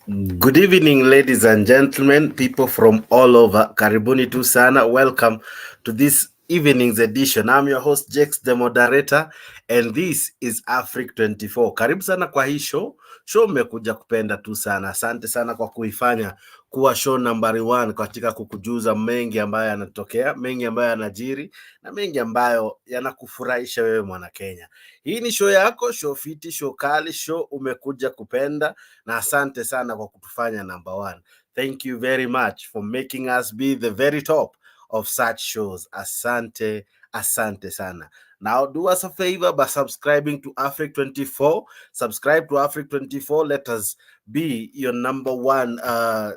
Good evening, ladies and gentlemen, people from all over. Karibuni tu sana. Welcome to this evening's edition. I'm your host, Jex, the moderator, and this is Africa 24. Karibu sana kwa hii show. Show mmekuja kupenda tu sana. Asante sana kwa kuifanya kuwa show number 1 katika kukujuza mengi ambayo yanatokea, mengi ambayo yanajiri, na mengi ambayo yanakufurahisha wewe mwana Kenya. Hii ni show yako, show fiti, show kali, show umekuja kupenda, na asante sana kwa kutufanya number 1. Thank you very much for making us be the very top of such shows. Asante sana. Now do us a favor by subscribing to Africa 24. Subscribe to Africa 24. Let us be your number 1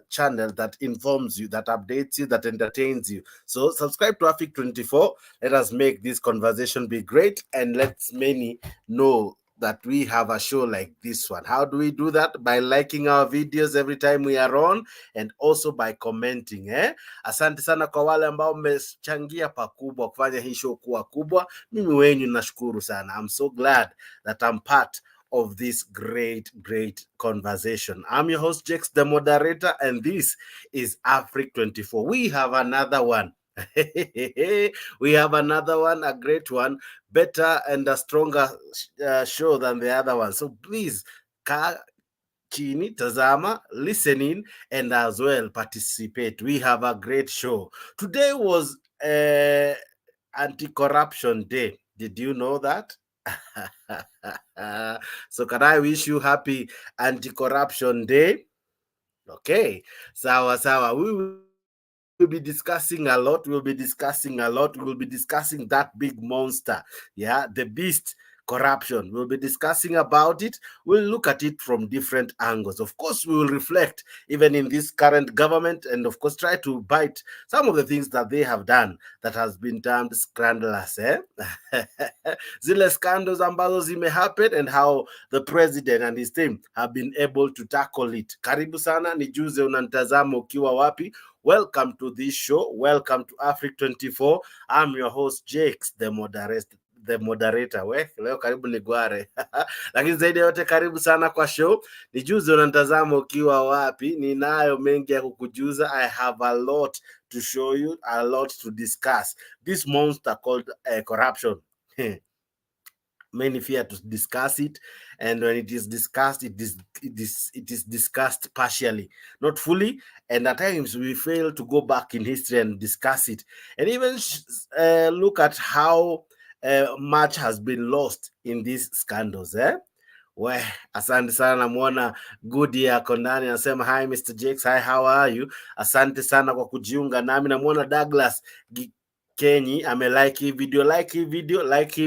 channel that informs you, that updates you, that entertains you. So subscribe to Africa 24. Let us make this conversation be great, and let many know that we have a show like this one. How do we do that? By liking our videos every time we are on, and also by commenting. Asante sana kwa wale ambao mmechangia pakubwa kufanya hii show kuwa kubwa. Mimi wenyu nashukuru sana. I'm so glad that I'm part of this great conversation. I'm your host, Jex, the moderator, and this is Africa 24. We have another one. We have another one, a great one, better and a stronger show than the other one. So please, chini, tazama, listen in, and as well participate. We have a great show. Today was Anti-Corruption Day. Did you know that? So can I wish you happy Anti-Corruption Day? Okay, sawa. We will be discussing a lot. We'll be discussing that big monster, the beast, corruption. We'll be discussing about it. We'll look at it from different angles. Of course, we will reflect even in this current government, and of course try to bite some of the things that they have done that has been termed scandalous. Zile scandals ambazo zime happen, and how the president and his team have been able to tackle it. Karibu sana, nijuze unantazama ukiwa wapi. Welcome to this show. Welcome to Africa 24. I'm your host, Jakes, the moderator. Leo karibu nigware. Lakini zaidi yote karibu sana kwa show. Nijuze unantazama ukiwa wapi. Ninayo mengi ya kukujuza. I have a lot to show you, a lot to discuss. This monster called corruption. Many fear to discuss it, and when it is discussed, it is discussed partially, not fully, and at times we fail to go back in history and discuss it, and even look at how much has been lost in these scandals. Asante sana, namwona Goody yako ndani anasema hi Mr. Jakes, hi, how are you? Asante sana kwa kujiunga nami. Namwona Douglas Kenyi like hii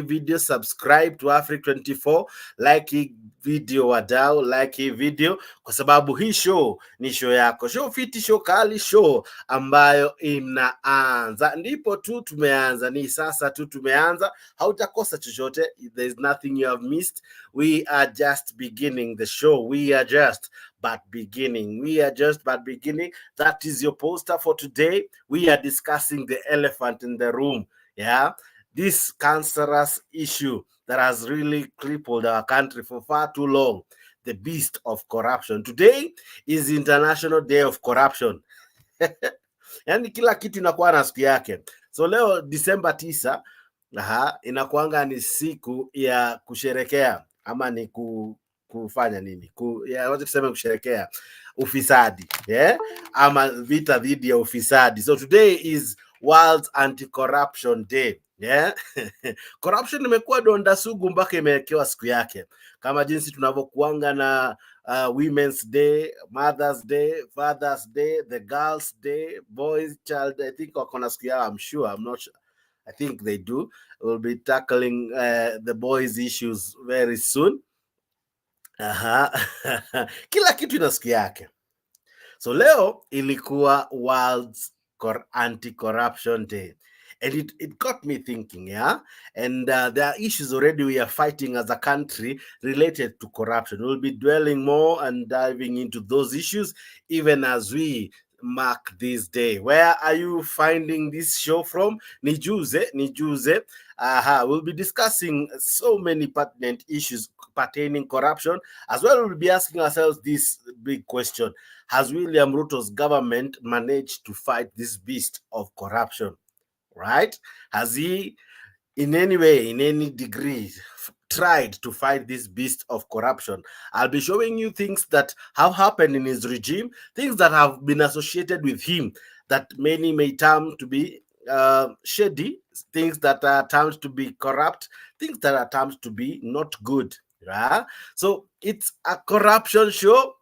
video, subscribe to Africa 24, like hii video wadau, like hii video kwa sababu hii show ni show yako, show fiti, show kali, show ambayo inaanza. Ndipo tu tumeanza, ni sasa tu tumeanza, hautakosa chochote. There's nothing you have missed. We are just beginning the show. We are just but beginning. That is your poster for today. We are discussing the elephant in the room. This cancerous issue that has really crippled our country for far too long. The beast of corruption. Today is International Day of Corruption. Yani kila kitu inakuwa na siku yake. So leo December 9, inakuanga ni siku ya kusherekea, ama ni kufanya nini? Wacha tuseme kusherekea ufisadi, ama vita dhidi ya ufisadi. So today is World Anti-Corruption Day. Corruption imekuwa donda sugu mpaka imewekewa siku yake, kama jinsi tunavyokuanga na Women's Day, Mother's Day, Father's Day, the Girls Day, Boys Child. I think wako na siku yao, I'm sure, I'm not sure. I think they do. We'll be tackling the boys issues very soon. Kila kitu ina siku yake. So leo ilikuwa World Anti-Corruption Day, and it got me thinking, and there are issues already we are fighting as a country related to corruption. We'll be dwelling more and diving into those issues even as we mark this day? Where are you finding this show from? Nijuze. We'll be discussing so many pertinent issues pertaining corruption. As well, we'll be asking ourselves this big question: has William Ruto's government managed to fight this beast of corruption? Right? Has he in any way, in any degree, tried to fight this beast of corruption? I'll be showing you things that have happened in his regime, things that have been associated with him that many may term to be shady, things that are termed to be corrupt, things that are termed to be not good. Yeah? So it's a corruption show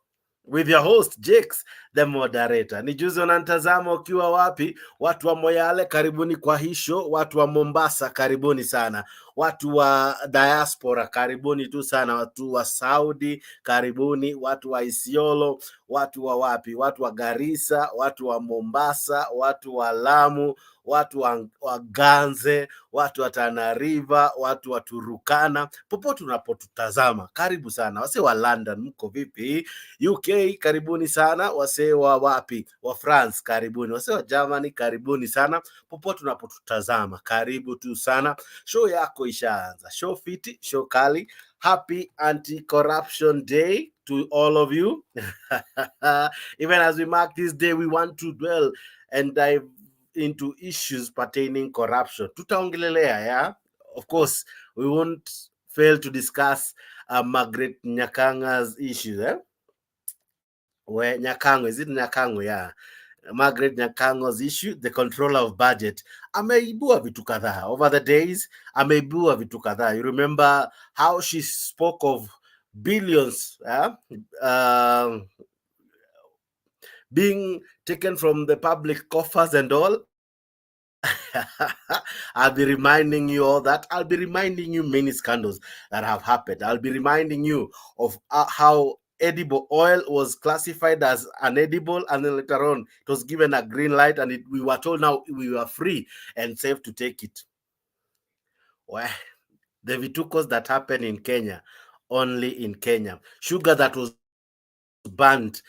with your host Jakes the moderator. Ni juzi unantazama ukiwa wapi? Watu wa Moyale, karibuni kwa hii show. Watu wa Mombasa, karibuni sana. Watu wa diaspora, karibuni tu sana. Watu wa Saudi, karibuni. Watu wa Isiolo, watu wa wapi? Watu wa Garissa, watu wa Mombasa, watu wa Lamu, watu wa Ganze, watu wa Tana River, watu wa Turukana, popote unapotutazama, karibu sana. Wase wa London, mko vipi? UK, karibuni sana. Wase wa wapi? Wa France, karibuni. Wase wa Germany, karibuni sana. Popote unapotutazama, karibu tu sana. Show yako ishaanza. Show fiti, show kali. Happy Anti-Corruption Day to all of you. Even as we mark this day, we want to dwell and dive into issues pertaining corruption. Tutaongelelea, yeah? Of course, we won't fail to discuss Margaret Nyakanga's issues, eh? Where Nyakango, is it Nyakango? Yeah. Margaret Nyakango's issue, the controller of budget. Ameibua vitu kadhaa over the days. Ameibua vitu kadhaa. You remember how she spoke of billions being taken from the public coffers and all. I'll be reminding you all that. I'll be reminding you many scandals that have happened. I'll be reminding you of how edible oil was classified as unedible, and then later on it was given a green light, and we were told now we were free and safe to take it. Well, the vitucos that happened in Kenya, only in Kenya. Sugar that was banned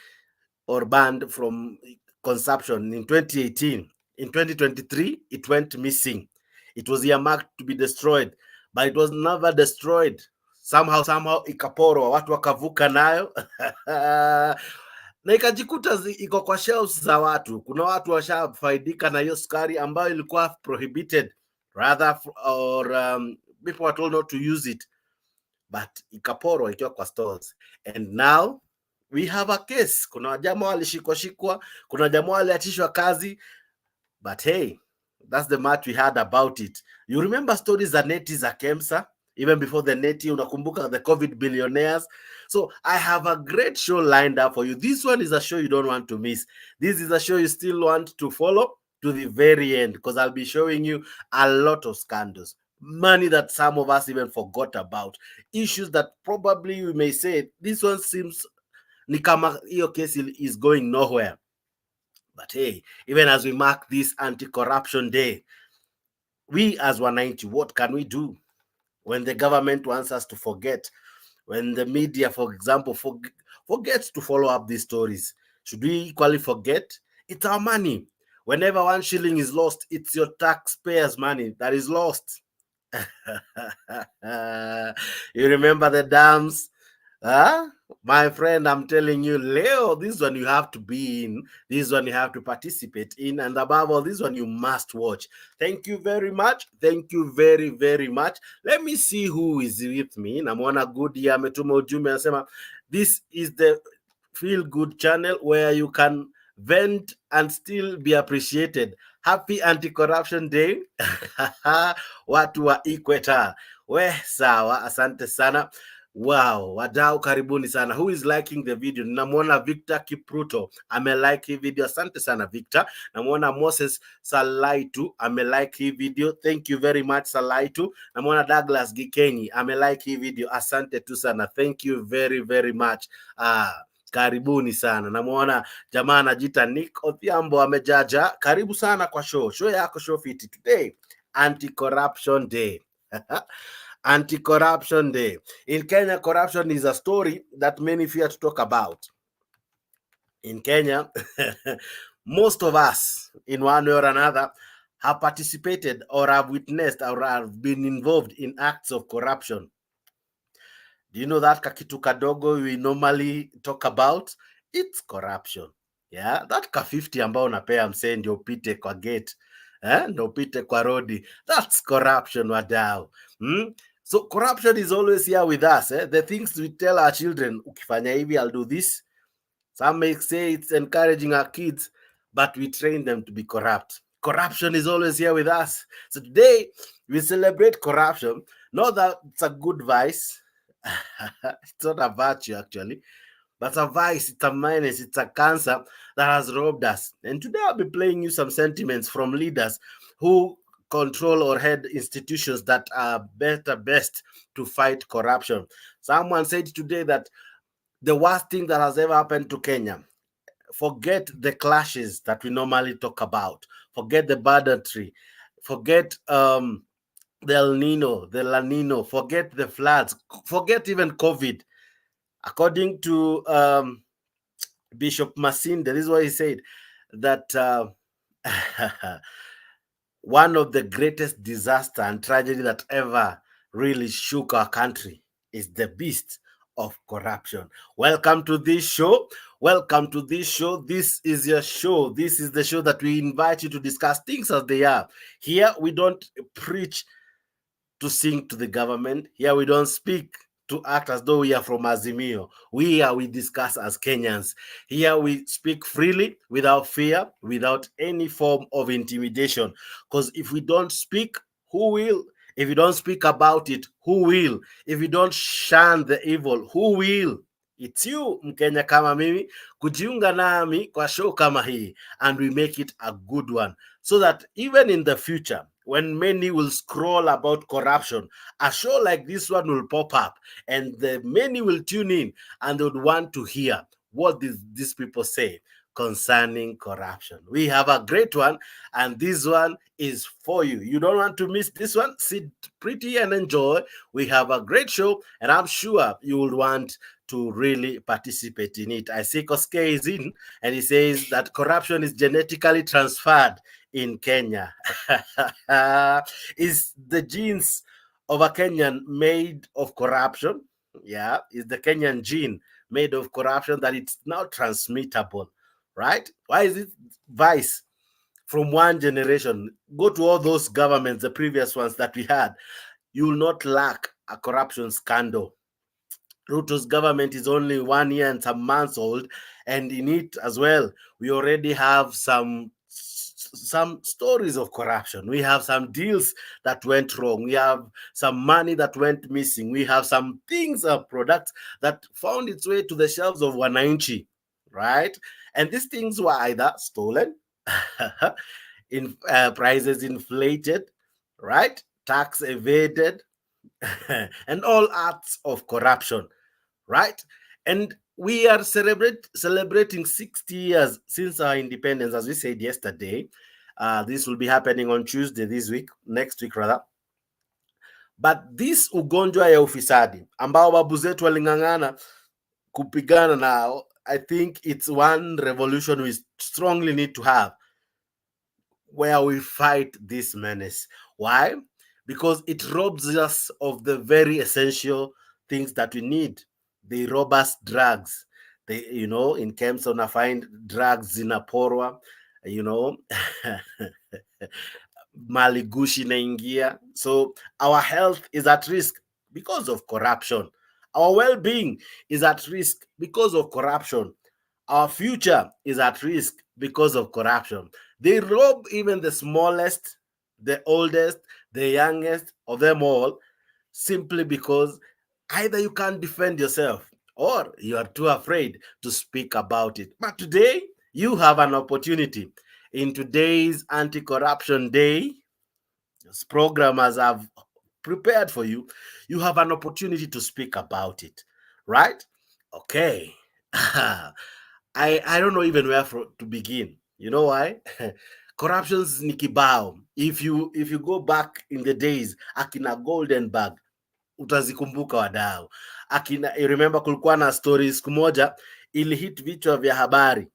from consumption in 2018. In 2023, it went missing. It was earmarked to be destroyed, but it was never destroyed. Somehow ikaporwa, watu wakavuka nayo na ikajikuta iko kwa shelves za watu. Kuna watu washafaidika na hiyo sukari ambayo ilikuwa prohibited, rather, or people were told not to use it, but ikaporwa ikiwa kwa stores. And now we have a case. Kuna jamaa walishikwa, kuna jamaa waliachishwa kazi. But hey, that's the much we heard about it. You remember stories za neti za KEMSA? Even before the neti, unakumbuka the COVID billionaires. So I have a great show lined up for you. This one is a show you don't want to miss. This is a show you still want to follow to the very end, because I'll be showing you a lot of scandals. Money that some of us even forgot about. Issues that probably we may say, this one seems ni kama hiyo case is going nowhere. But hey, even as we mark this Anti-Corruption Day, we as wananchi, what can we do when the government wants us to forget? When the media, for example, forgets to follow up these stories? Should we equally forget? It's our money. Whenever 1 shilling is lost, it's your taxpayers' money that is lost. You remember the dams? My friend, I'm telling you, Leo, this one you have to be in, this one you have to participate in, and above all, this one you must watch. Thank you very much. Thank you very, very much. Let me see who is with me. Namwona good ya ametuma ujumbe anasema, this is the feel good channel where you can vent and still be appreciated. Happy Anti-Corruption Day. Watu wa Equator. We sawa, asante sana. Wow, wadau karibuni sana. Who is liking the video? Namwona Victor Kipruto amelike hii video. Asante sana Victor. Namwona Moses Salaitu amelike hii video. Thank you very much Salaitu. Namwona Douglas Gikenyi amelike hii video. Asante tu sana. Thank you very, very much. Karibuni sana. Namwona jamaa anajiita Nick Odhiambo amejaja. Karibu sana kwa show. Show yako show fiti today. Anti-Corruption Day. Anti-Corruption Day. In Kenya, corruption is a story that many fear to talk about. In Kenya, most of us, in one way or another, have participated or have witnessed or have been involved in acts of corruption. Do you know that kakitu kadogo we normally talk about? It's corruption. Yeah, that ka 50 ambao unapea msee ndio upite kwa gate, ndio upite kwa rodi. That's corruption, wadau. So corruption is always here with us. The things we tell our children, ukifanya hivi, I'll do this. Some may say it's encouraging our kids, but we train them to be corrupt. Corruption is always here with us. So today, we celebrate corruption. Not that it's a good vice. It's not a virtue, actually. But it's a vice, it's a menace, it's a cancer that has robbed us. And today I'll be playing you some sentiments from leaders who control or head institutions that are best to fight corruption. Someone said today that the worst thing that has ever happened to Kenya, forget the clashes that we normally talk about, forget the banditry, forget the El Nino, the La Nino, forget the floods, forget even COVID. According to Bishop Masinde, this is what he said, that one of the greatest disaster and tragedy that ever really shook our country is the beast of corruption. Welcome to this show. Welcome to this show. This is your show. This is the show that we invite you to discuss things as they are. Here we don't preach to sing to the government. Here we don't speak to act as though we are from Azimio. We discuss as Kenyans. Here we speak freely, without fear, without any form of intimidation. Because if we don't speak, who will? If you don't speak about it, who will? If you don't shun the evil, who will? It's you, Mkenya kama mimi, kujiunga nami kwa show kama hii, and we make it a good one, so that even in the future, when many will scroll about corruption, a show like this one will pop up, and the many will tune in, and they would want to hear what these people say concerning corruption. We have a great one, and this one is for you. You don't want to miss this one. Sit pretty and enjoy. We have a great show, and I'm sure you will want to really participate in it. I see Koske is in, and he says that corruption is genetically transferred in Kenya. Is the genes of a Kenyan made of corruption? Yeah, is the Kenyan gene made of corruption that it's now transmittable, right? Why is it vice from one generation? Go to all those governments, the previous ones that we had, you will not lack a corruption scandal. Ruto's government is only 1 year and some months old, and in it as well, we already have some stories of corruption. We have some deals that went wrong. We have some money that went missing. We have some things, products that found its way to the shelves of wananchi, right? And these things were either stolen, in prices inflated, right? Tax evaded, and all acts of corruption, right? And we are celebrating 60 years since our independence, as we said yesterday. This will be happening on Tuesday next week rather. But this ugonjwa ya ufisadi ambao babu zetu waling'ang'ana kupigana nao, I think it's one revolution we strongly need to have, where we fight this menace. Why? Because it robs us of the very essential things that we need. They rob us drugs. They, in camps on find drugs zinaporwa, maligushi naingia. So our health is at risk because of corruption. Our well-being is at risk because of corruption. Our future is at risk because of corruption. They rob even the smallest, the oldest, the youngest of them all, simply because either you can't defend yourself or you are too afraid to speak about it. But today, you have an opportunity. In today's Anti-Corruption Day, as programmers have prepared for you, you have an opportunity to speak about it, right? Okay. I don't know even where to begin. You know why? Corruption's ni kibao. If you go back in the days, akina Goldenberg, utazikumbuka wadau. Akina, remember kulikuwa na stories siku moja ili hit vichwa vya habari.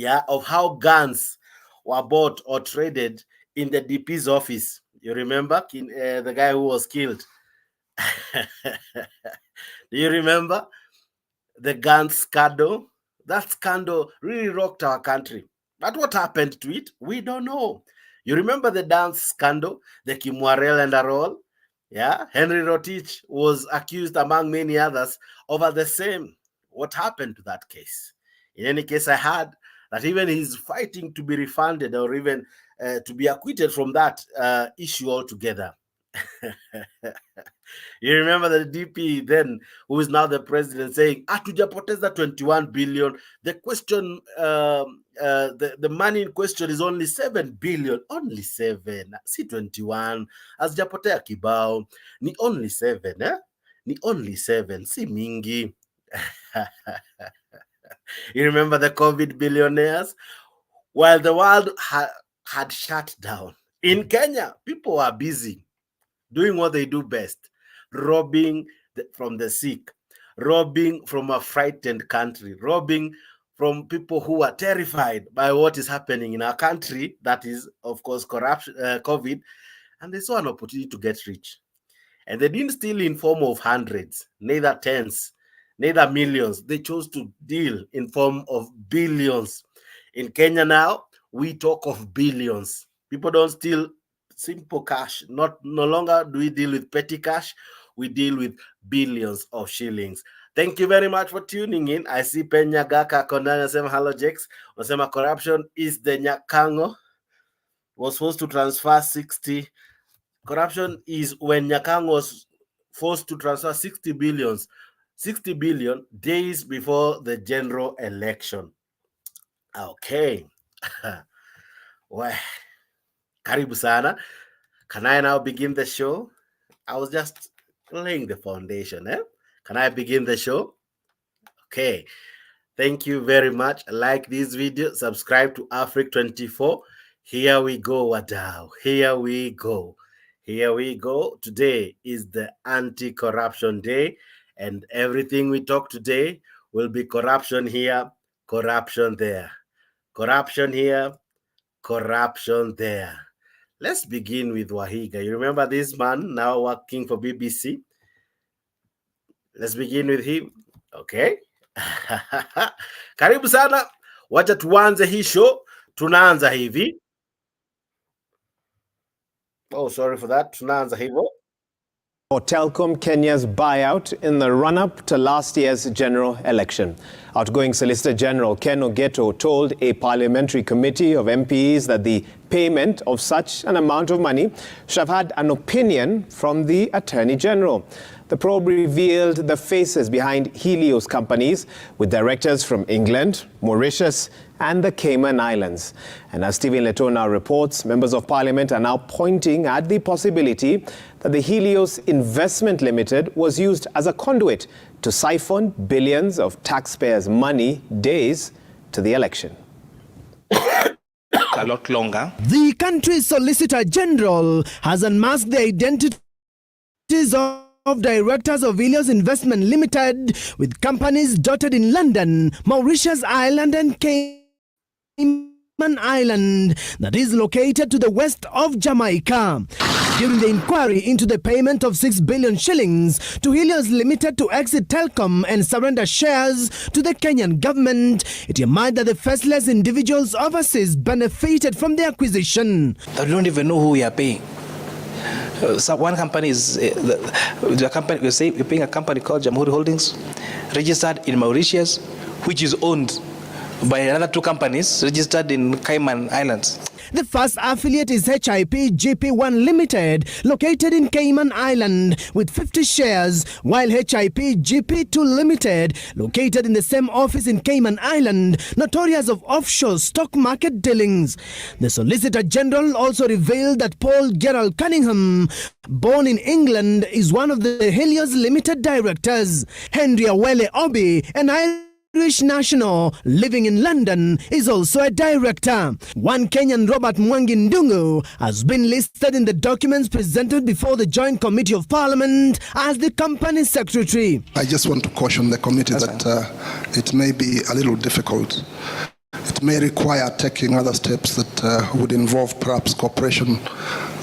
of how guns were bought or traded in the DP's office. You remember the guy who was killed? Do you remember the gun scandal? That scandal really rocked our country. But what happened to it? We don't know. You remember the dance scandal, the Kimwarel and Arol? Yeah, Henry Rotich was accused, among many others, over the same. What happened to that case? In any case, I heard that even he's fighting to be refunded or even to be acquitted from that issue altogether. You remember the DP then, who is now the president, saying, "Hatujapoteza 21 billion. The question, the money in question is only 7 billion. Only 7. See 21. Hazijapotea kibao. Ni only 7, eh? Ni only 7. Si mingi." You remember the COVID billionaires? While the world had shut down, in Kenya, people were busy doing what they do best, robbing from the sick, robbing from a frightened country, robbing from people who are terrified by what is happening in our country, that is, of course, corruption, COVID, and they saw an opportunity to get rich. And they didn't steal in form of hundreds, neither tens, neither millions. They chose to deal in form of billions. In Kenya now, we talk of billions. People don't steal simple cash. No longer do we deal with petty cash. We deal with billions of shillings. Thank you very much for tuning in. I see Penya Gaka Kondana Nasema hello Jex. Nasema corruption is the Nyakango. Was supposed to transfer 60. Corruption is when Nyakango was forced to transfer 60 billion days before the general election. Okay. Well, karibu sana. Can I now begin the show? I was just laying the foundation. Can I begin the show? Okay. Thank you very much. Like this video. Subscribe to Afric24. Here we go, Wadao. Here we go. Here we go. Today is the Anti-Corruption Day. And everything we talk today will be corruption here, corruption there. Corruption here, corruption there. Let's begin with Wahiga. You remember this man now working for BBC? Let's begin with him. Okay. Karibu sana. Wacha tuanze hii show. Tunaanza hivi. Oh, sorry for that. Tunaanza hivo. For Telkom Kenya's buyout in the run-up to last year's general election. Outgoing Solicitor General Ken Ogeto told a parliamentary committee of MPs that the payment of such an amount of money should have had an opinion from the Attorney General. The probe revealed the faces behind Helios companies, with directors from England, Mauritius, and the Cayman Islands. And as Stephen Leto now reports, members of parliament are now pointing at the possibility that the Helios Investment Limited was used as a conduit to siphon billions of taxpayers' money days to the election. A lot longer. The country's Solicitor General has unmasked the identities of directors of Helios Investment Limited, with companies dotted in London, Mauritius Island and Cayman Island, that is located to the west of Jamaica. During the inquiry into the payment of 6 billion shillings to Helios Limited to exit Telkom and surrender shares to the Kenyan government, it emerged that the faceless individuals overseas benefited from the acquisition. They don't even know who we are paying. So one company is the company. We say we're paying a company called Jamhuri Holdings, registered in Mauritius, which is owned by another 2 companies registered in Cayman Islands. The first affiliate is HIP GP1 Limited, located in Cayman Island, with 50 shares, while HIP GP2 Limited, located in the same office in Cayman Island, notorious of offshore stock market dealings. The Solicitor General also revealed that Paul Gerald Cunningham, born in England, is one of the Helios Limited directors. Henry Awele Obi, an Irish national living in London, is also a director. One Kenyan, Robert Mwangi Ndungu, has been listed in the documents presented before the Joint Committee of Parliament as the company secretary. I just want to caution the committee that it may be a little difficult. It it may require taking other steps that would involve perhaps cooperation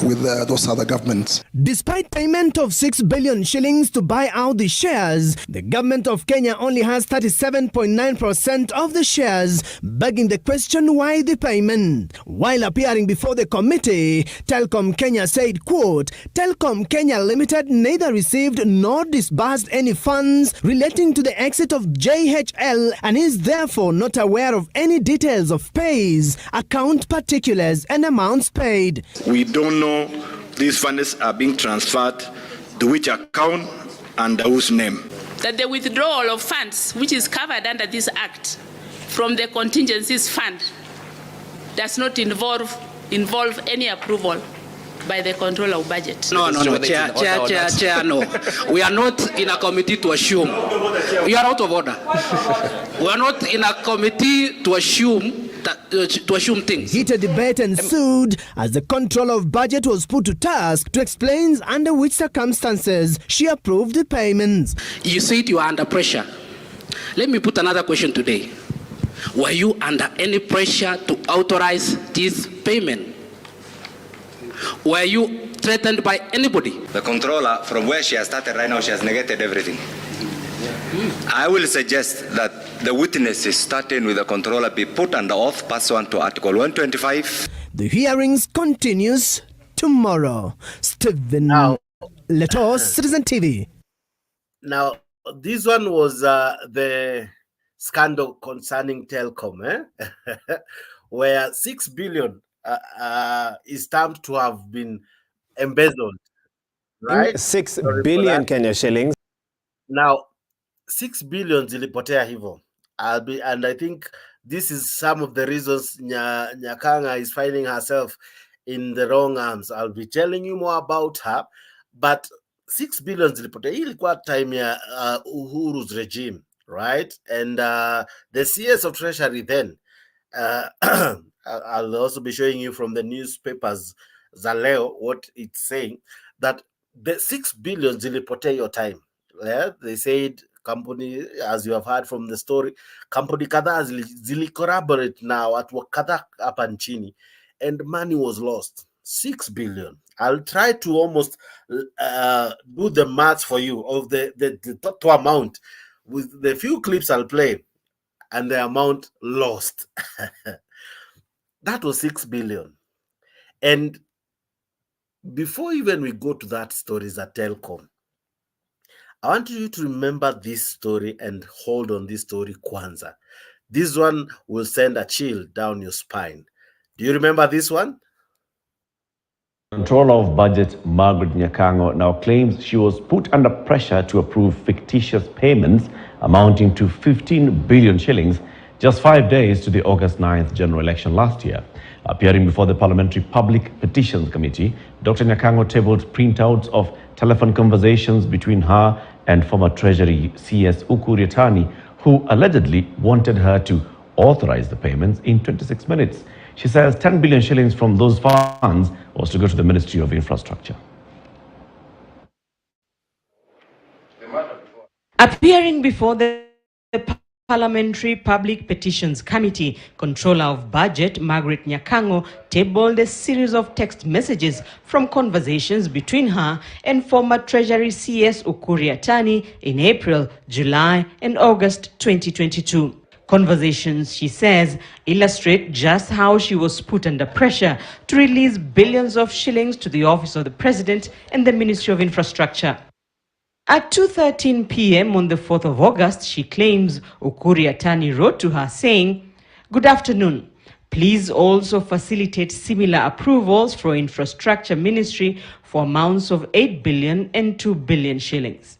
with those other governments. Despite payment of 6 billion shillings to buy out the shares, the government of Kenya only has 37.9% of the shares, begging the question why the payment. While appearing before the committee, Telkom Kenya said, quote, Telkom Kenya Limited neither received nor disbursed any funds relating to the exit of JHL and is therefore not aware of any details of pays, account particulars and amounts paid. We don't know these funds are being transferred to which account and whose name. That the withdrawal of funds, which is covered under this Act, from the contingencies fund does not involve any approval by the controller of budget. No, Chair, no. We are not in a committee to assume. You are out of order. We are not in a committee to assume things. Heated debate ensued as the controller of budget was put to task to explain under which circumstances she approved the payments. You said you are under pressure. Let me put another question today. Were you under any pressure to authorize this payment? Were you threatened by anybody? The controller, from where she has started right now, she has negated everything. I will suggest that the witnesses, starting with the controller, be put under oath pursuant to Article 125. The hearings continues tomorrow. Stephen Letos, Citizen TV. Now, this one was the scandal concerning Telkom, where 6 billion is termed to have been embezzled, right? 6 billion Kenya shillings. Now, 6 billion zilipotea hivyo. And I think this is some of the reasons Nyakanga is finding herself in the wrong arms. I'll be telling you more about her, but 6 billion zilipotea. Hii ilikuwa time ya Uhuru's regime, right? And the CS of Treasury then, I'll also be showing you from the newspapers, Zaleo, what it's saying, that the 6 billion zilipotea your time. Yeah? They said, company, as you have heard from the story, company kadhaa zili corroborate now watu kadhaa hapa nchini, and money was lost. 6 billion. I'll try to almost do the maths for you of the total amount with the few clips I'll play and the amount lost. That was 6 billion. And before even we go to that story at Telkom, I want you to remember this story and hold on this story kwanza. This one will send a chill down your spine. Do you remember this one? Controller of Budget Margaret Nyakango now claims she was put under pressure to approve fictitious payments amounting to 15 billion shillings just 5 days to the August 9th general election last year. Appearing before the Parliamentary Public Petitions Committee, Dr. Nyakango tabled printouts of telephone conversations between her and former Treasury CS Ukur Yatani, who allegedly wanted her to authorize the payments in 26 minutes. She says 10 billion shillings from those funds was to go to the Ministry of Infrastructure. Appearing before the Parliamentary Public Petitions Committee, Controller of Budget Margaret Nyakango tabled a series of text messages from conversations between her and former Treasury CS Ukur Yatani in April, July and August 2022. Conversations, she says, illustrate just how she was put under pressure to release billions of shillings to the Office of the President and the Ministry of Infrastructure. At 2:13 p.m. on the 4th of August, she claims Ukur Yatani wrote to her saying, "Good afternoon. Please also facilitate similar approvals for Infrastructure Ministry for amounts of 8 billion and 2 billion shillings."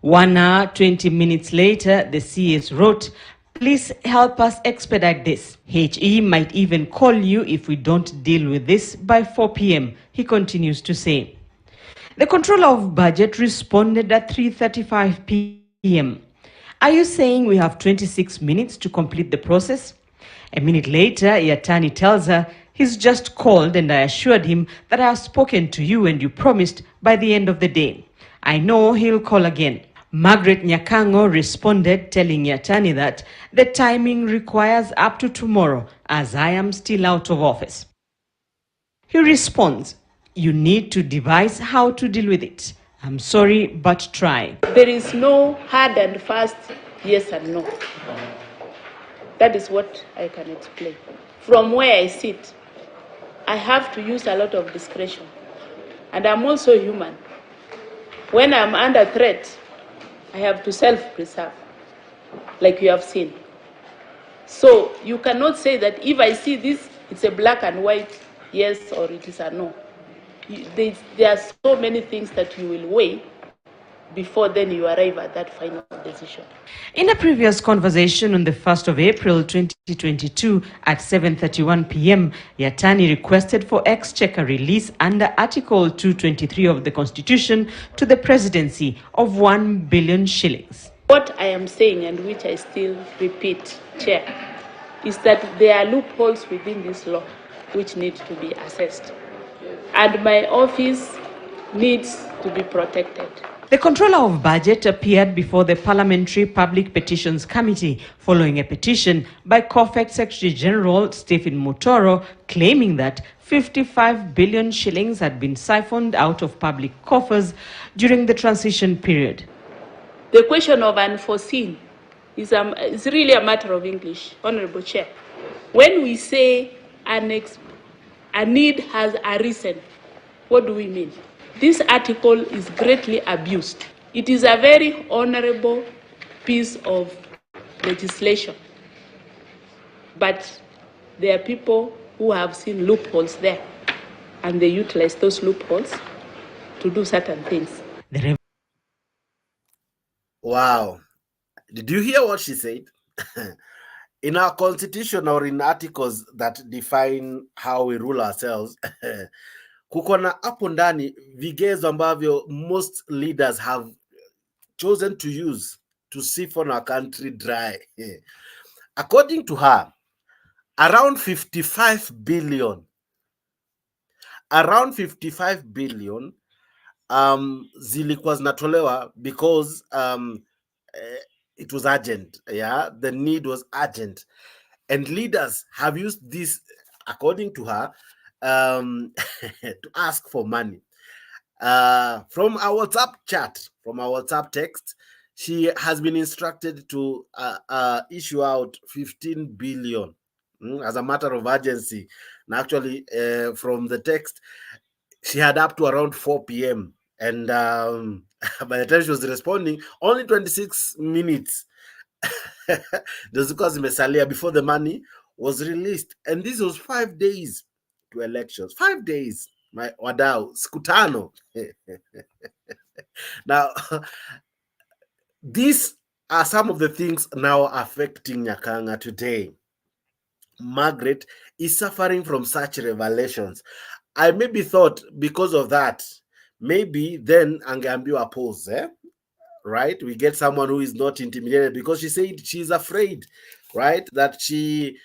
1 hour, 20 minutes later, the CS wrote, "Please help us expedite this. HE might even call you if we don't deal with this by 4 p.m. he continues to say. The Controller of Budget responded at 3:35 p.m. "Are you saying we have 26 minutes to complete the process?" A minute later, Yatani tells her, "He's just called and I assured him that I have spoken to you and you promised by the end of the day. I know he'll call again." Margaret Nyakango responded, telling Yatani that the timing requires up to tomorrow, as I am still out of office. He responds, "You need to devise how to deal with it. I'm sorry, but try." There is no hard and fast yes and no. That is what I can explain. From where I sit, I have to use a lot of discretion. And I'm also human. When I'm under threat, I have to self-preserve, like you have seen. So you cannot say that if I see this, it's a black and white yes or it is a no. There are so many things that you will weigh before then you arrive at that final decision. In a previous conversation on the 1st of April 2022 at 7:31 p.m., Yatani requested for Exchequer release under Article 223 of the Constitution to the presidency of 1 billion shillings. What I am saying, and which I still repeat, Chair, is that there are loopholes within this law which need to be assessed. And my office needs to be protected. The Controller of Budget appeared before the Parliamentary Public Petitions Committee following a petition by COFEC Secretary General Stephen Mutoro claiming that 55 billion shillings had been siphoned out of public coffers during the transition period. The question of unforeseen is really a matter of English, Honorable Chair. When we say a need has arisen, what do we mean? This article is greatly abused. It is a very honorable piece of legislation, but there are people who have seen loopholes there, and they utilize those loopholes to do certain things. Wow. Did you hear what she said? In our constitution or in articles that define how we rule ourselves, kuko na hapo ndani vigezo ambavyo most leaders have chosen to use to siphon our country dry. According to her, around 55 billion zilikuwa zinatolewa because it was urgent. Yeah, the need was urgent, and leaders have used this, according to her, to ask for money. From our WhatsApp chat, from our WhatsApp text, she has been instructed to issue out 15 billion as a matter of urgency. And actually, from the text, she had up to around 4 p.m. And by the time she was responding, only 26 minutes before the money was released. And this was 5 days to elections. 5 days, my wadau, skutano. Now, these are some of the things now affecting Nyakanga today. Margaret is suffering from such revelations. I maybe thought because of that, maybe then angeambiwa pause, right? We get someone who is not intimidated, because she said she's afraid, right? That she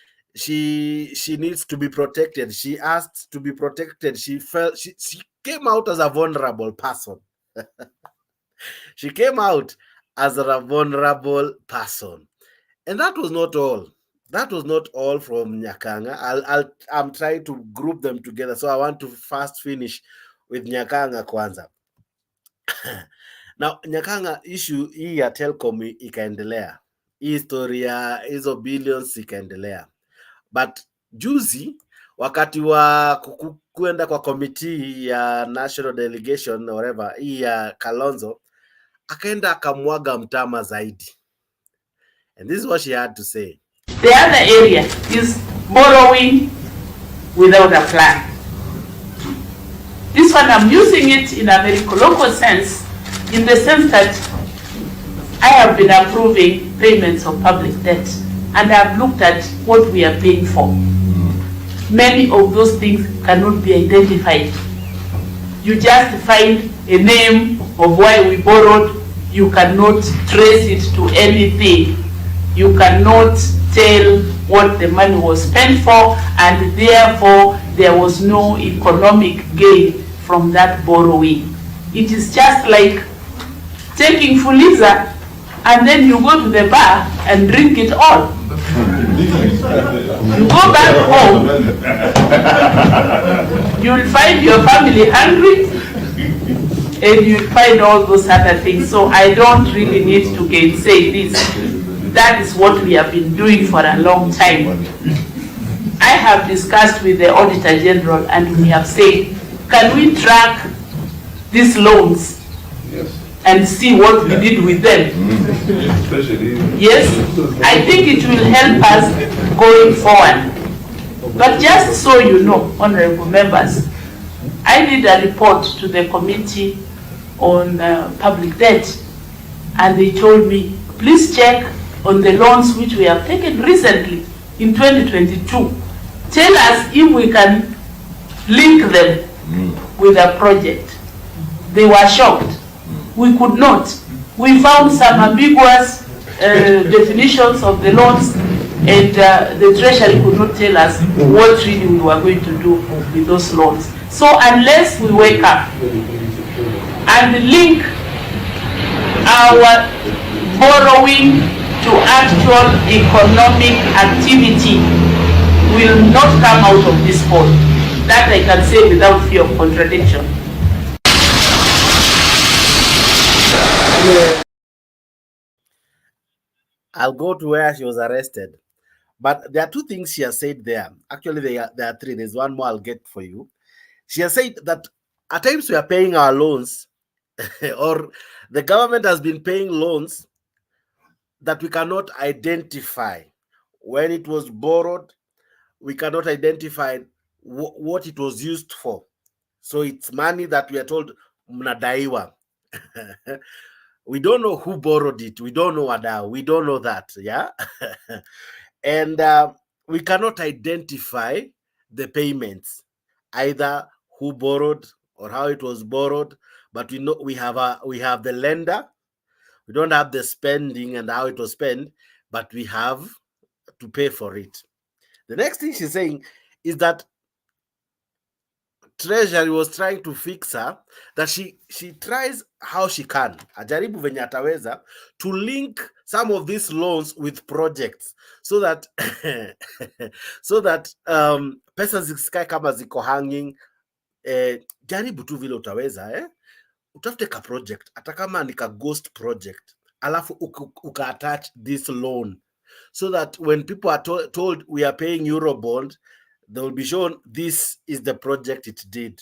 needs to be protected. She asked to be protected. She felt she came out as a vulnerable person. She came out as a vulnerable person, and that was not all. That was not all from Nyakanga. I'm trying to group them together, so I want to first finish with Nyakanga kwanza. Now, Nyakanga issue hii ya Telcom ikaendelea. Hii historia hizo billions ikaendelea. But juzi wakati wa kuenda kwa committee ya national delegation or whatever, hii ya Kalonzo, akaenda akamwaga mtama zaidi. And this is what she had to say. The other area is borrowing without a plan. This one, I'm using it in a very colloquial sense, in the sense that I have been approving payments of public debt, and I've looked at what we are paying for. Many of those things cannot be identified. You just find a name of why we borrowed. You cannot trace it to anything. You cannot tell what the money was spent for, and therefore there was no economic gain from that borrowing. It is just like taking Fuliza, and then you go to the bar and drink it all. You go back home, you'll find your family hungry, and you'll find all those other things. So I don't really need to gainsay this. That is what we have been doing for a long time. I have discussed with the Auditor General, and we have said, can we track these loans and see what we did with them? Yes, I think it will help us going forward. But just so you know, honorable members, I did a report to the Committee on Public Debt, and they told me, please check on the loans which we have taken recently in 2022. Tell us if we can link them with a project. They were shocked. We could not. We found some ambiguous definitions of the loans, and the Treasury could not tell us what really we were going to do with those loans. So unless we wake up and link our borrowing to actual economic activity, will not come out of this hole. That I can say without fear of contradiction. I'll go to where she was arrested. But there are two things she has said there. Actually, there are three. There's one more I'll get for you. She has said that at times we are paying our loans, or the government has been paying loans that we cannot identify. When it was borrowed, we cannot identify what it was used for. So it's money that we are told mnadaiwa. We don't know who borrowed it. We don't know Adao. We don't know that. Yeah. And we cannot identify the payments, either who borrowed or how it was borrowed. But we know we have the lender. We don't have the spending and how it was spent, but we have to pay for it. The next thing she's saying is that Treasury was trying to fix her, that she tries how she can, ajaribu venye ataweza, to link some of these loans with projects so that pesa zisikae kama ziko hanging. Jaribu tu vile utaweza, utafute ka project, hata kama ni ka ghost project, alafu uka attach this loan, so that when people are told we are paying Eurobond, they will be shown this is the project it did.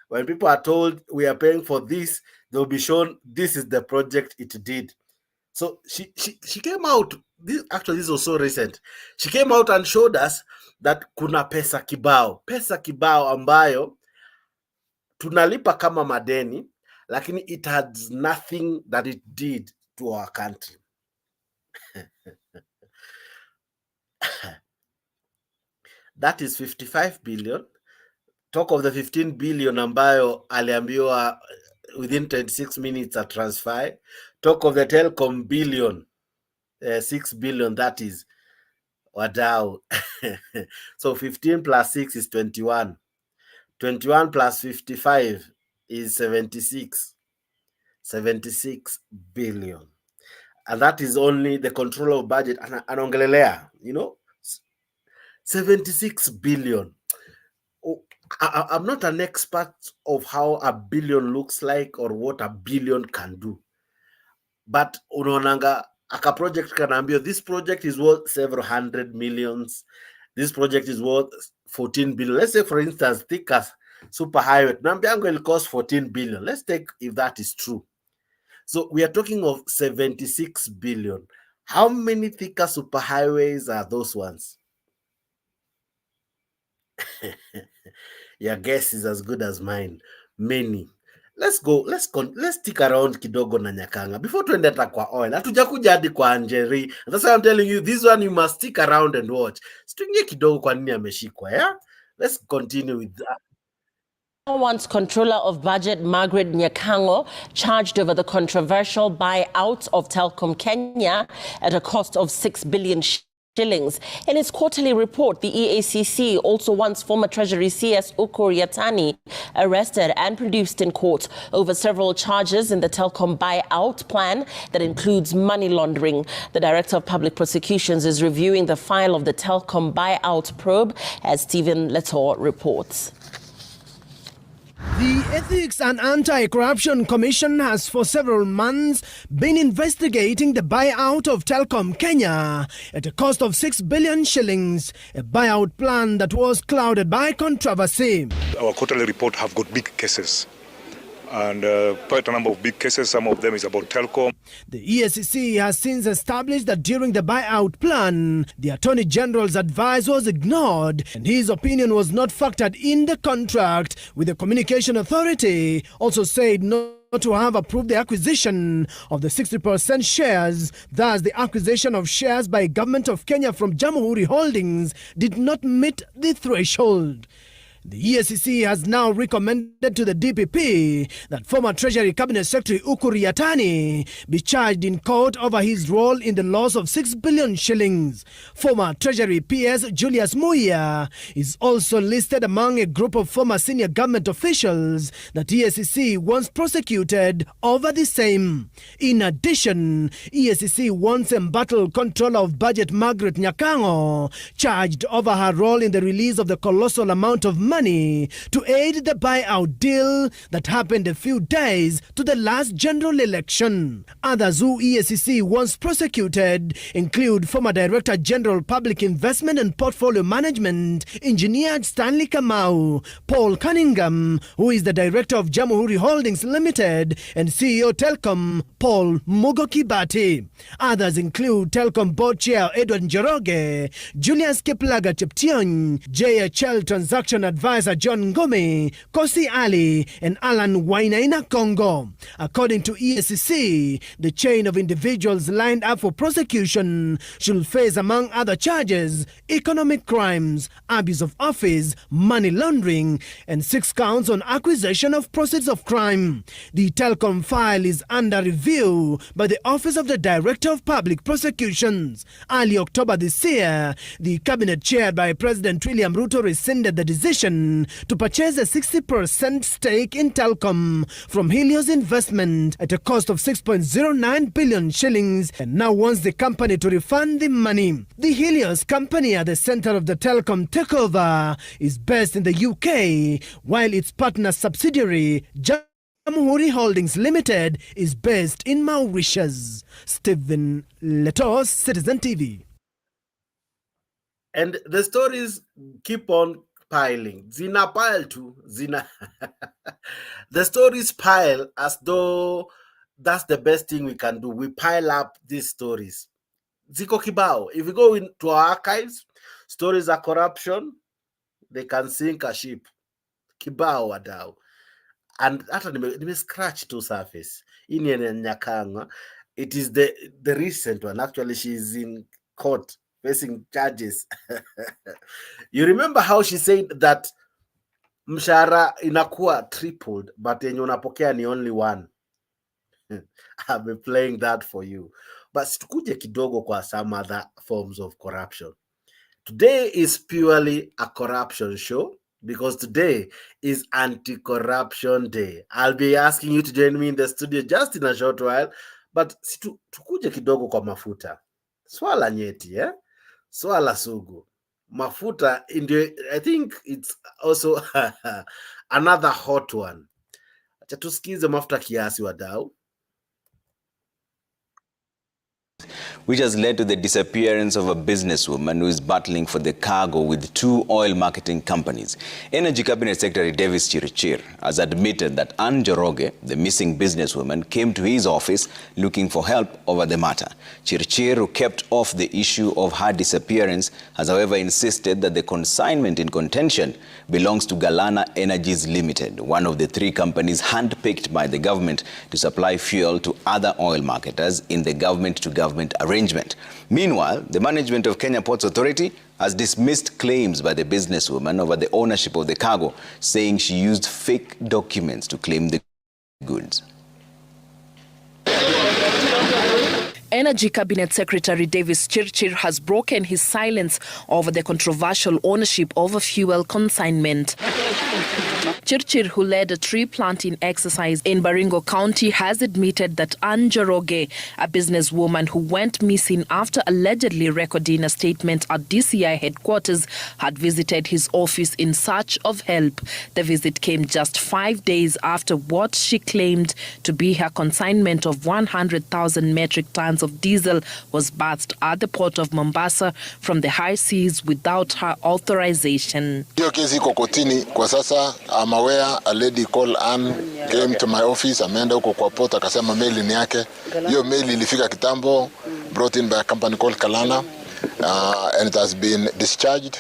When people are told we are paying for this, they will be shown this is the project it did. So she came out, this was so recent. She came out and showed us that kuna pesa kibao ambayo tunalipa kama madeni, lakini it has nothing that it did to our country. That is 55 billion. Talk of the 15 billion ambayo aliambiwa within 26 minutes a transfer. Talk of the telecom billion, 6 billion, that is wadau. So 15 plus 6 is 21. 21 plus 55 is 76. 76 billion. And that is only the control of budget. Anongelelea, 76 billion. I'm not an expert of how a billion looks like or what a billion can do. But unaonanga aka project kanaambio, this project is worth several hundred millions. This project is worth 14 billion. Let's say, for instance, Thika superhighway, Nambiango will cost 14 billion. Let's take if that is true. So we are talking of 76 billion. How many Thika superhighways are those ones? Your guess is as good as mine. Many. Let's stick around kidogo na Nyakanga before tuende hata kwa oil. Hatujakuja hadi kwa Anjeri. That's why I'm telling you, this one you must stick around and watch. Situingie kidogo kwa nini ameshikwa, yeah? Let's continue with that. Once Controller of Budget Margaret Nyakango charged over the controversial buyout of Telkom Kenya at a cost of 6 billion shillings. In its quarterly report, the EACC also wants former Treasury CS Ukur Yatani arrested and produced in court over several charges in the Telkom buyout plan that includes money laundering. The Director of Public Prosecutions is reviewing the file of the Telkom buyout probe, as Stephen Letor reports. The Ethics and Anti-Corruption Commission has for several months been investigating the buyout of Telkom Kenya at a cost of 6 billion shillings, a buyout plan that was clouded by controversy. Our quarterly report have got big cases, and quite a number of big cases. Some of them is about Telkom. The EACC has since established that during the buyout plan, the Attorney General's advice was ignored and his opinion was not factored in the contract, with the Communication Authority also said not to have approved the acquisition of the 60% shares. Thus, the acquisition of shares by Government of Kenya from Jamhuri Holdings did not meet the threshold. The EACC has now recommended to the DPP that former Treasury Cabinet Secretary Ukur Yatani be charged in court over his role in the loss of 6 billion shillings. Former Treasury PS Julius Muia is also listed among a group of former senior government officials that EACC wants prosecuted over the same. In addition, EACC wants embattled Controller of Budget Margaret Nyakango charged over her role in the release of the colossal amount of money to aid the buyout deal that happened a few days to the last general election. Others who EACC wants prosecuted include former Director General Public Investment and Portfolio Management, Engineer Stanley Kamau, Paul Cunningham, who is the Director of Jamhuri Holdings Limited, and CEO Telkom, Paul Mugokibati. Others include Telkom Board Chair Edward Njoroge, Julius Kiplaga Cheption, JHL Transaction Advisor John Ngome, Kosi Ali, and Alan Wainaina Congo. According to EACC, the chain of individuals lined up for prosecution should face, among other charges, economic crimes, abuse of office, money laundering, and 6 counts on acquisition of proceeds of crime. The Telkom file is under review by the Office of the Director of Public Prosecutions. Early October this year, the cabinet chaired by President William Ruto rescinded the decision to purchase a 60% stake in Telkom from Helios Investment at a cost of 6.09 billion shillings and now wants the company to refund the money. The Helios company at the center of the Telkom takeover is based in the UK, while its partner subsidiary Jamhuri Holdings Limited is based in Mauritius. Stephen Letos, Citizen TV. And the stories keep on piling. Zina pile too. Zina. The stories pile as though that's the best thing we can do. We pile up these stories. Ziko kibao. If we go into our archives, stories of corruption, they can sink a ship. Kibao wadau. And after they scratch to surface. In Nyakanga, it is the recent one. Actually, she's in court facing charges. You remember how she said that mshahara inakuwa tripled, but yenye unapokea ni only one. I've been playing that for you. But situkuje kidogo kwa some other forms of corruption. Today is purely a corruption show because today is Anti-Corruption Day. I'll be asking you to join me in the studio just in a short while, but tukuje kidogo kwa mafuta. Swala nyeti, eh? Swala sugu. Mafuta, I think it's also another hot one. Acha tusikize mafuta kiasi wadau. Which has led to the disappearance of a businesswoman who is battling for the cargo with 2 oil marketing companies. Energy Cabinet Secretary Davis Chirichir has admitted that Anne Njoroge, the missing businesswoman, came to his office looking for help over the matter. Chirichir, who kept off the issue of her disappearance, has however insisted that the consignment in contention belongs to Galana Energies Limited, one of the 3 companies handpicked by the government to supply fuel to other oil marketers in the government-to-government arrangement. Meanwhile, the management of Kenya Ports Authority has dismissed claims by the businesswoman over the ownership of the cargo, saying she used fake documents to claim the goods. Energy Cabinet Secretary Davis Chirchir has broken his silence over the controversial ownership of a fuel consignment. Chirchir, who led a tree planting exercise in Baringo County, has admitted that Anne Njoroge, a businesswoman who went missing after allegedly recording a statement at DCI headquarters, had visited his office in search of help. The visit came just 5 days after what she claimed to be her consignment of 100,000 metric tons of diesel was berthed at the port of Mombasa from the high seas without her authorization. Hiyo kesi iko kotini kwa sasa. I'm aware a lady called Anne came to my office, ameenda huko kwa port akasema meli ni yake. Hiyo meli ilifika kitambo, brought in by a company called Kalana, and it has been discharged.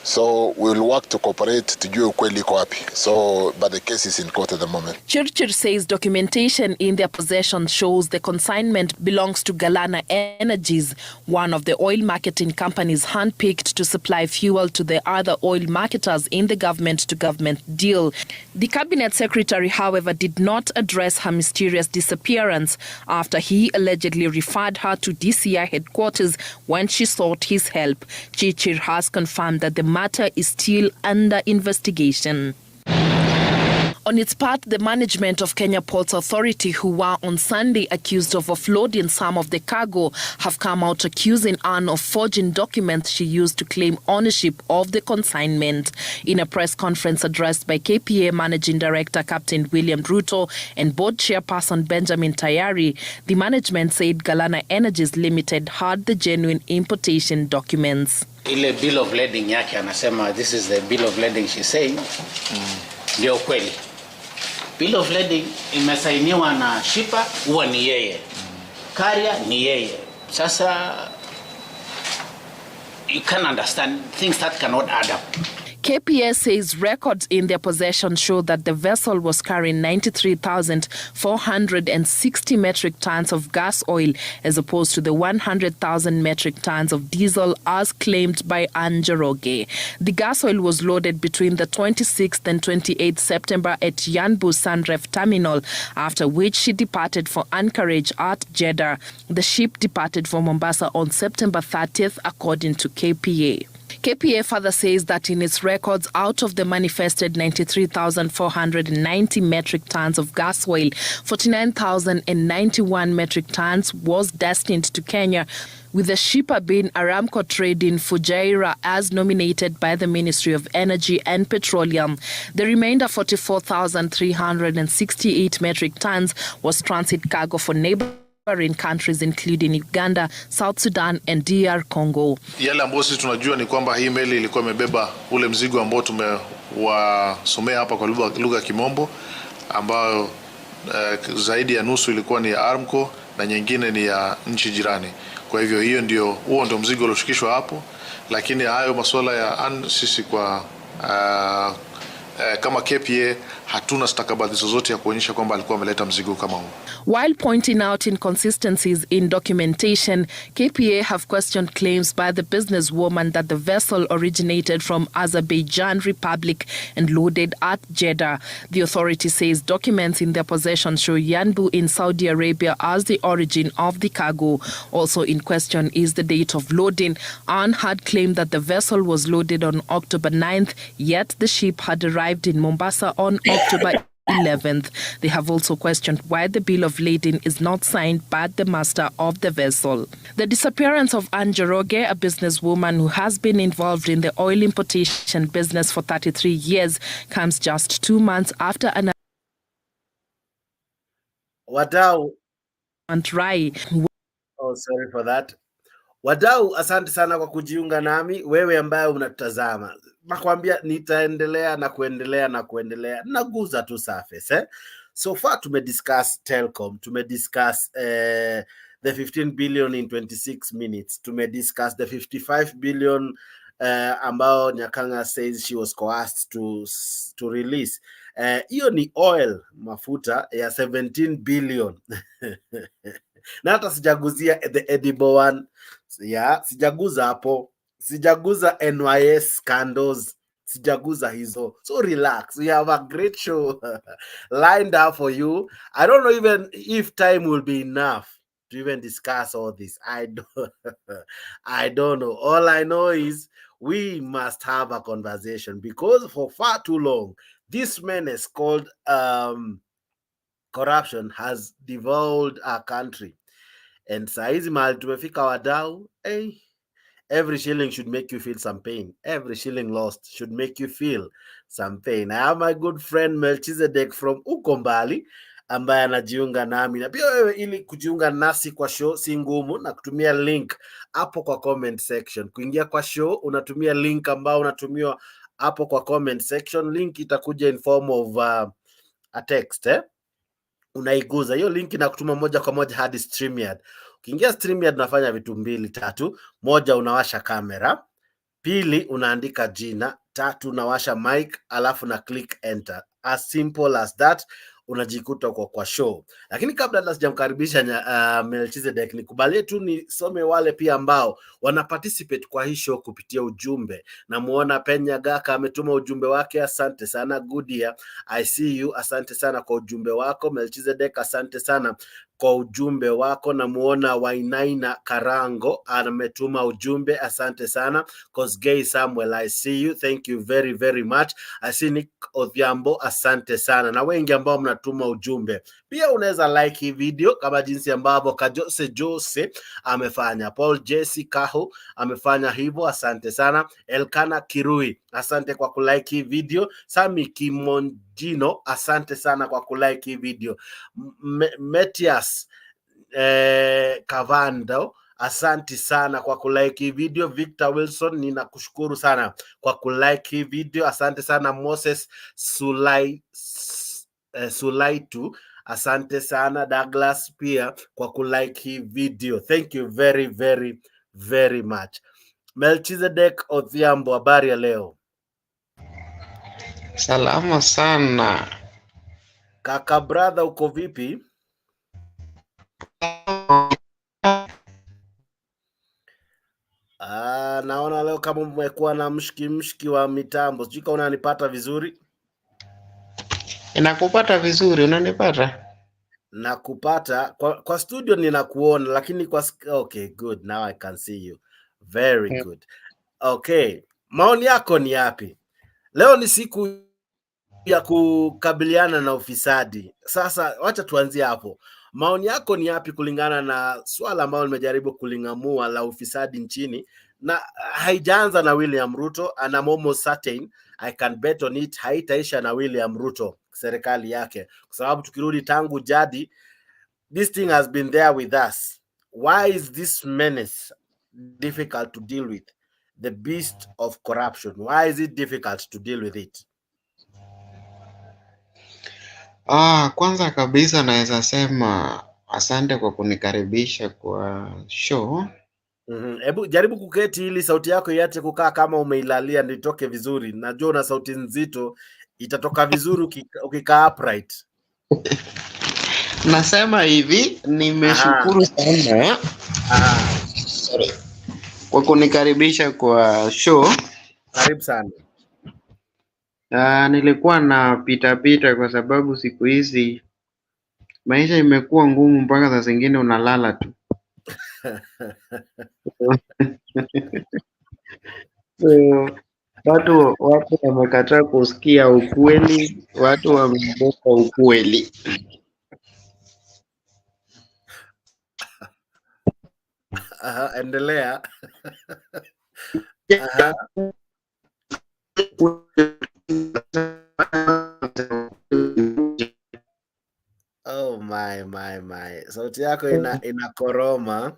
So we'll work to cooperate tujue ukweli iko wapi. So but the case is in court at the moment. Chirchir says documentation in their possession shows the consignment belongs to Galana Energies, one of the oil marketing companies handpicked to supply fuel to the other oil marketers in the government-to-government deal. The cabinet secretary, however, did not address her mysterious disappearance after he allegedly referred her to DCI headquarters when she sought his help. Chirchir has confirmed that the matter is still under investigation. On its part, the management of Kenya Ports Authority, who were on Sunday accused of offloading some of the cargo, have come out accusing Anne of forging documents she used to claim ownership of the consignment. In a press conference addressed by KPA Managing Director Captain William Ruto and Board Chairperson Benjamin Tayari, the management said Galana Energies Limited had the genuine importation documents. Ile bill of lading yake anasema this is the bill of lading she's saying. Ndio kweli. Bill of lading imesainiwa na shipper, huwa ni yeye. Carrier ni yeye. Sasa you can understand things that cannot add up. KPS says records in their possession show that the vessel was carrying 93,460 metric tons of gas oil as opposed to the 100,000 metric tons of diesel as claimed by Anne Njoroge. The gas oil was loaded between the 26th and 28th September at Yanbu Sunref Terminal, after which she departed for anchorage at Jeddah. The ship departed for Mombasa on September 30th, according to KPA. KPA further says that in its records, out of the manifested 93,490 metric tons of gas oil, 49,091 metric tons was destined to Kenya, with the shipper being Aramco Trading Fujairah as nominated by the Ministry of Energy and Petroleum. The remainder 44,368 metric tons was transit cargo for neighboring countries including Uganda, South Sudan and DR Congo. Yale ambayo sisi tunajua ni kwamba hii meli ilikuwa imebeba ule mzigo ambao tumewasomea hapa kwa lugha ya Kimombo, ambao zaidi ya nusu ilikuwa ni ya Aramco na nyingine ni ya nchi jirani. Kwa hivyo huo ndio mzigo ulioshikishwa hapo, lakini hayo masuala ya sisi kwa kama KPA hatuna stakabadhi zozote ya kuonyesha kwamba alikuwa ameleta mzigo kama huu. While pointing out inconsistencies in documentation, KPA have questioned claims by the businesswoman that the vessel originated from Azerbaijan Republic and loaded at Jeddah. The authority says documents in their possession show Yanbu in Saudi Arabia as the origin of the cargo. Also in question is the date of loading. Anne had claimed that the vessel was loaded on October 9th, yet the ship had arrived in Mombasa on October 11th. They have also questioned why the bill of lading is not signed by the master of the vessel. The disappearance of Anne Njoroge, a businesswoman who has been involved in the oil importation business for 33 years, comes just 2 months after an Wadau. Rai. Oh, sorry for that. Wadau, asante sana kwa kujiunga nami. Wewe ambaye unatazama, nakwambia nitaendelea na kuendelea. Naguza tu surface. So far tumediscuss Telcom, tumediscuss the 15 billion in 26 minutes, tumediscuss the 55 billion ambao Nyakanga says she was coerced to release. Hiyo ni oil, mafuta ya 17 billion. Na hata sijaguzia the edible one. Yeah, sijaguza hapo. Sijaguza NYS scandals. Sijaguza hizo. So relax. We have a great show lined up for you. I don't know even if time will be enough to even discuss all this. I don't know. All I know is we must have a conversation, because for far too long, this menace called corruption has devolved our country. And saizi mahali tumefika wadau, every shilling should make you feel some pain. Every shilling lost should make you feel some pain. I have my good friend Melchizedek from Ukombali ambaye anajiunga nami, na pia wewe ili kujiunga nasi kwa show si ngumu, na kutumia link hapo kwa comment section. Kuingia kwa show unatumia link ambao unatumiwa hapo kwa comment section. Link itakuja in form of a text, unaiguza hiyo link na kutuma moja kwa moja hadi StreamYard. Ukiingia StreamYard unafanya vitu 2 3. Moja, unawasha kamera. Pili, unaandika jina. 3, unawasha mic, alafu na click enter. As simple as that, unajikuta kwa show. Lakini kabla hata sijamkaribisha Melchizedek, nikubalie tu nisome wale pia ambao wana participate kwa hii show kupitia ujumbe. Namuona Penya Gaka ametuma ujumbe wake, asante sana. Goodia, I see you, asante sana kwa ujumbe wako. Melchizedek, asante sana kwa ujumbe wako. Namuona Wainaina Karango ametuma ujumbe, asante sana. Kosgei Samuel, I see you, thank you very very much. I see Nick Odhiambo, asante sana, na wengi ambao mnatuma ujumbe. Pia unaweza like hii video kama jinsi ambavyo Jose amefanya. Paul Jesse Kaho amefanya hivyo, asante sana. Elkana Kirui, asante kwa kulike hii video. Sami Kimonjino, asante sana kwa kulike hii video. Metias Kavando, asante sana kwa kulike hii video. Victor Wilson, ninakushukuru sana kwa kulike hii video, asante sana. Moses Sulaitu, asante sana. Douglas pia kwa kulike hii video, thank you very very very much. Melchizedek Odhiambo, habari ya leo? Salama sana kaka. Brother, uko vipi? Naona leo kama mmekuwa na mshiki wa mitambo, sijui kama unanipata vizuri. Inakupata vizuri, unanipata? Nakupata kwa studio, ninakuona, lakini kwa okay, good, now I can see you very good. Okay, maoni yako ni yapi? Leo ni siku ya kukabiliana na ufisadi. Sasa wacha tuanzie hapo. Maoni yako ni yapi kulingana na swala ambalo nimejaribu kulingamua la ufisadi nchini, na haijaanza na William Ruto, and I'm almost certain, I can bet on it, haitaisha na William Ruto serikali yake, kwa sababu tukirudi tangu jadi, this thing has been there with us. Why is this menace difficult to deal with? The beast of corruption, why is it difficult to deal with it? Kwanza kabisa naweza sema asante kwa kunikaribisha kwa show. Hebu jaribu kuketi ili sauti yako iache kukaa kama umeilalia, nitoke vizuri. Najua una sauti nzito, itatoka vizuri ukikaa upright. Nasema hivi, nimeshukuru sana kwa kunikaribisha kwa show. Karibu sana. Nilikuwa na pita kwa sababu siku hizi maisha imekuwa ngumu, mpaka saa zingine unalala tu. So, watu wamekataa kusikia ukweli, watu wameboka ukweli. Endelea. Oh my. Sauti yako inakoroma.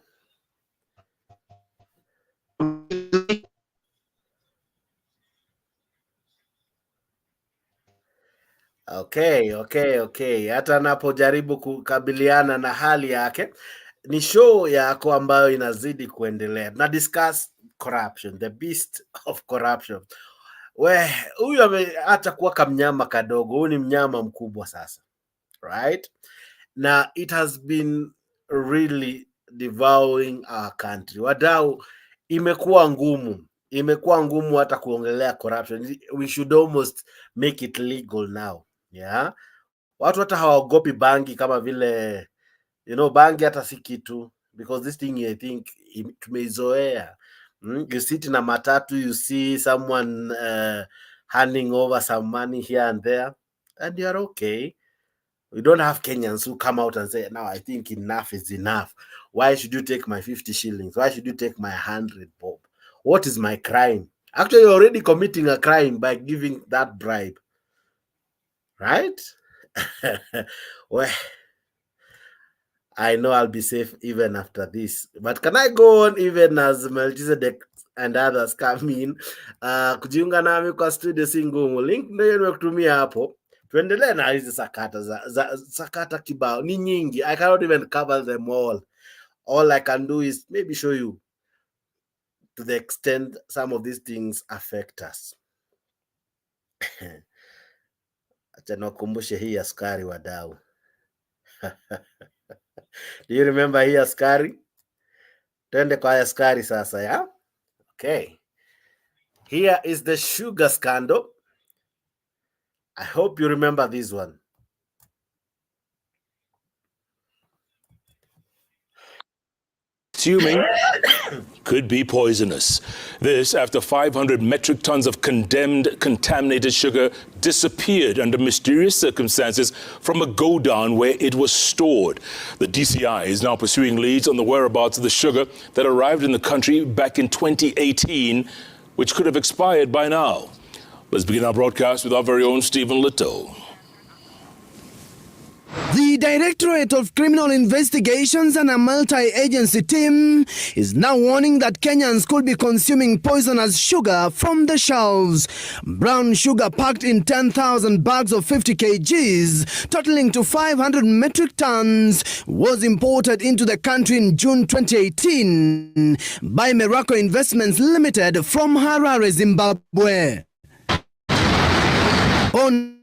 Okay. Hata napojaribu kukabiliana na hali yake, ni show yako ambayo inazidi kuendelea. Na discuss corruption, the beast of corruption. Huyu ameacha kuwa kamnyama kadogo, huyu ni mnyama mkubwa sasa, right? Na it has been really devouring our country. Wadau, imekuwa ngumu hata kuongelea corruption. We should almost make it legal now, yeah. Watu hata hawaogopi bangi kama vile You know, bangi hata si kitu, because this thing I think tumeizoea. You sit in a matatu, you see someone handing over some money here and there, and you're okay. We don't have Kenyans who come out and say, "Now I think enough is enough. Why should you take my 50 shillings? Why should you take my 100 bob? What is my crime?" Actually, you're already committing a crime by giving that bribe. Right? Well, I know I'll be safe even after this. But can I go on even as Melchizedek and others come in? Kujiunga nami kwa studio si ngumu. Link ndio nimekutumia hapo. Tuendelee na hizi sakata sakata kibao. Ni nyingi. I cannot even cover them all. All I can do is maybe show you to the extent some of these things affect us. Acha nakumbushe hii askari wadau. Do you remember hii askari? Twende kwa askari sasa, ya? Okay. Here is the sugar scandal. I hope you remember this one. Consuming could be poisonous. This after 500 metric tons of condemned contaminated sugar disappeared under mysterious circumstances from a go-down where it was stored. The DCI is now pursuing leads on the whereabouts of the sugar that arrived in the country back in 2018, which could have expired by now. Let's begin our broadcast with our very own Stephen Little. The Directorate of Criminal Investigations and a multi-agency team is now warning that Kenyans could be consuming poisonous sugar from the shelves. Brown sugar packed in 10,000 bags of 50 kgs, totaling to 500 metric tons, was imported into the country in June 2018 by Miracle Investments Limited from Harare, Zimbabwe. On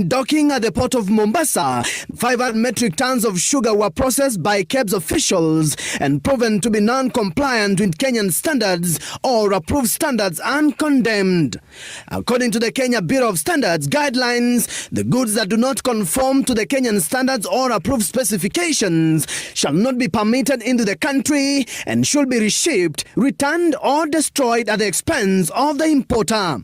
docking at the port of Mombasa, 500 metric tons of sugar were processed by KEBS officials and proven to be non-compliant with Kenyan standards or approved standards and condemned. According to the Kenya Bureau of Standards guidelines, the goods that do not conform to the Kenyan standards or approved specifications shall not be permitted into the country and should be reshipped, returned or destroyed at the expense of the importer.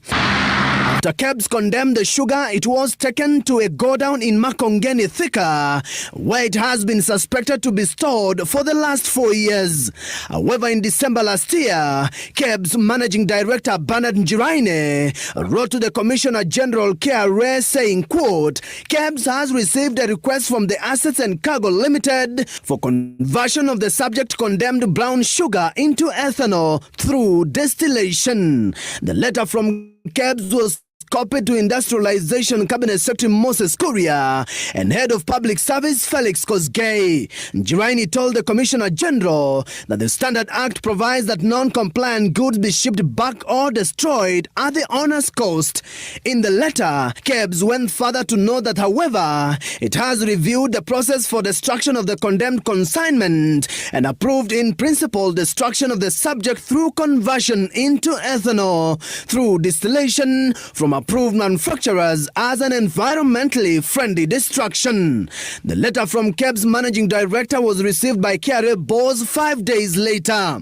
After KEBS condemned the sugar, it was taken to a go-down in Makongeni Thika, where it has been suspected to be stored for the last 4 years. However, in December last year, KEBS Managing Director Bernard Njiraine wrote to the Commissioner General KRA saying, quote, KEBS has received a request from the Assets and Cargo Limited for conversion of the subject condemned brown sugar into ethanol through distillation. The letter from KEBS was copied to Industrialization Cabinet Secretary Moses Kuria and Head of Public Service Felix Kosgei. Njiraini told the Commissioner General that the Standard Act provides that non-compliant goods be shipped back or destroyed at the owner's cost. In the letter, KEBS went further to note that, however, it has reviewed the process for destruction of the condemned consignment and approved in principle destruction of the subject through conversion into ethanol through distillation from approved manufacturers as an environmentally friendly destruction. The letter from KEBS Managing Director was received by KRA boss 5 days later.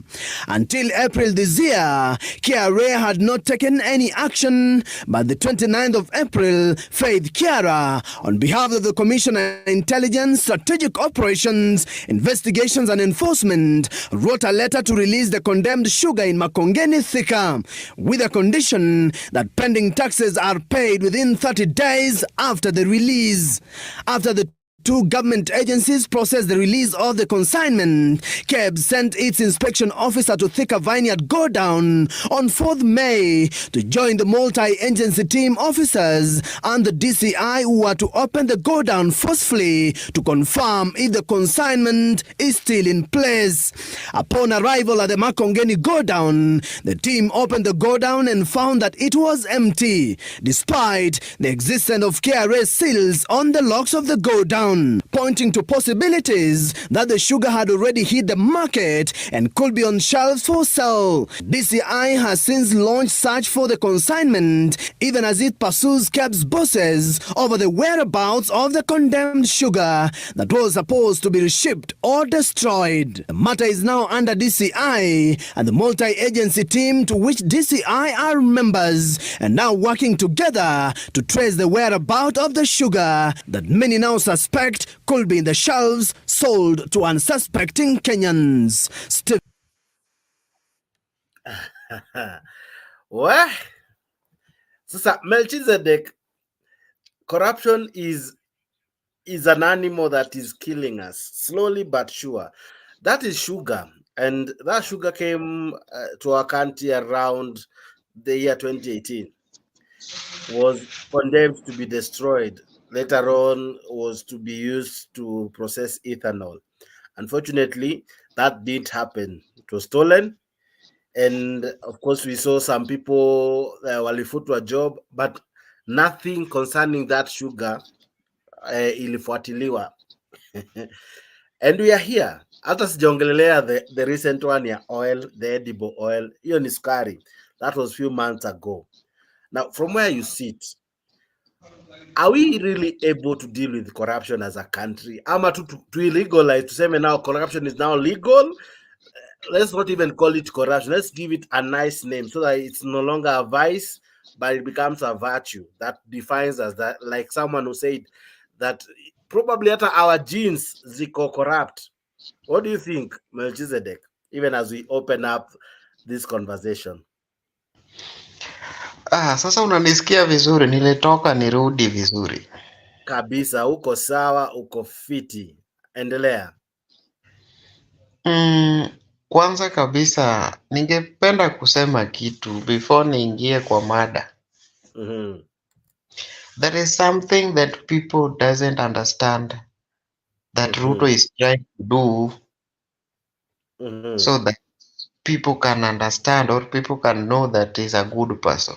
Until April this year, KRA had not taken any action, but the 29th of April, Faith Kiara, on behalf of the Commissioner Intelligence, Strategic Operations, Investigations and Enforcement, wrote a letter to release the condemned sugar in Makongeni Thika, with a condition that pending taxes are paid within 30 days after the release. After the two government agencies processed the release of the consignment, KEBS sent its inspection officer to Thika Vineyard Go-Down on 4th May to join the multi-agency team officers and the DCI who were to open the go-down forcefully to confirm if the consignment is still in place. Upon arrival at the Makongeni Go-Down, the team opened the go-down and found that it was empty, despite the existence of KRA seals on the locks of the go-down. down, pointing to possibilities that the sugar had already hit the market and could be on shelves for sale. DCI has since launched search for the consignment, even as it pursues KEBS bosses over the whereabouts of the condemned sugar that was supposed to be reshipped or destroyed. The matter is now under DCI and the multi-agency team to which DCI are members, and now working together to trace the whereabouts of the sugar that many now suspect could be in the shelves sold to unsuspecting Kenyans. Well, Sasa Melchizedek, corruption is an animal that is killing us slowly but sure. That is sugar, and that sugar came to our country around the year 2018. Was condemned to be destroyed. Later on, was to be used to process ethanol. Unfortunately, that didn't happen. It was stolen, and of course, we saw some people walifutwa job, but nothing concerning that sugar ilifuatiliwa. And we are here. Hata sijaongelelea the recent one ya oil, the edible oil. Hiyo ni sukari. That was few months ago. Now, from where you sit, are we really able to deal with corruption as a country? Ama to illegalize, to say now corruption is now legal? Let's not even call it corruption. Let's give it a nice name so that it's no longer a vice, but it becomes a virtue that defines us. That, like someone who said that probably our genes ziko corrupt. What do you think, Melchizedek, even as we open up this conversation? Sasa unanisikia vizuri, nilitoka nirudi vizuri. Kabisa, uko sawa, uko fiti. Endelea. Kwanza kabisa ningependa kusema kitu before niingie kwa mada. There is something that people doesn't understand that Ruto is trying to do so that people can understand or people can know that he's a good person.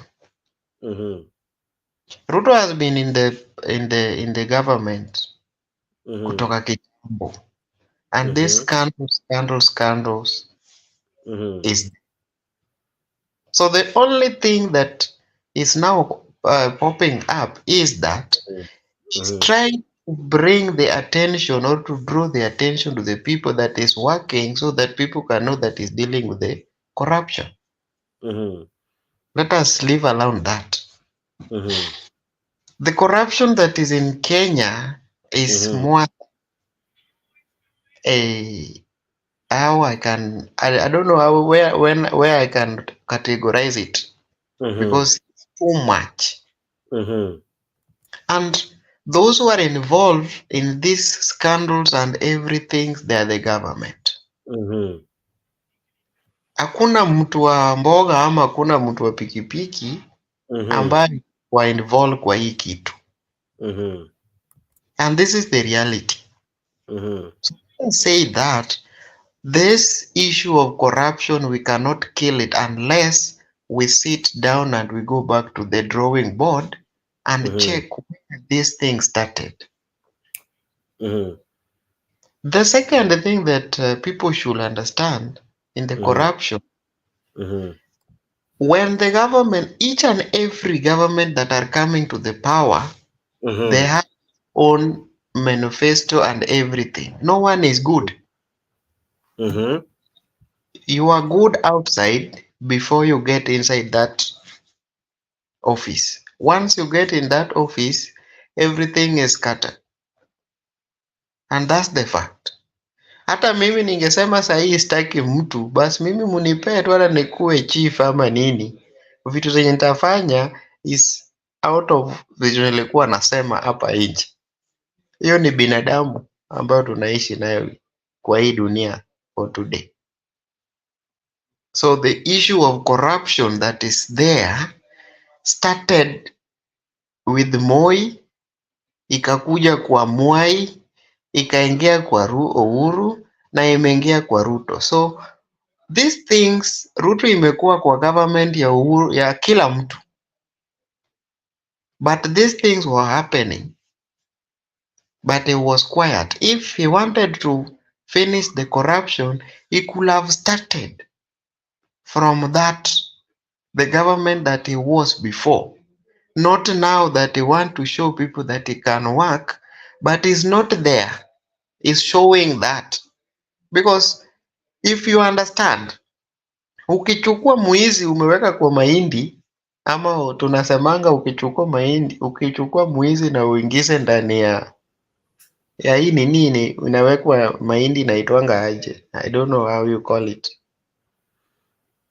Ruto has been in the government kutoka kitambo, and this scandals is so the only thing that is now popping up is that he's trying to bring the attention or to draw the attention to the people that is working so that people can know that he's dealing with the corruption. Let us leave alone that. The corruption that is in Kenya is more how I don't know how where I can categorize it because it's too much. And those who are involved in these scandals and everything, they are the government. Hakuna mtu wa mboga ama hakuna mtu wa pikipiki ambaye wa involved kwa hii kitu. And this is the reality. So I say that this issue of corruption, we cannot kill it unless we sit down and we go back to the drawing board and check where these things started. The second thing that people should understand in the corruption, when the government, each and every government that are coming to the power, they have own manifesto and everything. No one is good. You are good outside before you get inside that office. Once you get in that office, everything is scattered. And that's the fact. Hata mimi ningesema sahi sitaki mtu, basi mimi munipee tu hata nikuwe chief ama nini. Vitu zenye nitafanya is out of vitu nilikuwa nasema hapa nje. Hiyo ni binadamu ambayo tunaishi nayo kwa hii dunia for today. So the issue of corruption that is there started with Moi, ikakuja kwa Mwai, ikaingia kwa Uhuru na imeingia kwa Ruto. So these things, Ruto imekuwa kwa government ya Uhuru ya kila mtu. But these things were happening but he was quiet. If he wanted to finish the corruption, he could have started from the government that he was before. Not now that he want to show people that he can work, but he's not there. He's showing that. Because if you understand, ukichukua mwizi umeweka kwa mahindi, ama tunasemanga ukichukua mwizi na uingize ndani ya hii nini inawekwa mahindi inaitwanga aje? I don't know how you call it.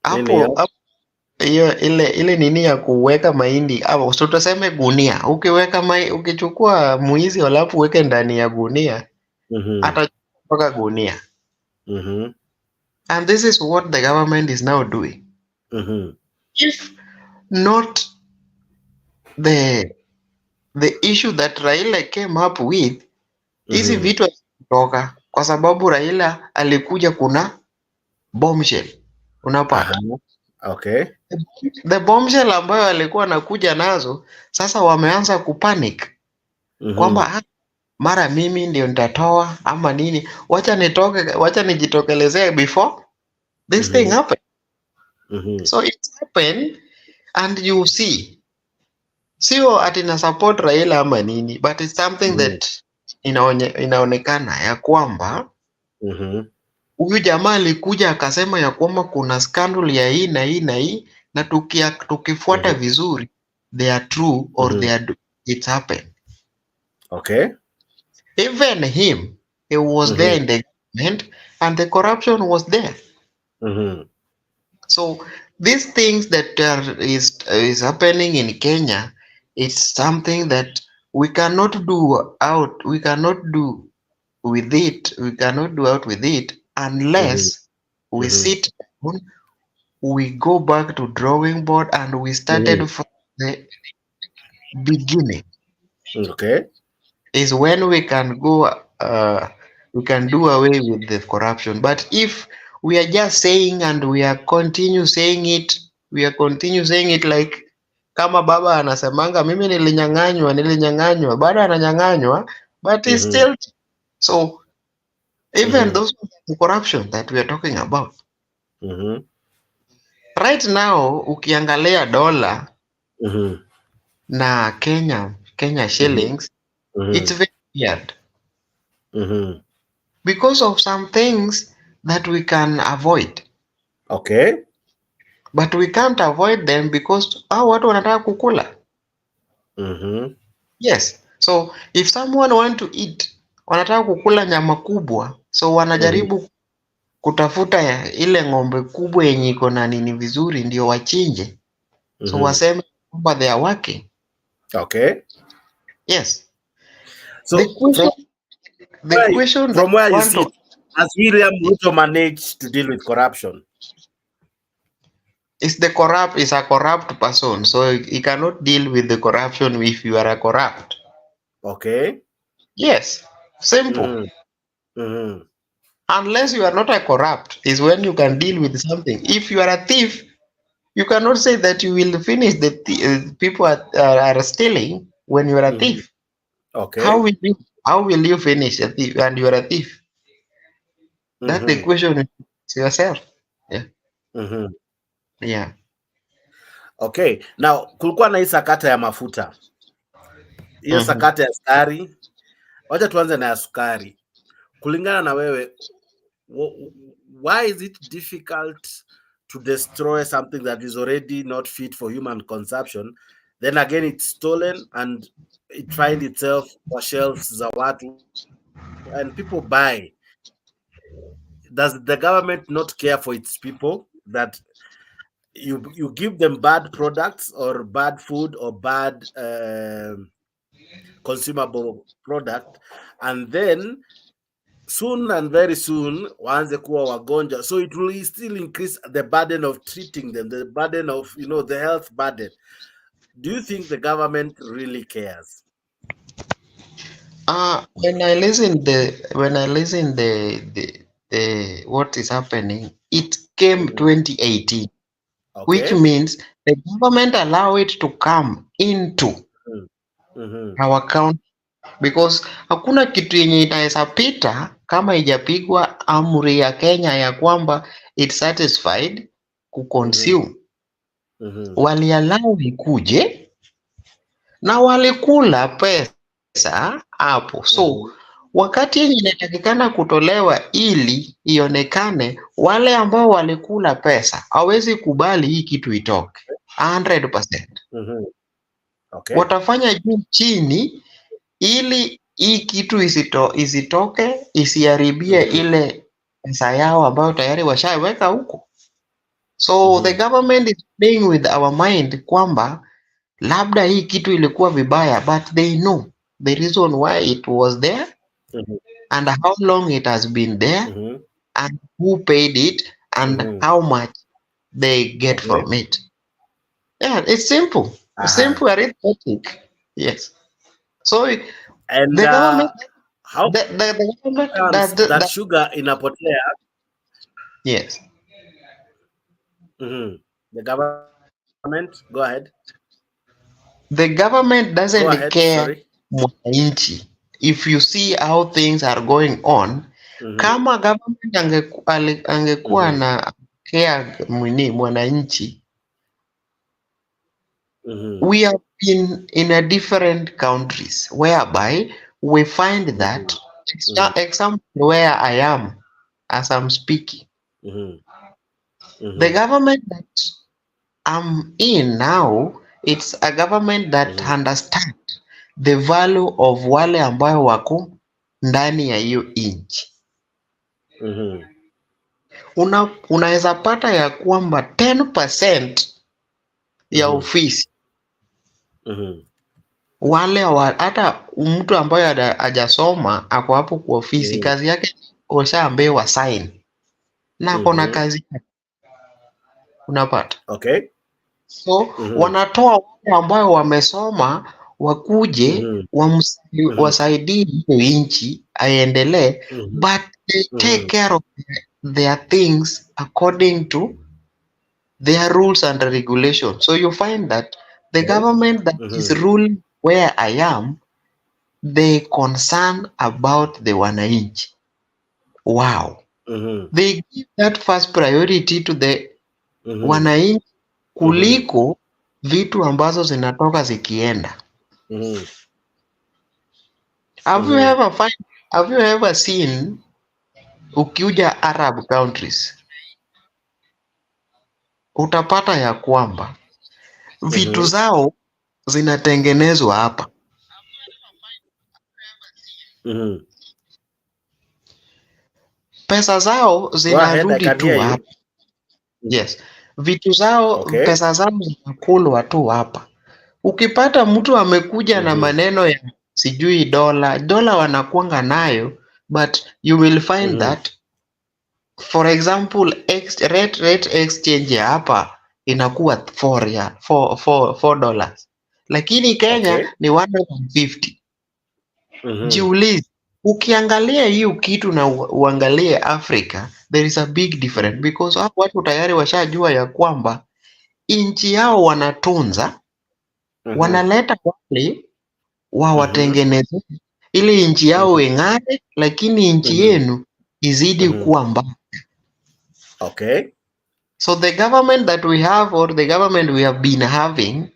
Hapo hiyo ile nini ya kuweka mahindi hapo, so tuseme gunia. Ukichukua mwizi alafu uweke ndani ya gunia, atatoka gunia. And this is what the government is now doing. If not the issue that Raila came up with, hizi vitu kutoka kwa sababu Raila alikuja kuna bombshell. Unapata? Okay. The bombshell ambayo alikuwa anakuja nazo, sasa wameanza kupanic. Kwamba mara mimi ndio nitatoa ama nini, wacha nijitokelezee before this thing happen. So it's happened and you see. Sio ati na support Raila ama nini, but it's something that inaonekana ya kwamba huyu jamaa alikuja akasema ya kwamba kuna scandal ya hii na hii na hii, na tukifuata vizuri they are true or it's happened. Okay. Even him, he was there in the government and the corruption was there. So these things that is happening in Kenya, it's something that we cannot do out with it unless we sit down, we go back to drawing board and we started from the beginning. Okay. Is when we can go, we can do away with the corruption. But if we are just saying and we are continue saying it like kama baba anasemanga mimi nilinyang'anywa, bado ananyang'anywa, but it's still so. Even those corruption that we are talking about right now, ukiangalia dola na Kenya shillings, it's very weird because of some things that we can avoid. Okay. But we can't avoid them because watu wanataka kukula. Yes. So if someone want to eat, wanataka kukula nyama kubwa, so wanajaribu kutafuta ile ng'ombe kubwa yenye iko na nini vizuri ndio wachinje. So waseme kwamba they are working. Okay. Yes. So the question from where you see, has William Ruto managed to deal with corruption? Is a corrupt person, so he cannot deal with the corruption if you are a corrupt. Okay. Yes. Simple. Unless you are not a corrupt is when you can deal with something. If you are a thief, you cannot say that you will finish the people are stealing when you are a thief. Okay. How will you finish a thief and you are a thief? That's the question to yourself. Yeah. Yeah. Okay. Now, kulikuwa na hii sakata ya mafuta. Hiyo sakata ya sukari. Wacha tuanze na ya sukari. Kulingana na wewe, why is it difficult to destroy something that is already not fit for human consumption? Then again, it's stolen and it finds itself on shelves za watu and people buy. Does the government not care for its people, that you give them bad products or bad food or bad consumable product, and then soon and very soon waanze kuwa wagonjwa, so it will still increase the burden of treating them, the burden of the health burden. Do you think the government really cares? When I listen the what is happening, it came 2018, which means the government allow it to come into our country because hakuna kitu yenye inaweza pita kama ijapigwa amri ya Kenya ya kwamba it's satisfied kuconsume. Waliallow ikuje na walikula pesa hapo. So wakati yenye inatakikana kutolewa ili ionekane wale ambao walikula pesa hawezi kubali hii kitu itoke 100%. Okay. Watafanya juu chini ili hii kitu isitoke, isiharibie ile pesa yao ambayo tayari washaweka huko. So the government is playing with our mind kwamba labda hii kitu ilikuwa vibaya, but they know the reason why it was there and how long it has been there and who paid it and how much they get from it. Yeah, it's simple. Simple arithmetic. Yes. So And the government, how the government that sugar inapotea? Yes. The government, go ahead. The government doesn't Go ahead, care sorry. mwananchi. If you see how things are going on, kama government angekuwa na care mwananchi, we have been in a different countries whereby we find that example where I am as I'm speaking, the government that I'm in now, it's a government that understand the value of wale ambayo wako ndani ya hiyo inchi. Unaweza pata ya kwamba 10% ya ofisi wale hata mtu ambaye hajasoma ako hapo kwa ofisi, kazi yake washaambiwa sign na kuna kazi unapata. Okay. So wanatoa wale ambao wamesoma wakuje wasaidie hiyo inchi aendelee, but they take care of their things according to their rules and regulations. So you find that the government that is ruling where I am, they concern about the wananchi. Wow. They give that first priority to the wananchi kuliko vitu ambazo zinatoka zikienda. Have you ever seen ukiuja Arab countries, utapata ya kwamba vitu zao zinatengenezwa hapa. Pesa zao zinarudi tu hapa. Yes. Vitu zao, pesa zao zinakulwa tu hapa. Ukipata mtu amekuja na maneno ya sijui dola wanakuanga nayo, but you will find that for example rate exchange ya hapa inakuwa $4, lakini Kenya ni 150. Jiulize, ukiangalia hiyo kitu na uangalie Africa, there is a big difference because watu tayari washajua ya kwamba inchi yao wanatunza, wanaleta wale wawatengeneze ili inchi yao ing'are, lakini inchi yenu izidi kuwa mbaya. Okay. So the government that we have, or the government we have been having,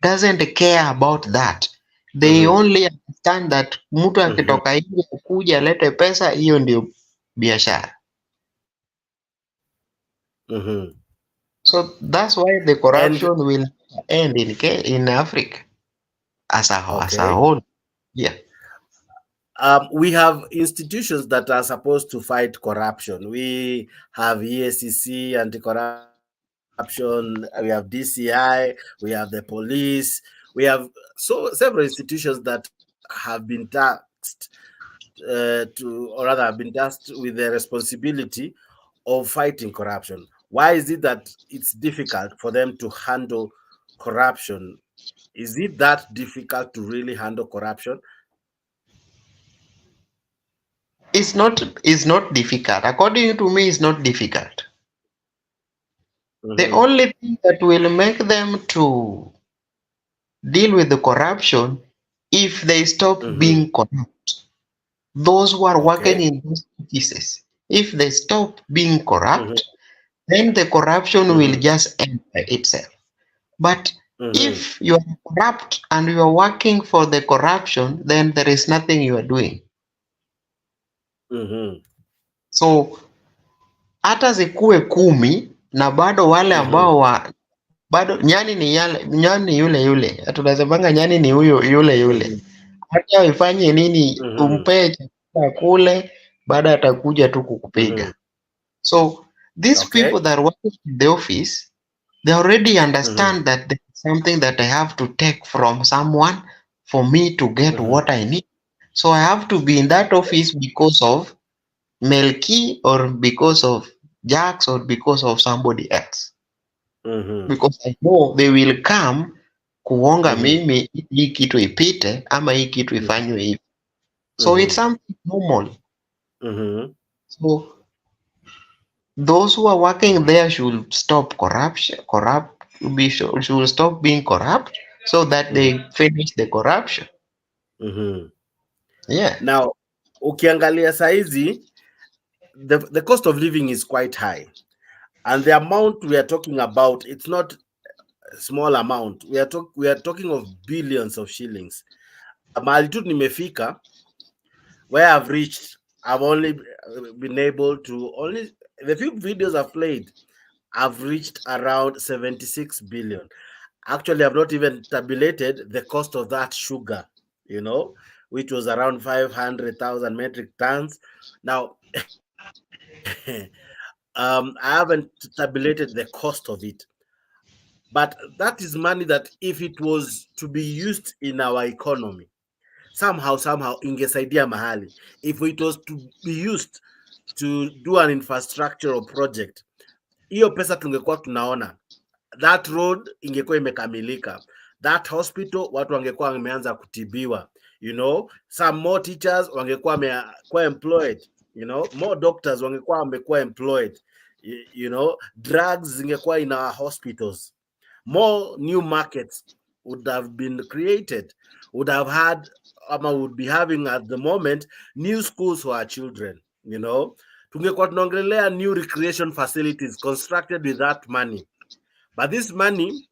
doesn't care about that. They only understand that mtu akitoka nje kuja alete pesa, hiyo ndio biashara. So that's why the corruption will end in Africa as a whole. Yeah. We have institutions that are supposed to fight corruption. We have EACC, Anticorruption, we have DCI, we have the police, we have several institutions that have been tasked have been tasked with the responsibility of fighting corruption. Why is it that it's difficult for them to handle corruption? Is it that difficult to really handle corruption? It's not difficult. According to me, it's not difficult. The only thing that will make them to deal with the corruption if they stop being corrupt, those who are working in those offices, if they stop being corrupt, then the corruption will just end by itself. But if you are corrupt and you are working for the corruption, then there is nothing you are doing. So hata zikuwe 10 na bado wale ambao bado nyani ni yule yule. Tunasemanga nyani ni huyo yule yule. Hata ifanye nini, umpe chakula kule, baada atakuja tu kukupiga. So these people that are working in the office, they already understand that there is something that I have to take from someone for me to get what I need. So I have to be in that office because of Melky or because of Jax or because of somebody else. Because I know they will come kuonga mimi hii kitu ipite ama hii kitu ifanywe hivi. So it's something normal. So those who are working there should stop should stop being corrupt so that they finish the corruption. Yeah. Now, ukiangalia saizi, the cost of living is quite high. And the amount we are talking about, it's not a small amount. We are talking of billions of shillings. Mahali tu nimefika, where I've reached, I've only been able to, the few videos I've played, I've reached around 76 billion. Actually, I've not even tabulated the cost of that sugar, which was around 500,000 metric tons. Now, I haven't tabulated the cost of it. But that is money that if it was to be used in our economy, somehow, ingesaidia mahali. If it was to be used to do an infrastructural project, hiyo pesa tungekuwa tunaona. That road ingekuwa imekamilika. That hospital, watu wangekuwa wameanza kutibiwa. Some more teachers wangekuwa employed. More doctors wangekuwa wamekuwa employed. Drugs zingekuwa in our hospitals. More new markets would have been created. Would be having at the moment new schools for our children. Tungekuwa tunaongelea new recreation facilities constructed with that money. But this money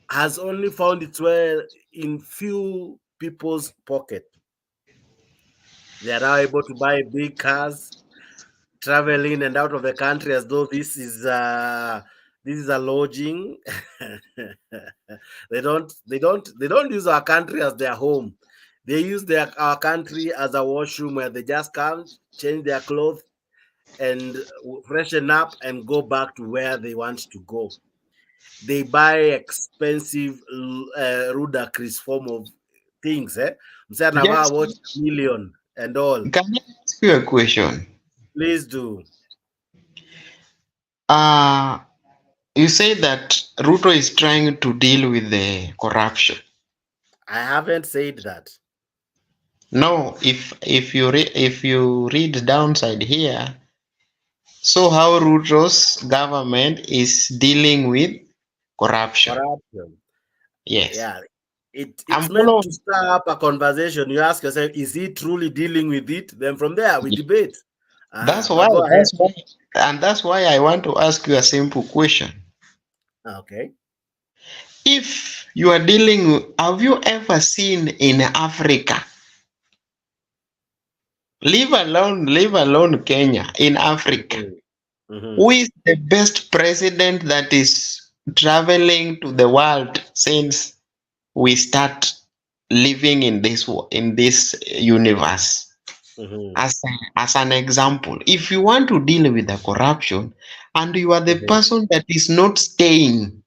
has only found its way in few people's pocket. They are now able to buy big cars, travel in and out of the country as though this is a lodging. They don't use our country as their home. They use our country as a washroom where they just come, change their clothes, and freshen up and go back to where they want to go. They buy expensive ludicrous form of things. Msana watch million and all. Can I ask you a question? Please do. You say that Ruto is trying to deal with the corruption. I haven't said that. No, if you read downside here, so how Ruto's government is dealing with corruption. Yes. Yeah. It's meant to start up a conversation. You ask yourself, is he truly dealing with it? Then from there we debate. That's why I want to ask you a simple question. Okay. If you are have you ever seen in Africa, leave alone Kenya, in Africa, who is the best president that is traveling to the world since we start living in this universe? As an example, if you want to deal with the corruption and you are the person that is not staying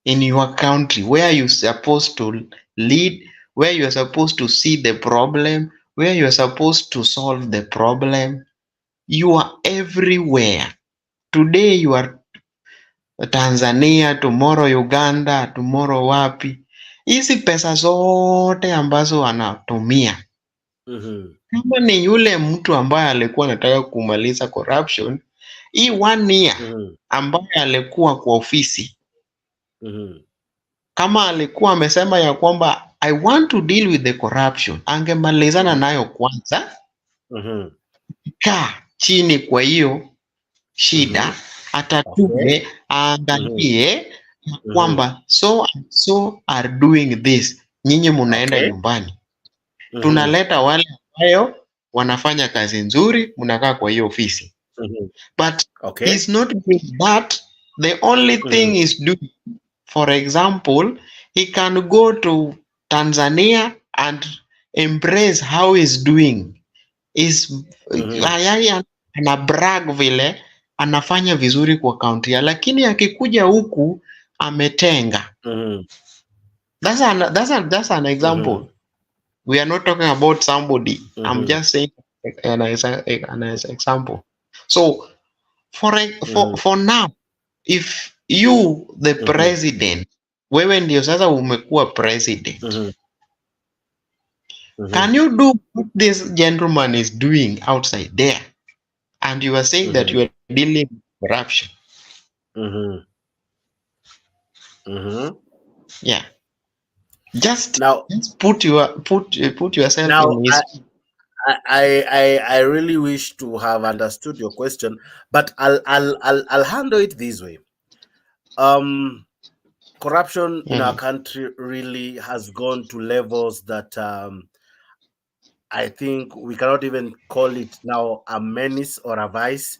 in your country where you're supposed to lead, where you're supposed to see the problem, where you're supposed to solve the problem, you are everywhere. Today you are Tanzania, tomorrow Uganda, tomorrow wapi. Hizi pesa zote ambazo anatumia, kama ni yule mtu ambaye alikuwa anataka kumaliza corruption, hii 1 year ambaye alikuwa kwa ofisi, kama alikuwa amesema ya kwamba I want to deal with the corruption, angemalizana nayo kwanza, kaa chini kwa hiyo shida, atatue, aangalie kwamba so and so are doing this, nyinyi munaenda nyumbani. Tunaleta wale ambayo wanafanya kazi nzuri, munakaa kwa hiyo ofisi. But he's not doing that. The only thing he's doing, for example, he can go to Tanzania and embrace how he's doing. Ana brag vile anafanya vizuri kwa kaunti ya, lakini akikuja huku ametenga. That's an example. We are not talking about somebody. I'm just saying an example. So for now, if you the president, wewe ndio sasa umekuwa president, can you do what this gentleman is doing outside there? And you are saying that you are dealing with corruption. Yeah. Just put yourself now, in his. I really wish to have understood your question, but I'll handle it this way. Corruption in our country really has gone to levels that I think we cannot even call it now a menace or a vice.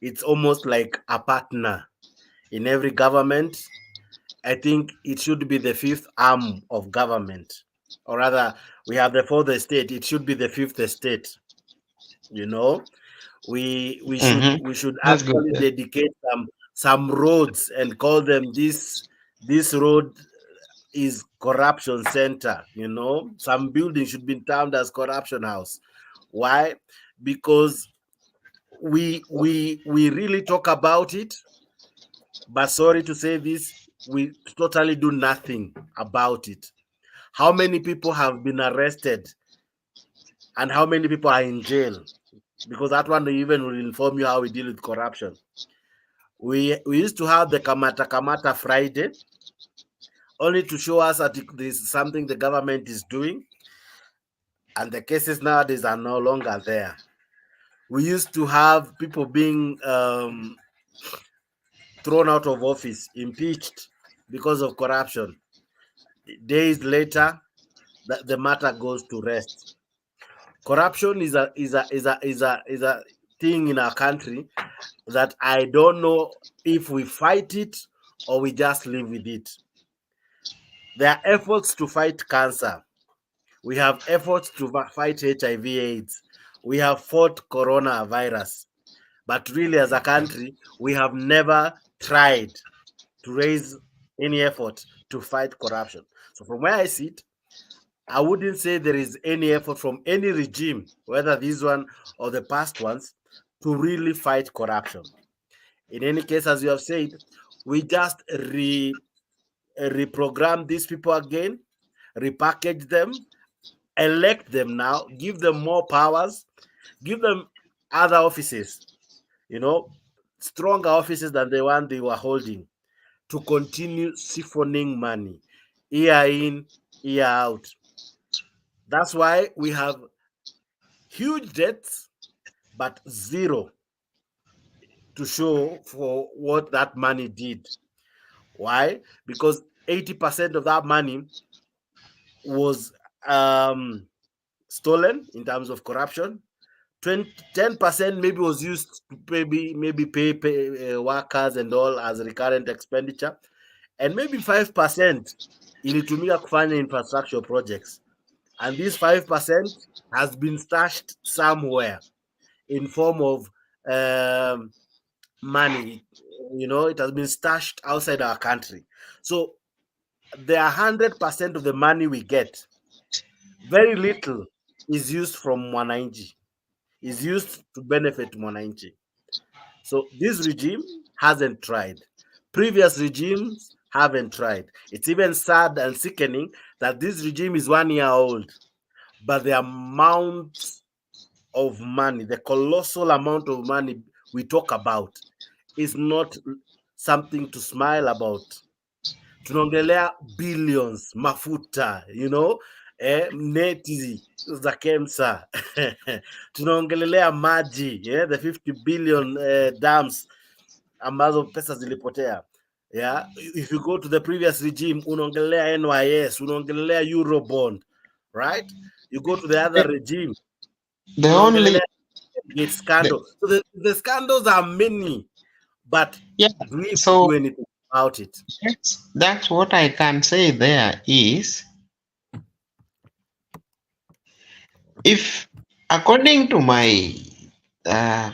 It's almost like a partner in every government. I think it should be the fifth arm of government, or rather, we have the fourth estate. It should be the fifth estate. You know, we should actually dedicate some roads and call them this road is corruption center. You know, some building should be termed as corruption house. Why? Because we really talk about it, but sorry to say this, we totally do nothing about it. How many people have been arrested and how many people are in jail? Because that one even will inform you how we deal with corruption. We used to have the Kamata Friday, only to show us that there's something the government is doing, and the cases nowadays are no longer there. We used to have people being thrown out of office, impeached because of corruption. Days later, the matter goes to rest. Corruption is a thing in our country that I don't know if we fight it or we just live with it. There are efforts to fight cancer. We have efforts to fight HIV/AIDS. We have fought coronavirus. But really, as a country, we have never tried to raise any effort to fight corruption. So from where I sit, I wouldn't say there is any effort from any regime, whether this one or the past ones, to really fight corruption. In any case, as you have said, we just reprogram these people again, repackage them, elect them now, give them more powers, give them other offices, you know, stronger offices than the one they were holding, to continue siphoning money, year in, year out. That's why we have huge debts, but zero to show for what that money did. Why? Because 80% of that money was stolen in terms of corruption. 10% maybe was used to maybe pay workers and all as recurrent expenditure, and maybe 5% ilitumika kufanya infrastructure projects, and this 5% has been stashed somewhere in form of money. You know, it has been stashed outside our country. So the 100% of the money we get, very little is used from Mwananchi, is used to benefit Mwananchi. So this regime hasn't tried. Previous regimes haven't tried. It's even sad and sickening that this regime is 1 year old, but the amount of money, the colossal amount of money we talk about, is not something to smile about. tunaongelea billions, mafuta, neti za KEMSA, tunaongelea maji, the 50 billion dams ambazo pesa zilipotea. Yeah, if you go to the previous regime, unaongelea NYS, unaongelea Eurobond, right? You go to the other regime, the only scandal. So the scandals are many, but do we do anything about it? That's what I can say there is, if according to my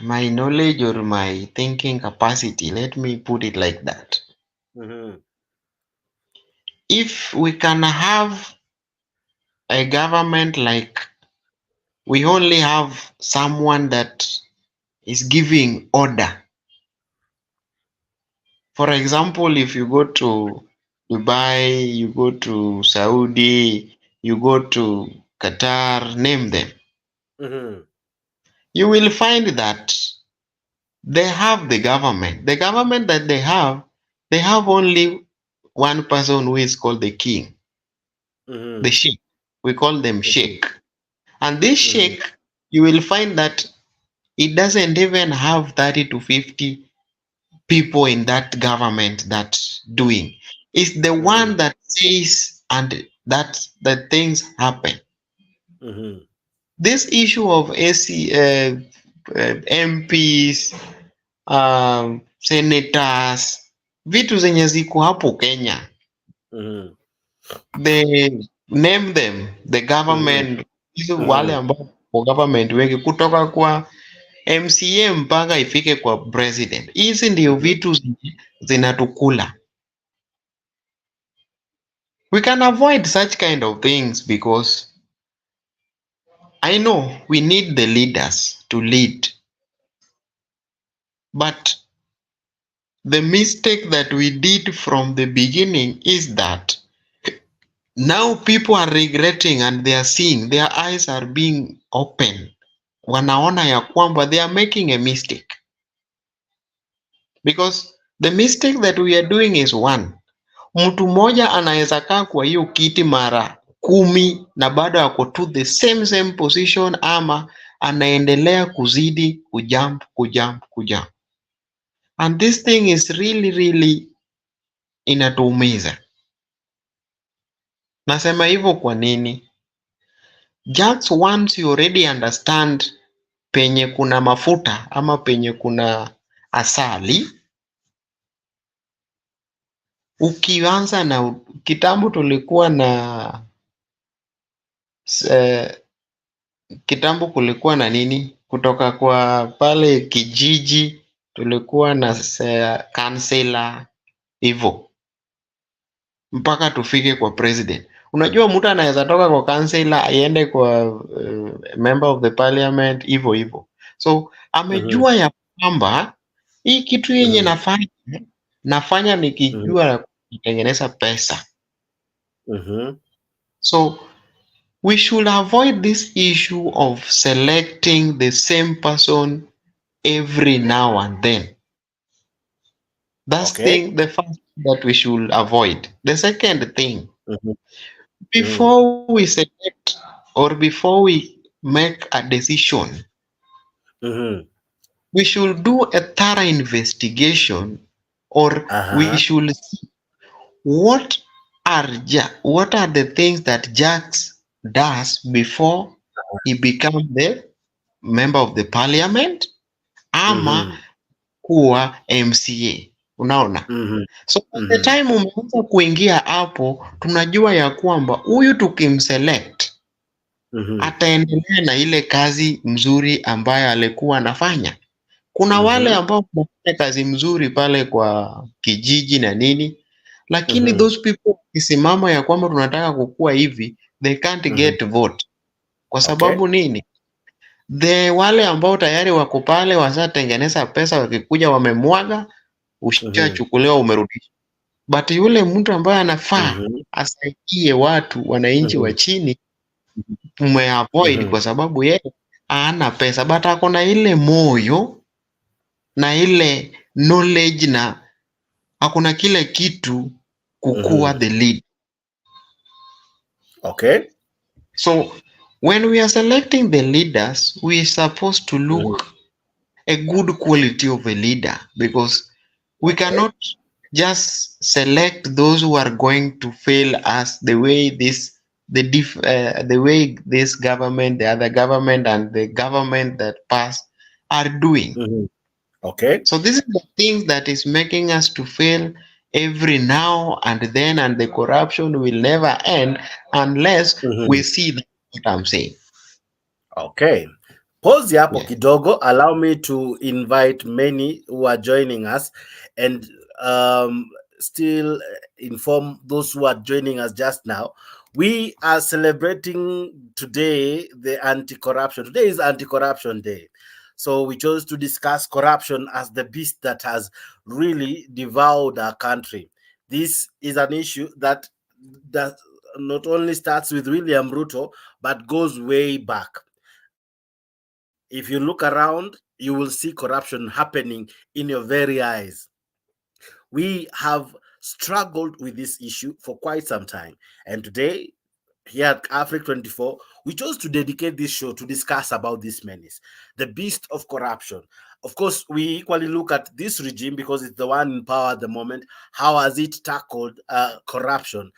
my knowledge or my thinking capacity, let me put it like that. If we can have a government like we only have someone that is giving order. For example, if you go to Dubai, you go to Saudi, you go to Qatar, name them, you will find that they have the government. The government that they have only one person who is called the king, the sheikh. We call them sheikh. And this sheikh, you will find that it doesn't even have 30 to 50 people in that government that's doing. It's the one that says and that things happen. This issue of MPs, senators, vitu zenye ziko hapo Kenya, they name them the government, wale ambao kwa government wengi kutoka kwa MCA mpaka ifike kwa president. Hizi ndio vitu zinatukula. We can avoid such kind of things because I know we need the leaders to lead. But the mistake that we did from the beginning is that now people are regretting and they are seeing, their eyes are being opened. Wanaona ya kwamba they are making a mistake. Because the mistake that we are doing is one. Mtu mmoja anaweza kaa kwa hiyo kiti mara 10 na bado ako to the same position, ama anaendelea kuzidi kujump. And this thing is really inatuumiza. Nasema hivyo kwa nini? Just once you already understand penye kuna mafuta ama penye kuna asali, ukianza na kitambo tulikuwa na kitambo kulikuwa na nini, kutoka kwa pale kijiji tulikuwa na kansela hivyo mpaka tufike kwa president. Unajua mtu anaweza toka kwa kansela aende kwa member of the parliament hivyo. So amejua ya kwamba hii kitu yenye nafanya nikijua na kutengeneza pesa. So we should avoid this issue of selecting the same person every now and then. That's the first that we should avoid. The second thing, before we select or before we make a decision, we should do a thorough investigation, or we should see what are the things that Jax does before he becomes the member of the parliament ama kuwa MCA. Unaona? So at the time umeanza kuingia hapo, tunajua ya kwamba huyu tukimselect ataendelea na ile kazi mzuri ambayo alikuwa anafanya. Kuna wale ambao wanafanya kazi mzuri pale kwa kijiji na nini, lakini those people kisimama ya kwamba tunataka kukua hivi, they can't get vote. Kwa sababu nini? Wale ambao tayari wako pale wasatengeneza pesa, wakikuja wamemwaga, ushachukuliwa umerudisha. But yule mtu ambaye anafaa asaidie watu wananchi wa chini, umeavoid kwa sababu yeye hana pesa, but ako na ile moyo na ile knowledge na hakuna kile kitu kukuwa the lead. Okay. So when we are selecting the leaders, we are supposed to look a good quality of a leader, because we cannot just select those who are going to fail us the way the way this government, the other government, and the government that passed are doing. Okay. So this is the thing that is making us to fail every now and then, and the corruption will never end unless we see that, what I'm saying. Okay. Pause hapo kidogo. Allow me to invite many who are joining us and still inform those who are joining us just now. We are celebrating today the anti-corruption. Today is Anti-Corruption Day. So we chose to discuss corruption as the beast that has really devoured our country. This is an issue that not only starts with William Ruto, but goes way back. If you look around, you will see corruption happening in your very eyes. We have struggled with this issue for quite some time. And today, here at Africa 24, we chose to dedicate this show to discuss about this menace, the beast of corruption. Of course, we equally look at this regime because it's the one in power at the moment. How has it tackled corruption?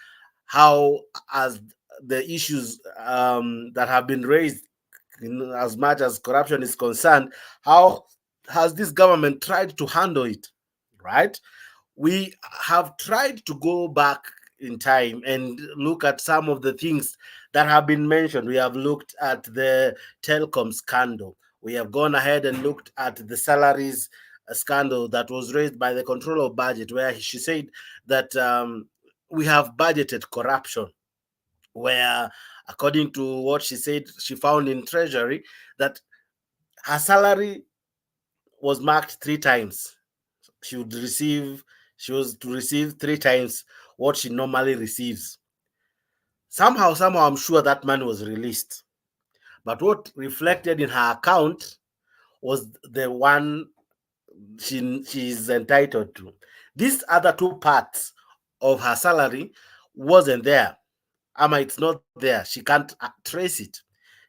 How has the issues that have been raised, as much as corruption is concerned, how has this government tried to handle it, right? We have tried to go back in time and look at some of the things that have been mentioned. We have looked at the telecom scandal. We have gone ahead and looked at the salaries scandal that was raised by the controller of budget, where she said that we have budgeted corruption, where according to what she said, she found in Treasury that her salary was marked 3 times. She was to receive 3 times what she normally receives. Somehow, I'm sure that money was released. But what reflected in her account was the one she's entitled to. These other 2 parts of her salary wasn't there. It's not there. She can't trace it.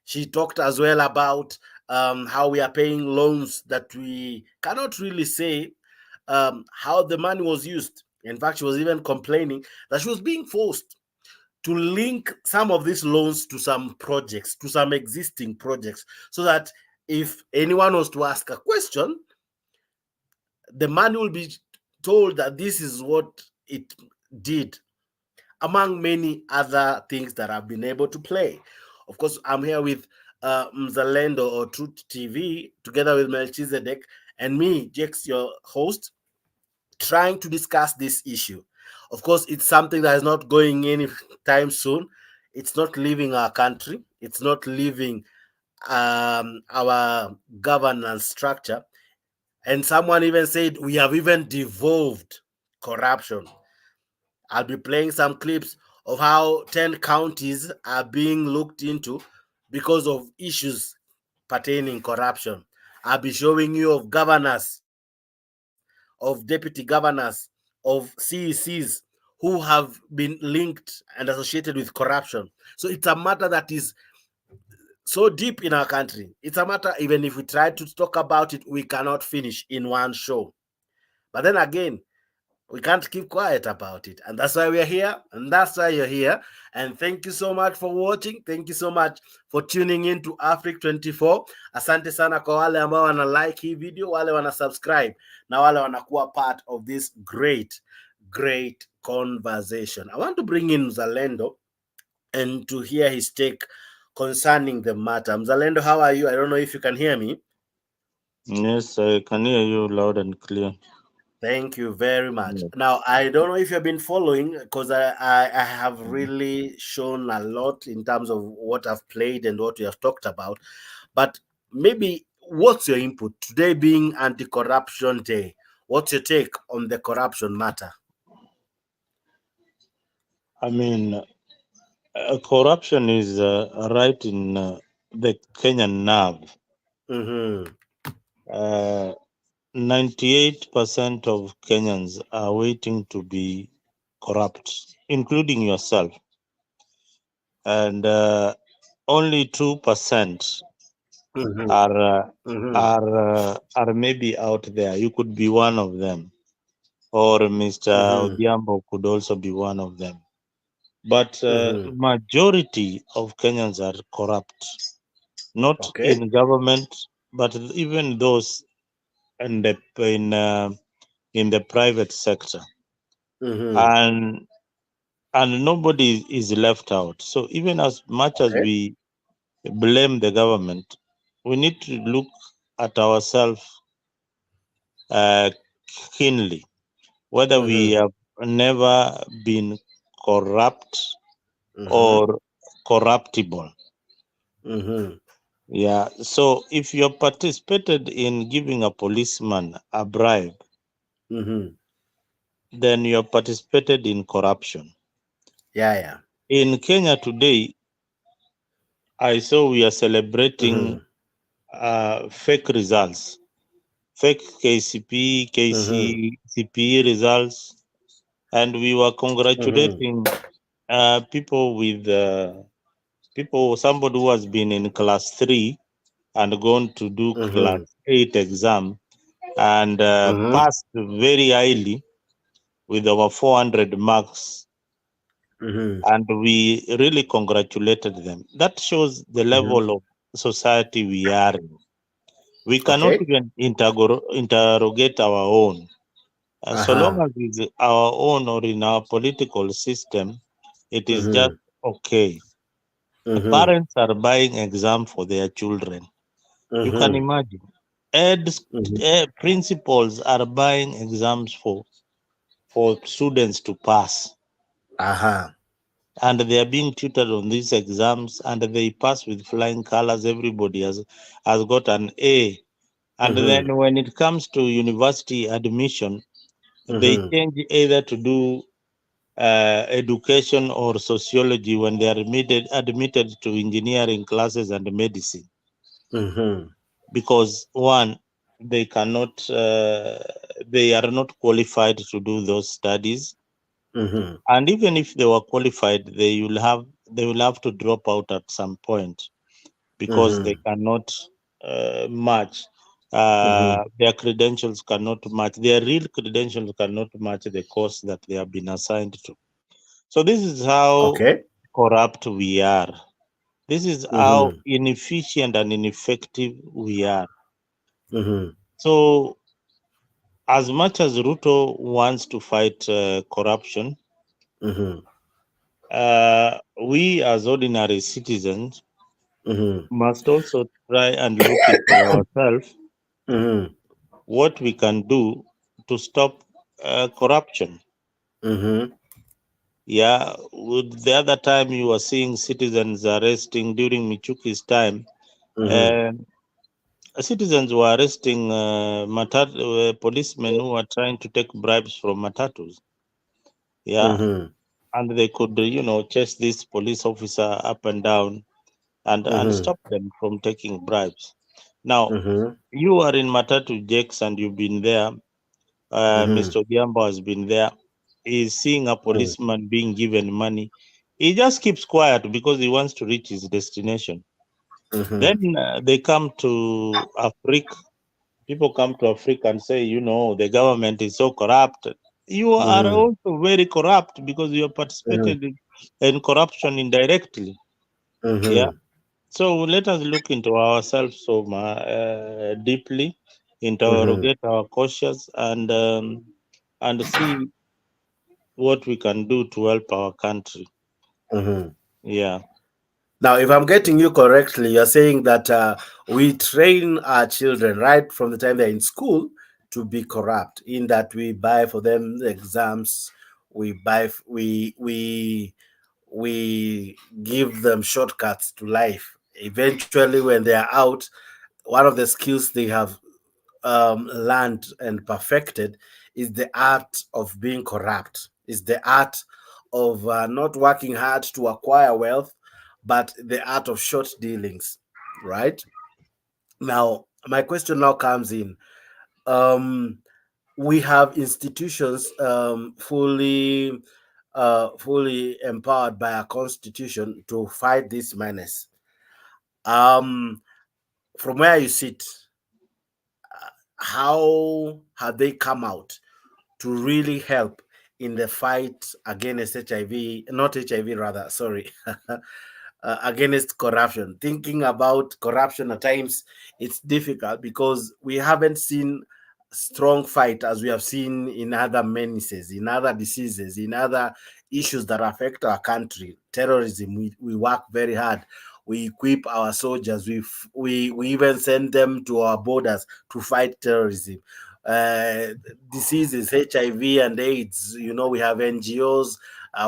She talked as well about how we are paying loans that we cannot really say how the money was used. In fact, she was even complaining that she was being forced to link some of these loans to some projects, to some existing projects, so that if anyone was to ask a question, the money will be told that this is what it did, among many other things that I've been able to play. Of course, I'm here with Mzalendo or Truth TV, together with Melchizedek, and me, Jex, your host, trying to discuss this issue. Of course, it's something that is not going anytime soon. It's not leaving our country. It's not leaving our governance structure. And someone even said we have even devolved corruption. I'll be playing some clips of how 10 counties are being looked into because of issues pertaining corruption. I'll be showing you of governors, of deputy governors, of CECs who have been linked and associated with corruption. So it's a matter that is so deep in our country. It's a matter, even if we try to talk about it, we cannot finish in one show. But then again, we can't keep quiet about it. And that's why we're here. And that's why you're here. And thank you so much for watching. Thank you so much for tuning in to Africa 24. Asante sana kwa wale ambao wana like hii video, wale wana subscribe, na wale wanakuwa part of this great conversation. I want to bring in Mzalendo and to hear his take concerning the matter. Mzalendo, how are you? I don't know if you can hear me. Yes, I can hear you loud and clear. Thank you very much. Now, I don't know if you've been following, because I have really shown a lot in terms of what I've played and what we have talked about. But maybe what's your input? Today being Anti-Corruption Day, what's your take on the corruption matter? I mean, corruption is right in the Kenyan nerve. 98% of Kenyans are waiting to be corrupt, including yourself. And only 2% are maybe out there. You could be one of them, or Mr. Odhiambo could also be one of them. But majority of Kenyans are corrupt, not in government, but even those in the private sector, and nobody is left out. So even as much as we blame the government, we need to look at ourselves keenly, whether we have never been corrupt or corruptible. Yeah. So if you participated in giving a policeman a bribe, then you have participated in corruption. In Kenya today, I saw we are celebrating fake results, fake KCP, KCP results, and we were congratulating people with somebody who has been in class 3 and gone to do class 8 exam and passed very highly with over 400 marks. And we really congratulated them. That shows the level of society we are in. We cannot even interrogate our own. So long as it's our own or in our political system, it is just okay. The parents are buying exam for their children. You can imagine. Principals are buying exams for students to pass. And they are being tutored on these exams, and they pass with flying colors. Everybody has got an A. And then when it comes to university admission, they change either to do education or sociology when they are admitted to engineering classes and medicine. Because one, they cannot, they are not qualified to do those studies. And even if they were qualified, they will have to drop out at some point because they cannot match. Their credentials cannot match. Their real credentials cannot match the course that they have been assigned to. So this is how corrupt we are. This is how inefficient and ineffective we are. So as much as Ruto wants to fight corruption, we as ordinary citizens must also try and look into ourselves what we can do to stop corruption. Yeah, the other time you were seeing citizens arresting during Michuki's time. Citizens were arresting policemen who were trying to take bribes from matatus. Yeah, and they could, chase this police officer up and down and stop them from taking bribes. Now, you are in Matatu, Jakes, and you've been there. Mr. Odhiambo has been there. He's seeing a policeman being given money. He just keeps quiet because he wants to reach his destination. Then they come to Africa. People come to Africa and say, the government is so corrupt. You are also very corrupt because you have participated in corruption indirectly. Yeah. So let us look into ourselves so deeply, interrogate our conscience, and see what we can do to help our country. Yeah. Now, if I'm getting you correctly, you're saying that we train our children right from the time they're in school to be corrupt, in that we buy for them the exams, we give them shortcuts to life. Eventually, when they're out, one of the skills they have learned and perfected is the art of being corrupt, is the art of not working hard to acquire wealth, but the art of short dealings, right? Now, my question now comes in. We have institutions fully fully empowered by our constitution to fight this menace. From where you sit, how have they come out to really help in the fight against HIV, not HIV rather, sorry, against corruption? Thinking about corruption at times, it's difficult because we haven't seen strong fight as we have seen in other menaces, in other diseases, in other issues that affect our country. Terrorism, we work very hard. We equip our soldiers. We even send them to our borders to fight terrorism. Diseases, HIV and AIDS, we have NGOs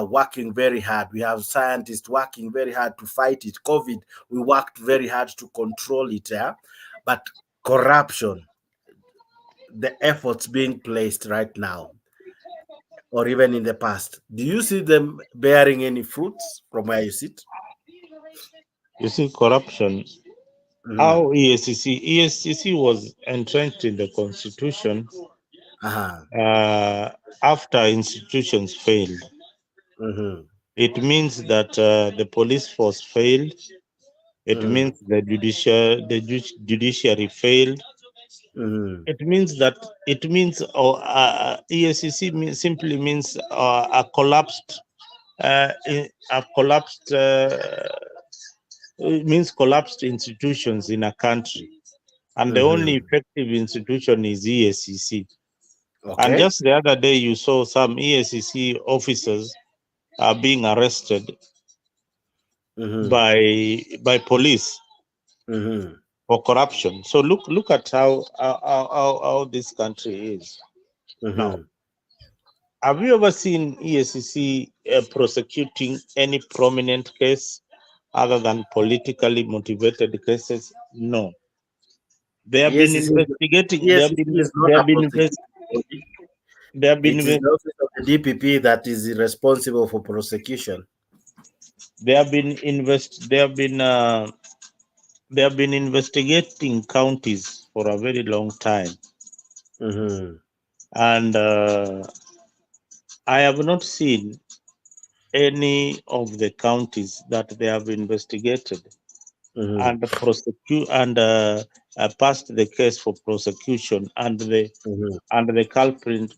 working very hard. We have scientists working very hard to fight it. COVID, we worked very hard to control it. Yeah? But corruption, the efforts being placed right now, or even in the past, do you see them bearing any fruits from where you sit? You see, corruption, how EACC was entrenched in the constitution after institutions failed. It means that the police force failed. It means the judiciary failed. It means EACC simply means a collapsed it means collapsed institutions in a country, and the only effective institution is EACC. And just the other day, you saw some EACC officers are being arrested by police for corruption. So look at how this country is now. Have you ever seen EACC prosecuting any prominent case other than politically motivated cases? No. They have been investigating. Yes, it is not a prosecution body. It is the office of the DPP that is responsible for prosecution. They have been investigating counties for a very long time, and I have not seen any of the counties that they have investigated and prosecute and passed the case for prosecution, and the culprit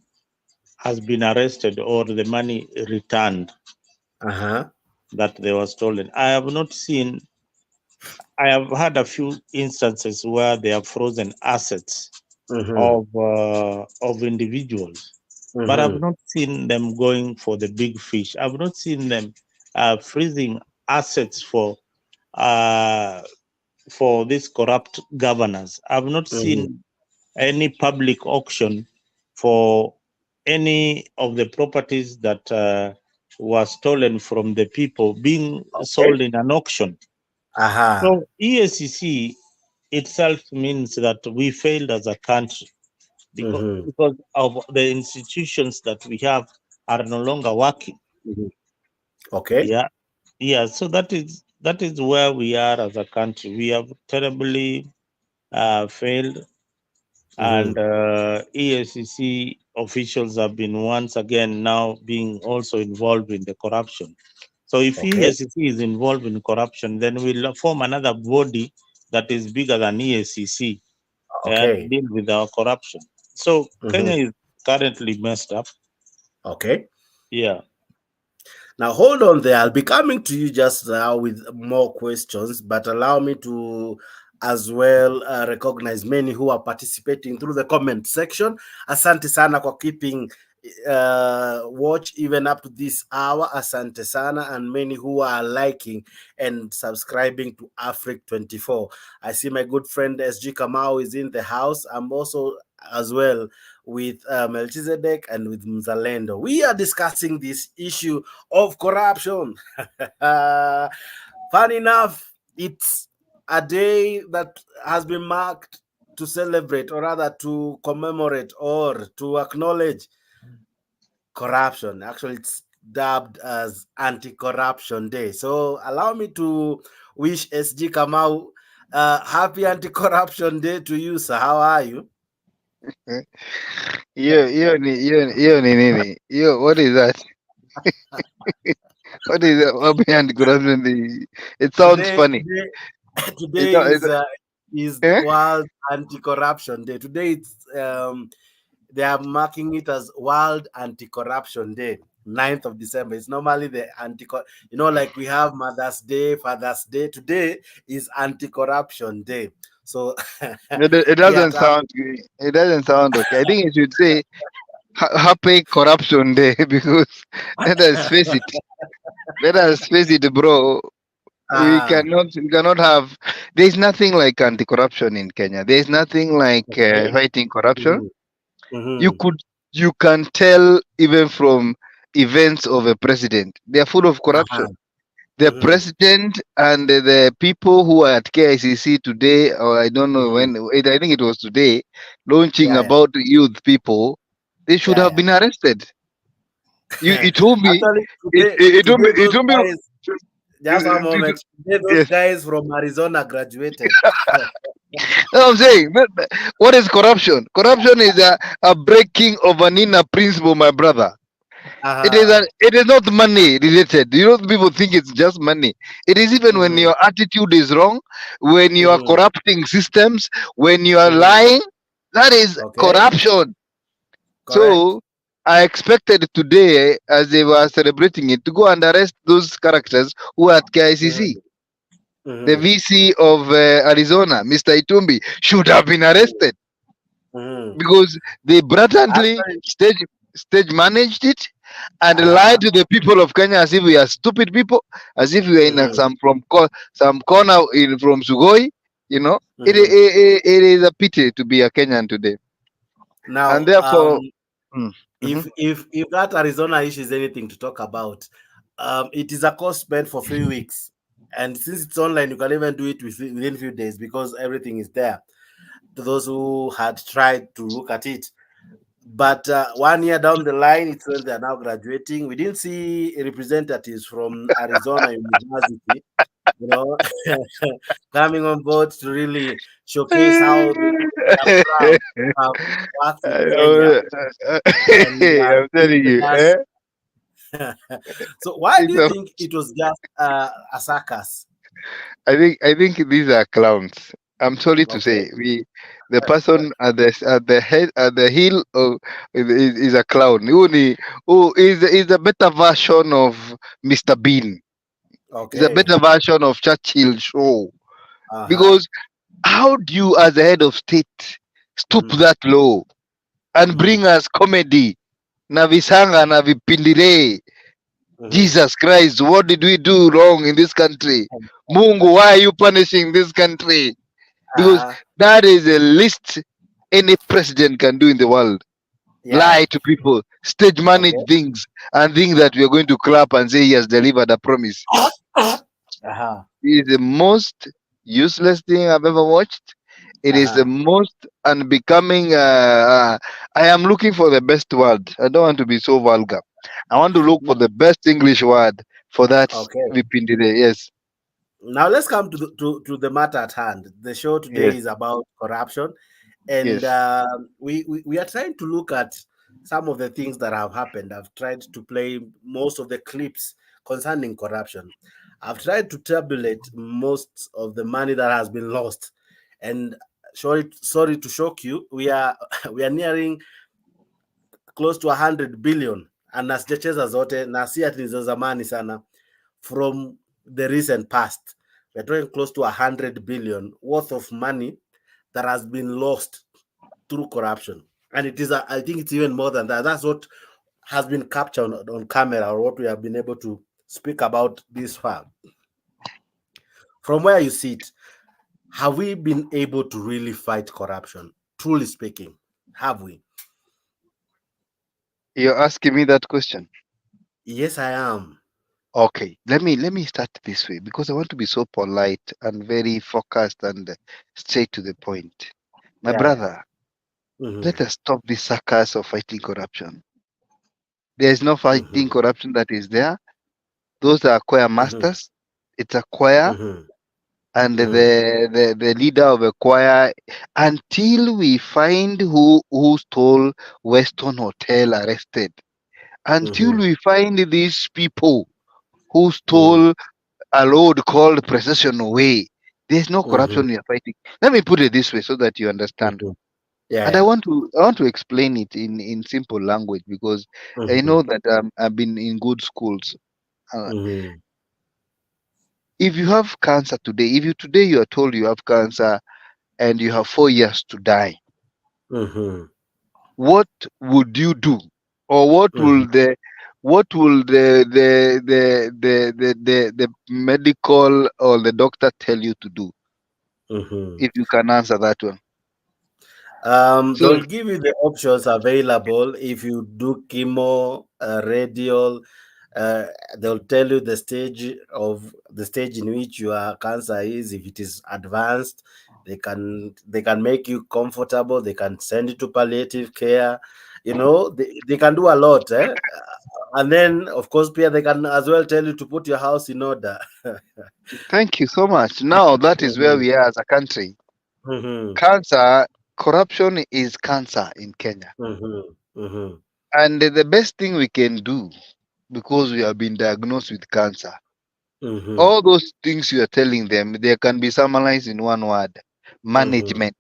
has been arrested or the money returned that they were stolen. I have not seen. I have had a few instances where they have frozen assets of individuals, but I've not seen them going for the big fish. I've not seen them freezing assets for these corrupt governors. I've not seen any public auction for any of the properties that were stolen from the people being sold in an auction. So EACC itself means that we failed as a country because of the institutions that we have are no longer working. Yeah. So that is where we are as a country. We have terribly failed, and EACC officials have been once again now being also involved in the corruption. So if EACC is involved in corruption, then we'll form another body that is bigger than EACC and deal with our corruption. So Kenya is currently messed up. Yeah. Now hold on there. I'll be coming to you just now with more questions, but allow me to as well recognize many who are participating through the comment section. Asante sana kwa keeping watch even up to this hour. Asante sana, and many who are liking and subscribing to Africa 24. I see my good friend SG Kamau is in the house. I'm also as well with Melchizedek and with Mzalendo. We are discussing this issue of corruption. Fun enough, it's a day that has been marked to celebrate, or rather to commemorate or to acknowledge corruption. Actually, it's dubbed as Anti-Corruption Day. So allow me to wish SG Kamau happy Anti-Corruption Day to you, sir. How are you? Hiyo ni nini? Hiyo what is that? What is anti-corruption? It sounds funny. Today is World Anti-Corruption Day. Today they are marking it as World Anti-Corruption Day, 9th of December. It's normally the like we have Mother's Day, Father's Day. Today is Anti-Corruption Day. So it doesn't sound good. It doesn't sound okay. I think you should say Happy Corruption Day because let us face it. Let us face it, bro. We cannot have. There's nothing like anti-corruption in Kenya. There's nothing like fighting corruption. You can tell even from events of a president. They are full of corruption. The president and the people who are at KICC today, or I don't know when. I think it was today, launching about youth people. They should have been arrested. You told me. It told me. Just a moment. Those guys from Arizona graduated. I'm saying, what is corruption? Corruption is a breaking of an inner principle, my brother. It is not money related. You know, people think it's just money. It is even when your attitude is wrong, when you are corrupting systems, when you are lying. That is corruption. So I expected today, as they were celebrating it, to go and arrest those characters who are at KICC. The VC of Arizona, Mr. Itumbi, should have been arrested because they brilliantly stage managed it and lied to the people of Kenya as if we are stupid people, as if we are in some corner from Sugoi. You know, it is a pity to be a Kenyan today. Now, and therefore. If that Arizona issue is anything to talk about, it is a course spent for 3 weeks, and since it's online, you can even do it within a few days because everything is there. To those who had tried to look at it, but 1 year down the line, it's when they are now graduating. We didn't see representatives from Arizona University, coming on board to really showcase how they are proud in Kenya. I'm telling you. So why do you think it was just a circus? I think these are clowns. I'm sorry to say, the person at the heel of is a clown. Who is a better version of Mr. Bean. It's a better version of Churchill show. Because how do you, as a head of state, stoop that low and bring us comedy? Navisanga, Navipindire. Jesus Christ, what did we do wrong in this country? Mungu, why are you punishing this country? Because that is the least any president can do in the world. Lie to people, stage manage things, and think that we are going to clap and say he has delivered a promise. It is the most useless thing I've ever watched. It is the most unbecoming. I am looking for the best word. I don't want to be so vulgar. I want to look for the best English word for that. Vipindire. Yes. Now let's come to the matter at hand. The show today is about corruption, and we are trying to look at some of the things that have happened. I've tried to play most of the clips concerning corruption. I've tried to tabulate most of the money that has been lost, and sorry to shock you, we are nearing close to 100 billion, and nasijacheza zote na si ati za zamani sana from the recent past. We're talking close to 100 billion worth of money that has been lost through corruption, and it is I think it's even more than that. That's what has been captured on camera, or what we have been able to speak about this far. From where you sit, have we been able to really fight corruption? Truly speaking, have we? You're asking me that question? Yes, I am. Okay, let me start this way because I want to be so polite and very focused and straight to the point. My brother, let us stop this circus of fighting corruption. There is no fighting corruption that is there. Those are choir masters. It's a choir, and the leader of a choir. Until we find who stole Weston Hotel arrested, until we find these people who stole a load called procession away. There's no corruption we are fighting. Let me put it this way so that you understand. Yeah, And I want to explain it in simple language because I know that I've been in good schools. If you have cancer today, if you are told you have cancer and you have 4 years to die, what would you do, or what will the medical or the doctor tell you to do? If you can answer that one. They'll give you the options available. If you do chemo, radial, they'll tell you the stage in which your cancer is. If it is advanced, they can make you comfortable. They can send you to palliative care. You know, they can do a lot. And then, of course, Pierre, they can as well tell you to put your house in order. Thank you so much. Now that is where we are as a country. Cancer, corruption is cancer in Kenya. And the best thing we can do, because we have been diagnosed with cancer, all those things you are telling them, they can be summarized in one word: management.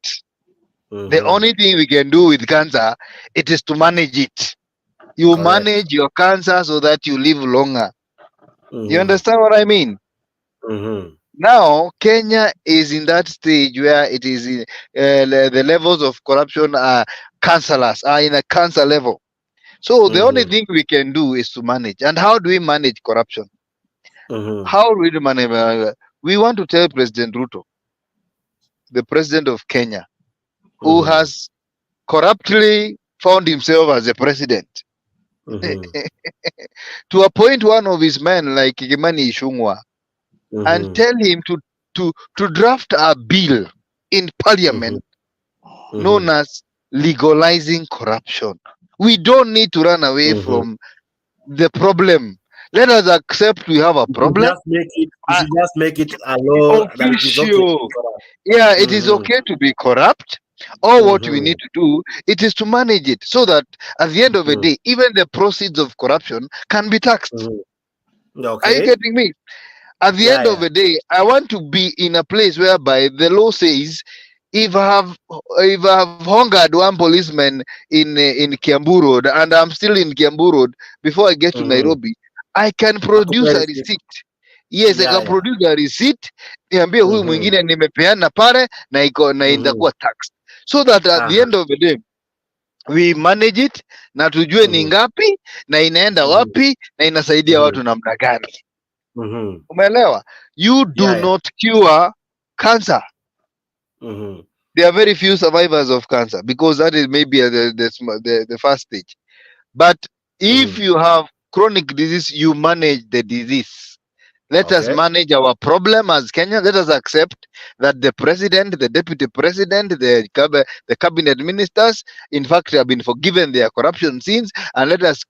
The only thing we can do with cancer, it is to manage it. You manage your cancer so that you live longer. You understand what I mean? Now, Kenya is in that stage where it is the levels of corruption are cancerless, are in a cancer level. So the only thing we can do is to manage. And how do we manage corruption? How do we manage? We want to tell President Ruto, the president of Kenya, who has corruptly found himself as a president, to appoint one of his men like Kimani Ichung'wah and tell him to draft a bill in parliament known as legalizing corruption. We don't need to run away from the problem. Let us accept we have a problem. Just make it a law that it is okay. Yeah, it is okay to be corrupt. Or what we need to do, it is to manage it so that at the end of the day, even the proceeds of corruption can be taxed. Are you getting me? At the end of the day, I want to be in a place whereby the law says, if I have hungered one policeman in Kiambu Road and I'm still in Kiambu Road before I get to Nairobi, I can produce a receipt. Yes, I can produce a receipt. Niambie huyu mwingine nimepeana pale na itakuwa taxed. So that at the end of the day, we manage it na tujue ni ngapi na inaenda wapi na inasaidia watu namna gani. Umeelewa? You do not cure cancer. There are very few survivors of cancer because that is maybe the first stage. But if you have chronic disease, you manage the disease. Let us manage our problem as Kenya. Let us accept that the president, the deputy president, the cabinet ministers, in fact, have been forgiven their corruption sins. And let us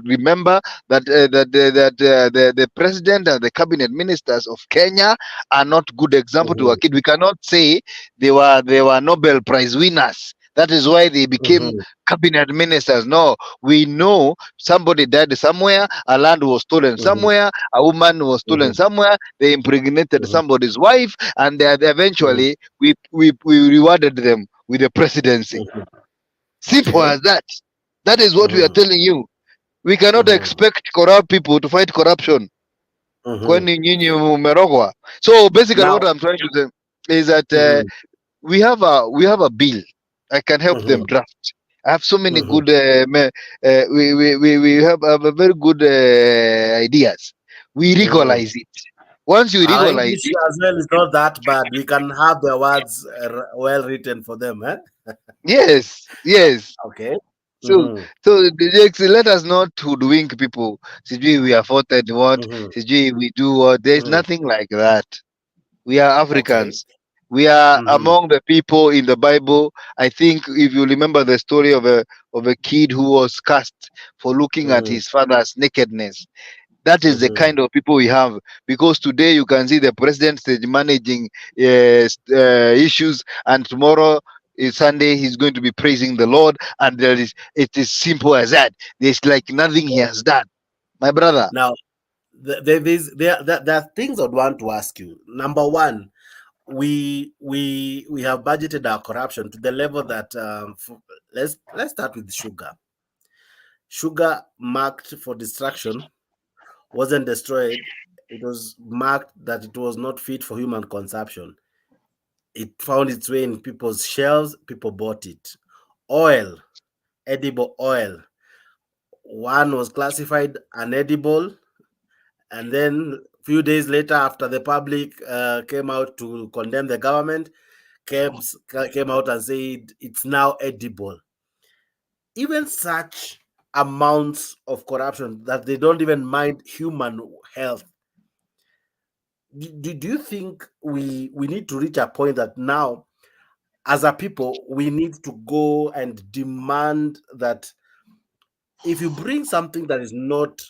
remember that the president and the cabinet ministers of Kenya are not good example to our kid. We cannot say they were Nobel Prize winners. That is why they became cabinet ministers. No, we know somebody died somewhere, a land was stolen somewhere, a woman was stolen somewhere, they impregnated somebody's wife, and eventually we rewarded them with the presidency. Simple as that. That is what we are telling you. We cannot expect corrupt people to fight corruption. So basically what I'm trying to say is that we have a bill. I can help them draft. I have so many good. We have a very good ideas. We legalize it. Once you legalize it, as well is not that bad. We can have the words well written for them, eh? Yes. Okay. So let us not hoodwink people. Sijui we are 431. Sijui we do what. There is nothing like that. We are Africans. We are among the people in the Bible. I think if you remember the story of a kid who was cast for looking at his father's nakedness. That is the kind of people we have. Because today you can see the president is managing issues, and tomorrow Sunday he's going to be praising the Lord, and it is simple as that. There's like nothing he has done, my brother. Now, there are things I'd want to ask you. Number one, we have budgeted our corruption to the level that let's start with sugar. Sugar marked for destruction wasn't destroyed. It was marked that it was not fit for human consumption. It found its way in people's shelves. People bought it. Oil, edible oil. One was classified unedible, and then a few days later, after the public came out to condemn the government, came out and said it's now edible. Even such amounts of corruption that they don't even mind human health. Do you think we need to reach a point that now, as a people, we need to go and demand that if you bring something that is not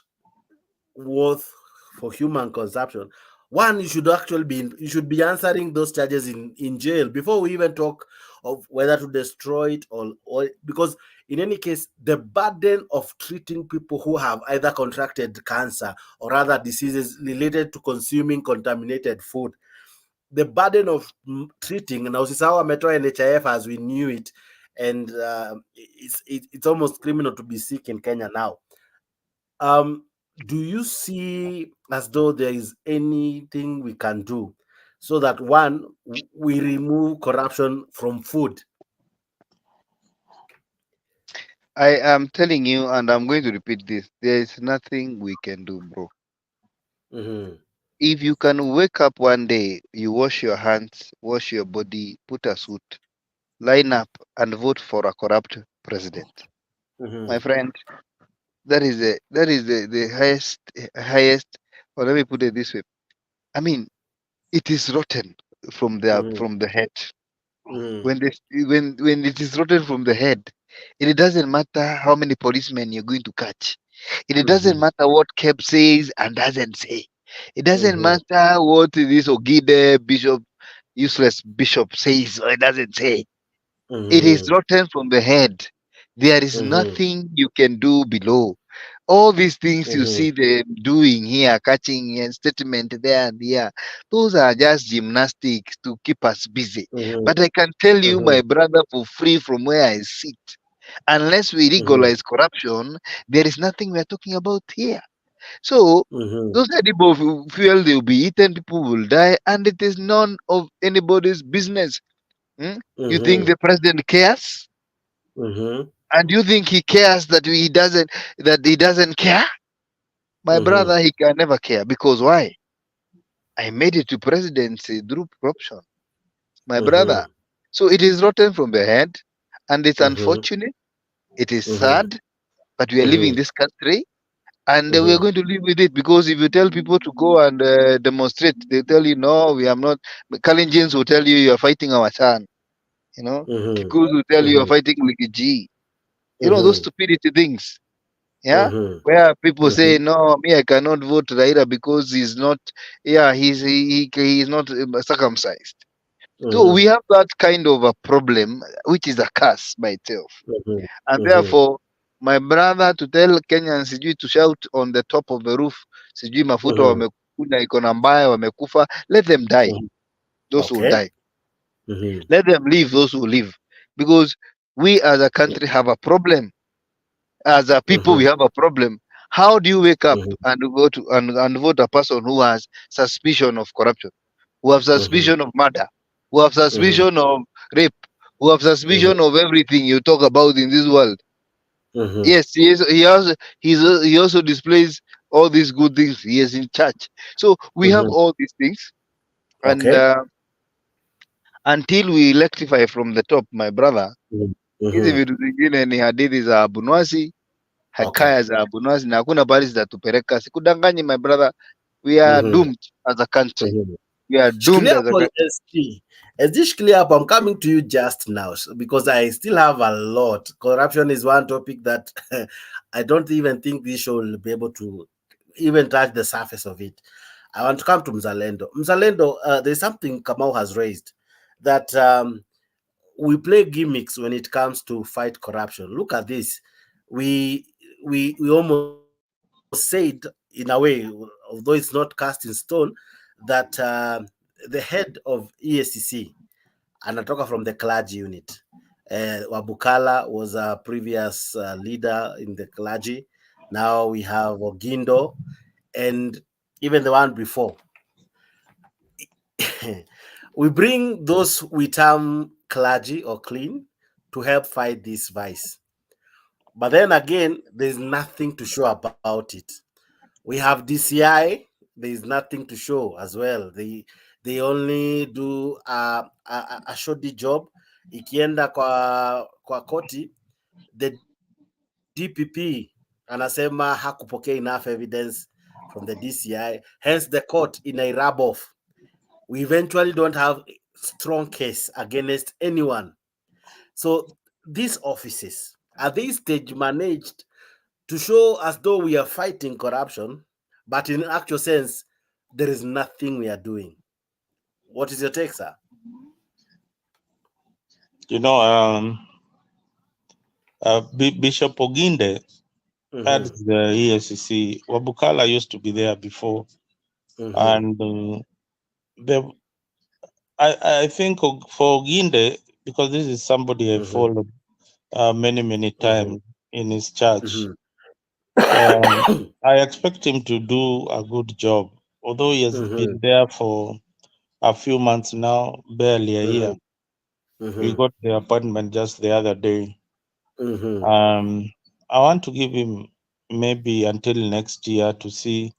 worth for human consumption, one, you should be answering those charges in jail before we even talk of whether to destroy it or because in any case, the burden of treating people who have either contracted cancer or other diseases related to consuming contaminated food, the burden of treating, now usisahau ametoa NHIF as we knew it, and it's almost criminal to be sick in Kenya now. Do you see as though there is anything we can do so that one, we remove corruption from food? I am telling you, and I'm going to repeat this, there is nothing we can do, bro. If you can wake up one day, you wash your hands, wash your body, put a suit, line up and vote for a corrupt president, my friend, that is the highest, or let me put it this way. I mean, it is rotten from the head. When it is rotten from the head, it doesn't matter how many policemen you're going to catch. It doesn't matter what Keb says and doesn't say. It doesn't matter what this Ogide bishop, useless bishop, says or it doesn't say. It is rotten from the head. There is nothing you can do below. All these things you see them doing here, catching a statement there and here, those are just gymnastics to keep us busy. But I can tell you, my brother, for free from where I sit, unless we legalize corruption, there is nothing we are talking about here. So those edible fuel, they will be eaten, people will die, and it is none of anybody's business. You think the president cares? And you think he cares that he doesn't care? My brother, he can never care. Because why? I made it to presidency through corruption, my brother. So it is rotten from the head, and it's unfortunate. It is sad, but we are living in this country, and we are going to live with it. Because if you tell people to go and demonstrate, they tell you, no, we are not. Kalenjins will tell you, you are fighting our son. You know, Kikus will tell you, you are fighting Likiji. You know, those stupidity things. Yeah, where people say, no, me, I cannot vote Raila because he's not, he is not circumcised. So we have that kind of a problem, which is a curse by itself. And therefore, my brother, to tell Kenyans sijui to shout on the top of the roof, sijui mafuta wamekuna iko na mbaya wamekufa, let them die. Those who die. Let them live, those who live. Because we as a country have a problem. As a people, we have a problem. How do you wake up and go to and vote a person who has suspicion of corruption, who have suspicion of murder, who have suspicion of rape, who have suspicion of everything you talk about in this world? Yes, he also displays all these good things. He is in church. So we have all these things, and until we electrify from the top, my brother, hizi vitu zingine ni hadithi za abunwasi, hekaya za abunwasi, na hakuna pahali zitatupeleka. Sikudanganyi, my brother, we are doomed as a country. We are doomed as a country. Is clear up? I'm coming to you just now because I still have a lot. Corruption is one topic that I don't even think this show will be able to even touch the surface of it. I want to come to Mzalendo. Mzalendo, there's something Kamau has raised that we play gimmicks when it comes to fight corruption. Look at this. We almost said, in a way, although it's not cast in stone, that the head of EACC, anatoka from the clergy unit. Wabukala was a previous leader in the clergy. Now we have Ogindo, and even the one before. We bring those we term clergy or clean to help fight this vice. But then again, there's nothing to show about it. We have DCI, there's nothing to show as well. They only do a shoddy job. Ikienda kwa koti, the DPP anasema hakupokea enough evidence from the DCI, hence the court in a rub off. We eventually don't have a strong case against anyone. So these offices, are they stage managed to show as though we are fighting corruption, but in actual sense, there is nothing we are doing? What is your take, sir? Bishop Oginde had the EACC. Wabukala used to be there before. And I think for Oginde, because this is somebody I followed many times in his church, I expect him to do a good job. Although he has been there for a few months now, barely a year. We got the appointment just the other day. I want to give him maybe until next year to see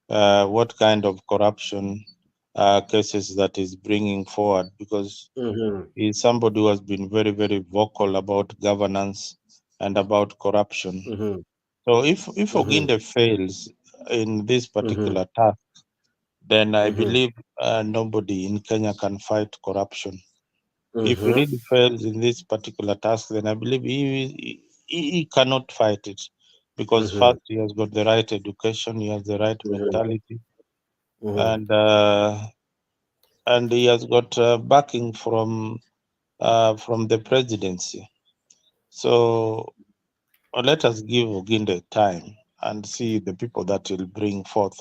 what kind of corruption cases that is bringing forward, because he's somebody who has been very vocal about governance and about corruption. So if Oginde fails in this particular task, then I believe nobody in Kenya can fight corruption. If he really fails in this particular task, then I believe he cannot fight it, because first he has got the right education, he has the right mentality, and he has got backing from the presidency. So let us give Oginde time and see the people that will bring forth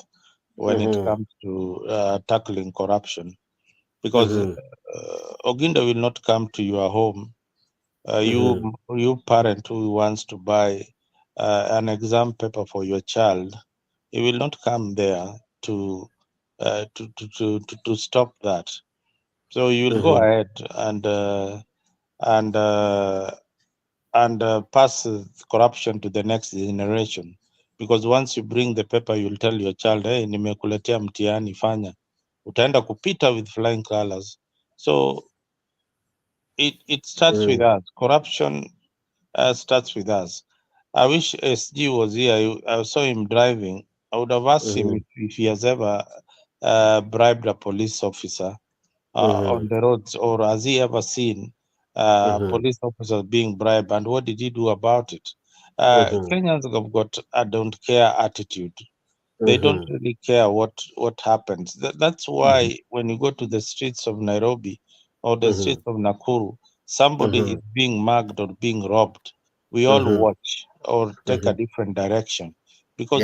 when it comes to tackling corruption. Because Oginde will not come to your home. You parent who wants to buy an exam paper for your child, he will not come there to stop that. So you will go ahead and pass corruption to the next generation, because once you bring the paper, you'll tell your child, hey, nimekuletea mtihani, fanya. Utaenda kupita with flying colors. So it starts with us. Corruption starts with us. I wish SG was here. I saw him driving. I would have asked him if he has ever bribed a police officer on the roads, or has he ever seen police officers being bribed, and what did he do about it? Kenyans have got a don't care attitude. They don't really care what happens. That's why when you go to the streets of Nairobi or the streets of Nakuru, somebody is being mugged or being robbed, we all watch or take a different direction, because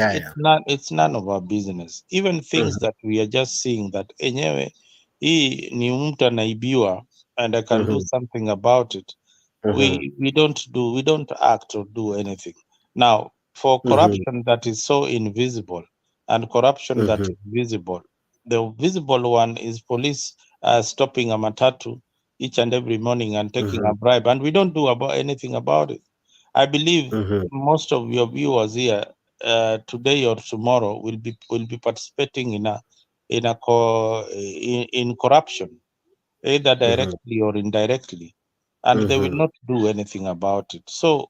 it's none of our business. Even things that we are just seeing that enyewe hii ni mtu anaibiwa and I can do something about it. We don't act or do anything. Now, for corruption that is so invisible and corruption that is visible, the visible one is police stopping a matatu each and every morning and taking a bribe, and we don't do anything about it. I believe most of your viewers here today or tomorrow will be participating in corruption, either directly or indirectly, and they will not do anything about it. So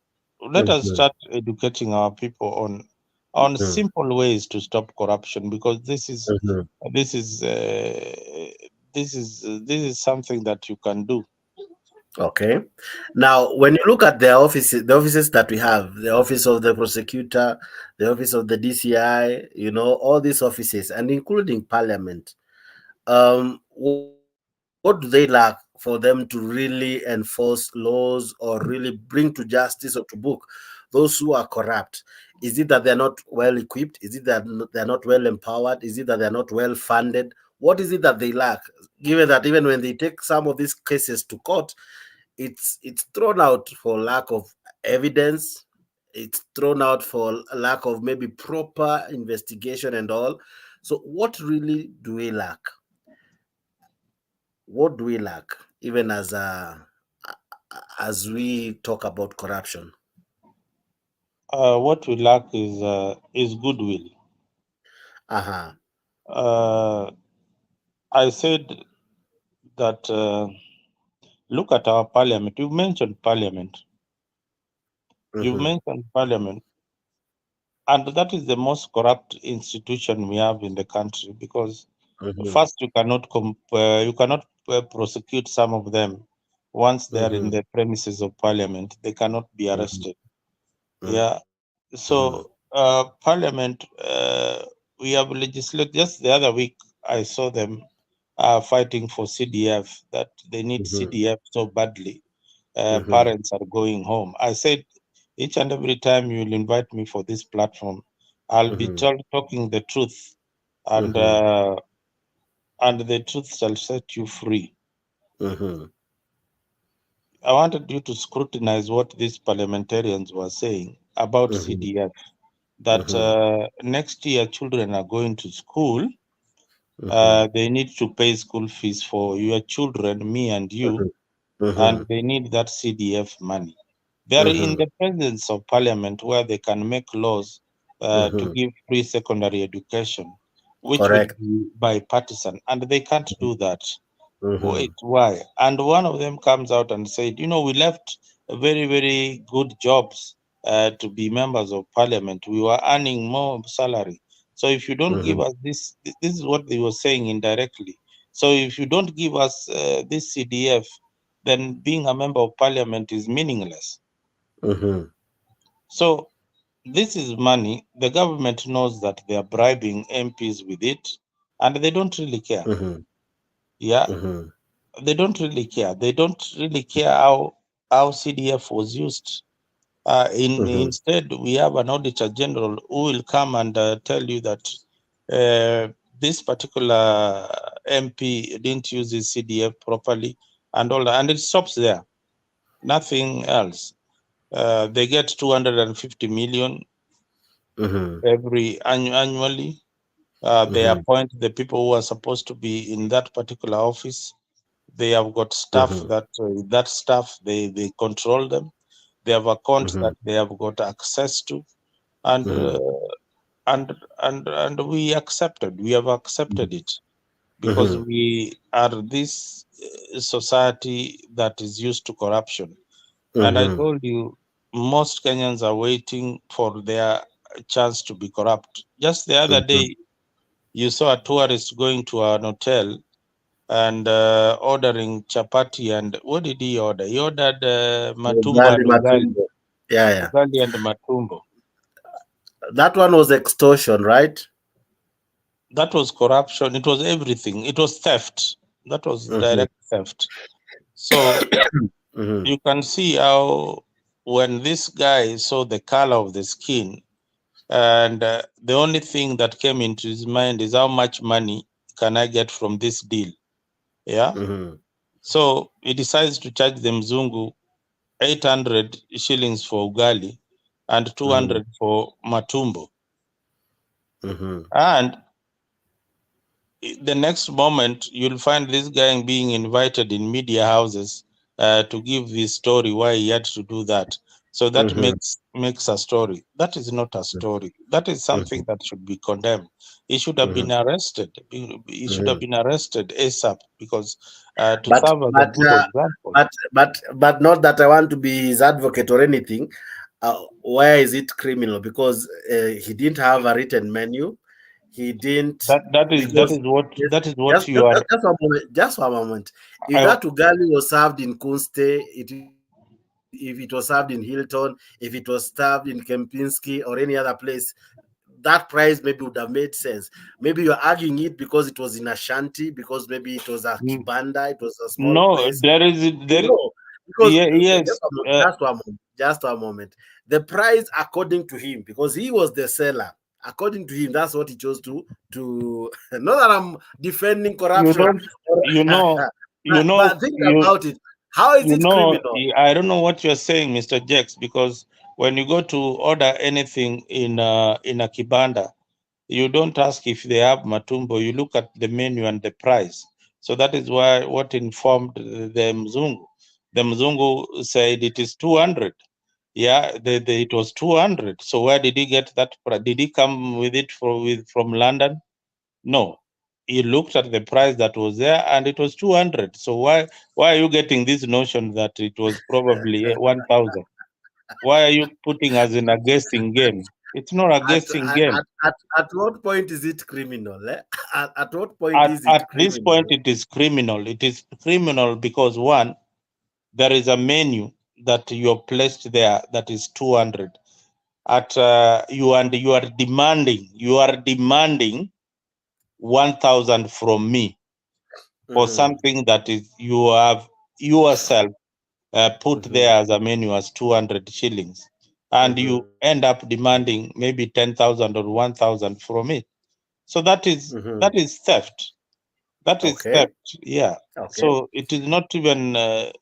let us start educating our people on simple ways to stop corruption, because this is something that you can do. Okay. Now, when you look at the offices that we have, the office of the prosecutor, the office of the DCI, all these offices, and including Parliament, what do they lack for them to really enforce laws or really bring to justice or to book those who are corrupt? Is it that they're not well equipped? Is it that they're not well empowered? Is it that they're not well funded? What is it that they lack? Given that even when they take some of these cases to court, it's thrown out for lack of evidence. It's thrown out for lack of maybe proper investigation and all. So what really do we lack? What do we lack, even as we talk about corruption? What we lack is goodwill. I said that look at our parliament. You mentioned parliament. You mentioned parliament, and that is the most corrupt institution we have in the country, because first you cannot prosecute some of them once they are in the premises of parliament. They cannot be arrested. Yeah. So parliament, we have legislated. Just the other week, I saw them fighting for CDF, that they need CDF so badly. Parents are going home. I said, each and every time you'll invite me for this platform, I'll be talking the truth, and the truth shall set you free. I wanted you to scrutinize what these parliamentarians were saying about CDF, that next year children are going to school. They need to pay school fees for your children, me and you, and they need that CDF money. They are in the presence of parliament where they can make laws to give free secondary education, which will be bipartisan, and they can't do that. Wait, why? And one of them comes out and said, we left very, very good jobs to be members of parliament. We were earning more salary. So if you don't give us this is what they were saying indirectly. So if you don't give us this CDF, then being a member of parliament is meaningless. So this is money. The government knows that they are bribing MPs with it, and they don't really care. Yeah. They don't really care. They don't really care how CDF was used. Instead, we have an auditor general who will come and tell you that this particular MP didn't use his CDF properly and all that, and it stops there. Nothing else. They get 250 million annually. They appoint the people who are supposed to be in that particular office. They have got staff that staff they control them. They have accounts that they have got access to, and we accepted. We have accepted it because we are this society that is used to corruption. And I told you, most Kenyans are waiting for their chance to be corrupt. Just the other day, you saw a tourist going to an hotel and ordering chapati, and what did he order? He ordered matumbo and ugali. Yeah. Ugali and matumbo. That one was extortion, right? That was corruption. It was everything. It was theft. That was direct theft. So you can see how when this guy saw the color of the skin, and the only thing that came into his mind is how much money can I get from this deal? Yeah. So he decides to charge the Mzungu 800 shillings for ugali and 200 for matumbo. And the next moment, you'll find this guy being invited in media houses to give his story why he had to do that. So that makes a story. That is not a story. That is something that should be condemned. He should have been arrested. He should have been arrested ASAP, because serve as a good example. But not that I want to be his advocate or anything. Where is it criminal? Because he didn't have a written menu. He didn't. That is what you are. Just one moment. If that ugali was served in Kunste, if it was served in Hilton, if it was served in Kempinski or any other place, that price maybe would have made sense. Maybe you're arguing it because it was in Ashanti, because maybe it was a kibanda, it was a small No, place. because yes, just a moment. The price, according to him, because he was the seller, according to him, that's what he chose to not that I'm defending corruption. But think about it. How is it criminal? I don't know what you're saying, Mr. Jex, because when you go to order anything in a kibanda, you don't ask if they have matumbo. You look at the menu and the price. So that is why what informed the Mzungu. The Mzungu said it is 200. Yeah, it was 200. So where did he get that price? Did he come with it from London? No. He looked at the price that was there and it was 200. So why are you getting this notion that it was probably 1,000? Why are you putting us in a guessing game? It's not a guessing game. At what point is it criminal? Eh? At what point is it criminal? At this point, it is criminal. It is criminal because, one, there is a menu that you're placed there that is 200. You are demanding 1,000 from me for something that is you have yourself put there as a menu as 200 shillings, and you end up demanding maybe 10,000 or 1,000 from it. So that is theft. That is theft. Yeah. Okay. So it is not even.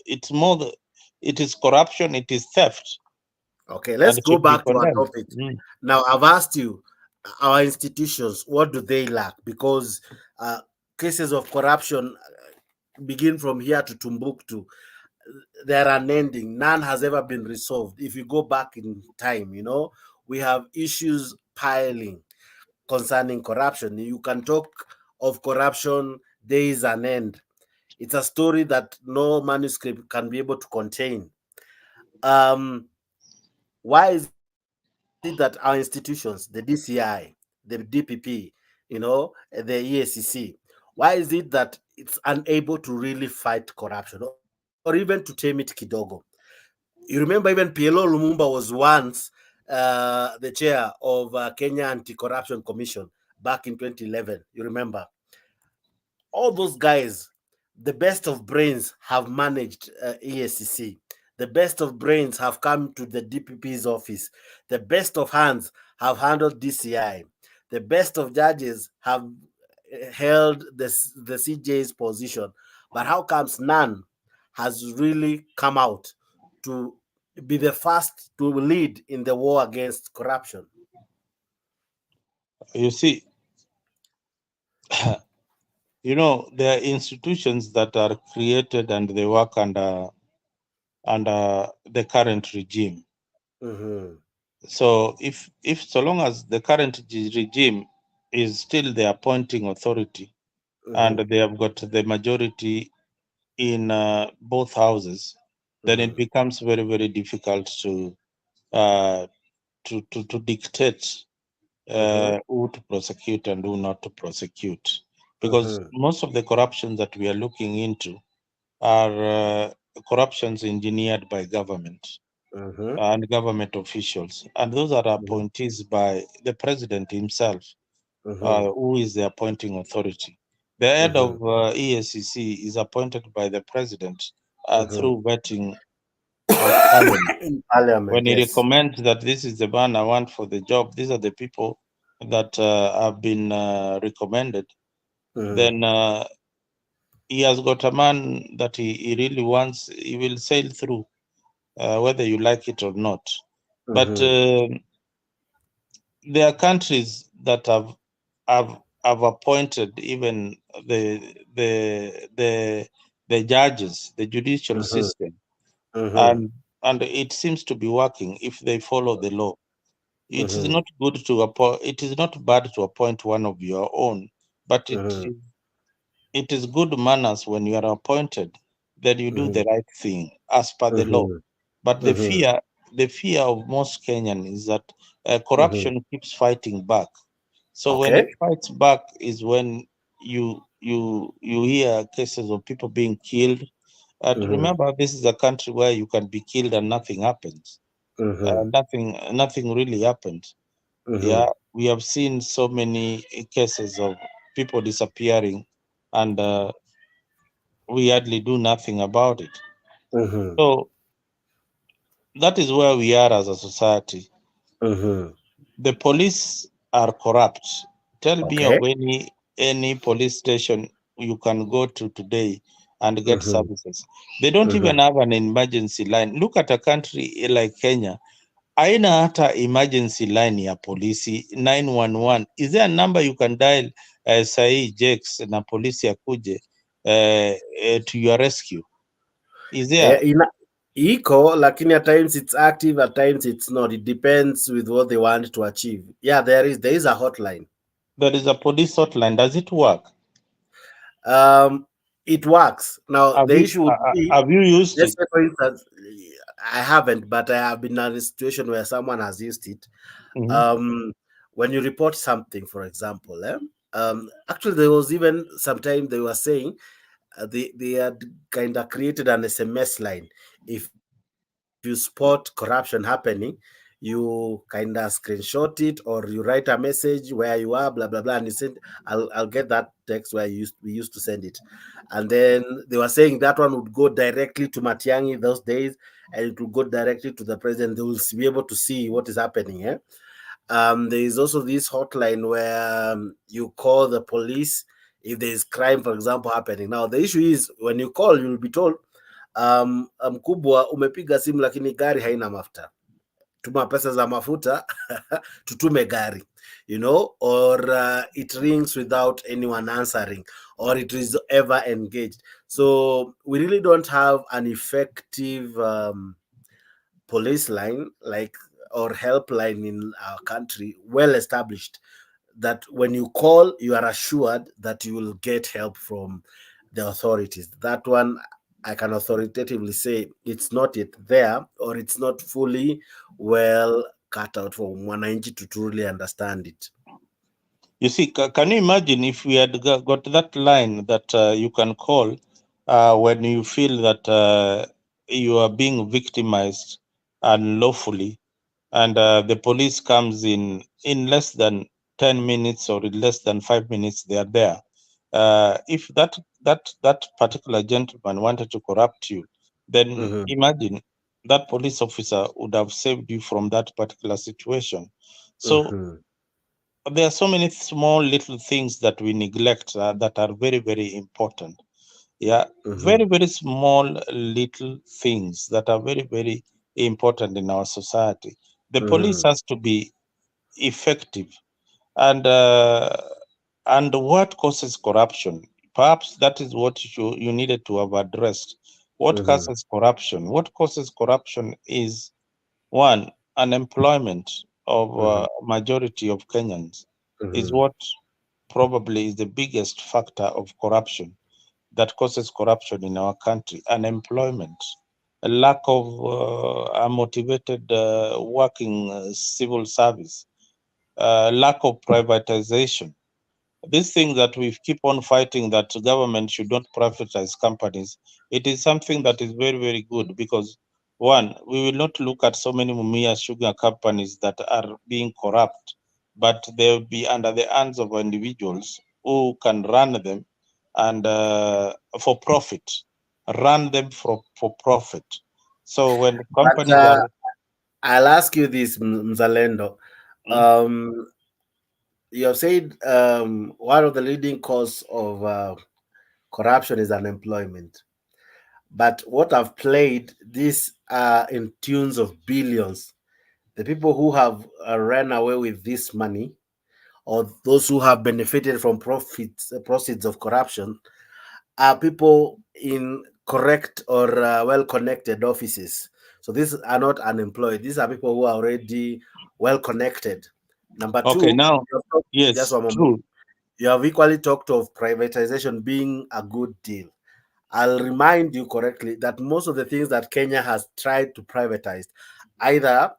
It's more. It is corruption. It is theft. Okay, let's go back to our topic. Now, I've asked you, our institutions, what do they lack? Because cases of corruption begin from here to Timbuktu. They're unending. None has ever been resolved. If you go back in time, we have issues piling concerning corruption. You can talk of corruption days on end. It's a story that no manuscript can be able to contain. Why is it that our institutions, the DCI, the DPP, the EACC, why is it that it's unable to really fight corruption or even to tame it kidogo? You remember even PLO Lumumba was once the chair of Kenya Anticorruption Commission back in 2011. You remember? All those guys, the best of brains have managed EACC. The best of brains have come to the DPP's office. The best of hands have handled DCI. The best of judges have held the CJ's position. But how comes none has really come out to be the first to lead in the war against corruption? You see, there are institutions that are created and they work under the current regime. So if so long as the current regime is still the appointing authority and they have got the majority in both houses, then it becomes very, very difficult to dictate who to prosecute and who not to prosecute, because most of the corruption that we are looking into are corruptions engineered by government and government officials, and those are appointees by the president himself, who is the appointing authority. The head of EACC is appointed by the president through vetting of parliament. When he recommends that this is the man I want for the job, these are the people that have been recommended, then he has got a man that he really wants. He will sail through, whether you like it or not. But there are countries that have appointed even the judges, the judicial system, and it seems to be working if they follow the law. It is not good to appoint. It is not bad to appoint one of your own, but it is good manners when you are appointed that you do the right thing as per the law. But the fear of most Kenyans is that corruption keeps fighting back. So when it fights back is when you hear cases of people being killed. Remember, this is a country where you can be killed and nothing happens. Nothing really happens. Yeah, we have seen so many cases of people disappearing, and we hardly do nothing about it. So that is where we are as a society. The police are corrupt. Tell me of any police station you can go to today and get services. They don't even have an emergency line. Look at a country like Kenya. Aina hata emergency line ya polisi 911. Is there a number you can dial sahi Jex na polisi akuje to your rescue? Is there? Iko, lakini at times it's active, at times it's not. It depends with what they want to achieve. Yeah, there is a hotline. There is a police hotline. Does it work? It works. Now the issue would be, have you used let's it? say for instance, I haven't, but I have been in a situation where someone has used it. When you report something, for example, actually there was even sometime they were saying they had kind of created an SMS line. If you spot corruption happening, you kind of screenshot it or you write a message where you are, blah blah blah, and you send. I'll get that text where we used to send it, and then they were saying that one would go directly to Matiang'i those days, and it would go directly to the president. They will be able to see what is happening. There is also this hotline where you call the police if there is crime, for example, happening. Now the issue is when you call, you'll be told mkubwa, umepiga simu lakini gari haina mafuta, tuma pesa za mafuta tutume gari, or it rings without anyone answering, or it is ever engaged. So we really don't have an effective police line or helpline in our country, well established, that when you call, you are assured that you will get help from the authorities. That one, I can authoritatively say it's not yet there, or it's not fully well cut out for Mwananchi to truly understand it. You see, can you imagine if we had got that line that you can call when you feel that you are being victimized unlawfully, and the police comes in less than 10 minutes or in less than 5 minutes, they are there. If that particular gentleman wanted to corrupt you, then imagine that police officer would have saved you from that particular situation. So there are so many small little things that we neglect that are very, very important. Yeah, very, very small little things that are very, very important in our society. The police has to be effective. And what causes corruption? Perhaps that is what you needed to have addressed. What causes corruption? What causes corruption is, one, unemployment of majority of Kenyans is what probably is the biggest factor of corruption that causes corruption in our country. Unemployment, a lack of a motivated working civil service, lack of privatization. This thing that we keep on fighting, that government should not privatize companies, it is something that is very, very good, because one, we will not look at so many Mumia sugar companies that are being corrupt, but they'll be under the hands of individuals who can run them and for profit, run them for profit. So when companies are... I'll ask you this, Mzalendo. You have said one of the leading cause of corruption is unemployment. But what I've played, these are in tunes of billions. The people who have ran away with this money, or those who have benefited from proceeds of corruption, are people in correct or well-connected offices. So these are not unemployed. These are people who are already well-connected. Number two, okay, now, yes, just one moment. true. You have equally talked of privatization being a good deal. I'll remind you correctly that most of the things that Kenya has tried to privatize, either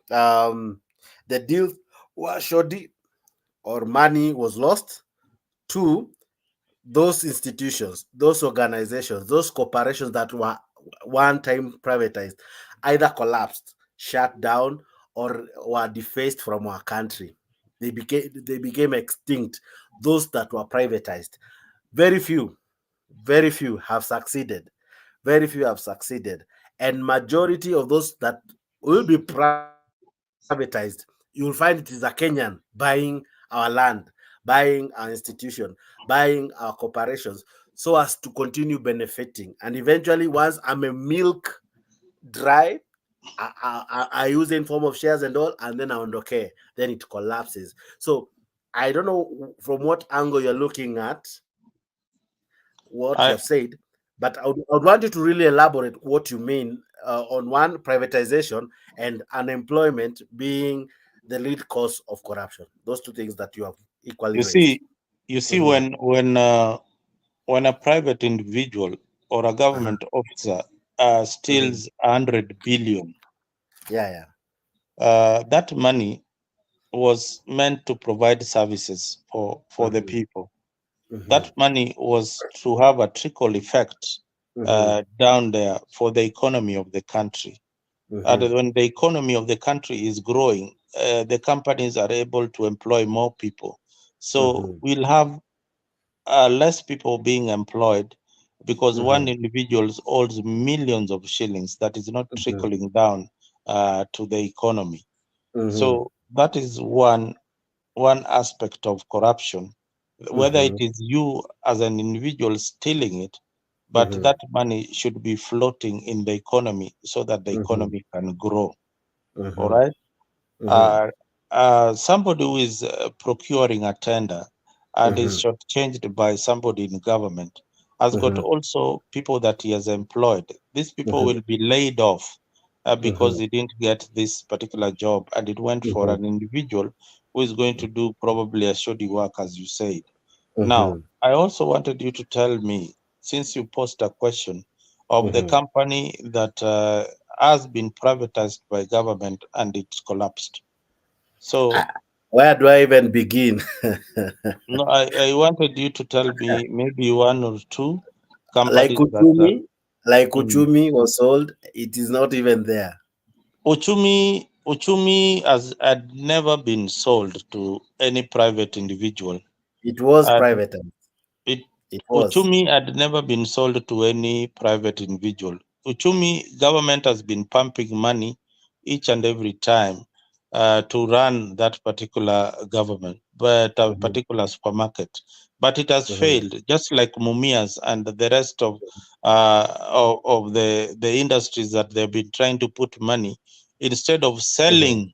the deal was shoddy or money was lost. Two, those institutions, those organizations, those corporations that were one time privatized either collapsed, shut down, or were defaced from our country. They became extinct. Those that were privatized, very few have succeeded. Very few have succeeded, and majority of those that will be privatized, you will find it is a Kenyan buying our land, buying our institution, buying our corporations, so as to continue benefiting. And eventually, once I'm a milk dry, I use it in form of shares and all, and then I okay, then it collapses. So I don't know from what angle you're looking at what you have said, but I would want you to really elaborate what you mean on one, privatization, and unemployment being the lead cause of corruption. Those two things that you have equally raised. You see, when a private individual or a government officer steals 100 billion, that money was meant to provide services for the people. That money was to have a trickle effect down there for the economy of the country. And when the economy of the country is growing, the companies are able to employ more people. So we'll have less people being employed because one individual owns millions of shillings that is not trickling down to the economy. So that is one aspect of corruption, whether it is you as an individual stealing it, but that money should be floating in the economy so that the economy can grow. All right. Somebody who is procuring a tender and is shortchanged by somebody in government has got also people that he has employed. These people will be laid off because they didn't get this particular job, and it went for an individual who is going to do probably a shoddy work, as you said. Now, I also wanted you to tell me, since you posed a question of the company that has been privatized by government and it's collapsed. So where do I even begin? No, I wanted you to tell me maybe one or two companies like Uchumi was sold. It is not even there. Uchumi had never been sold to any private individual. It was private. It was. Uchumi had never been sold to any private individual. Uchumi government has been pumping money each and every time to run that particular government, but a particular supermarket. But it has failed, just like Mumias and the rest of the industries that they've been trying to put money instead of selling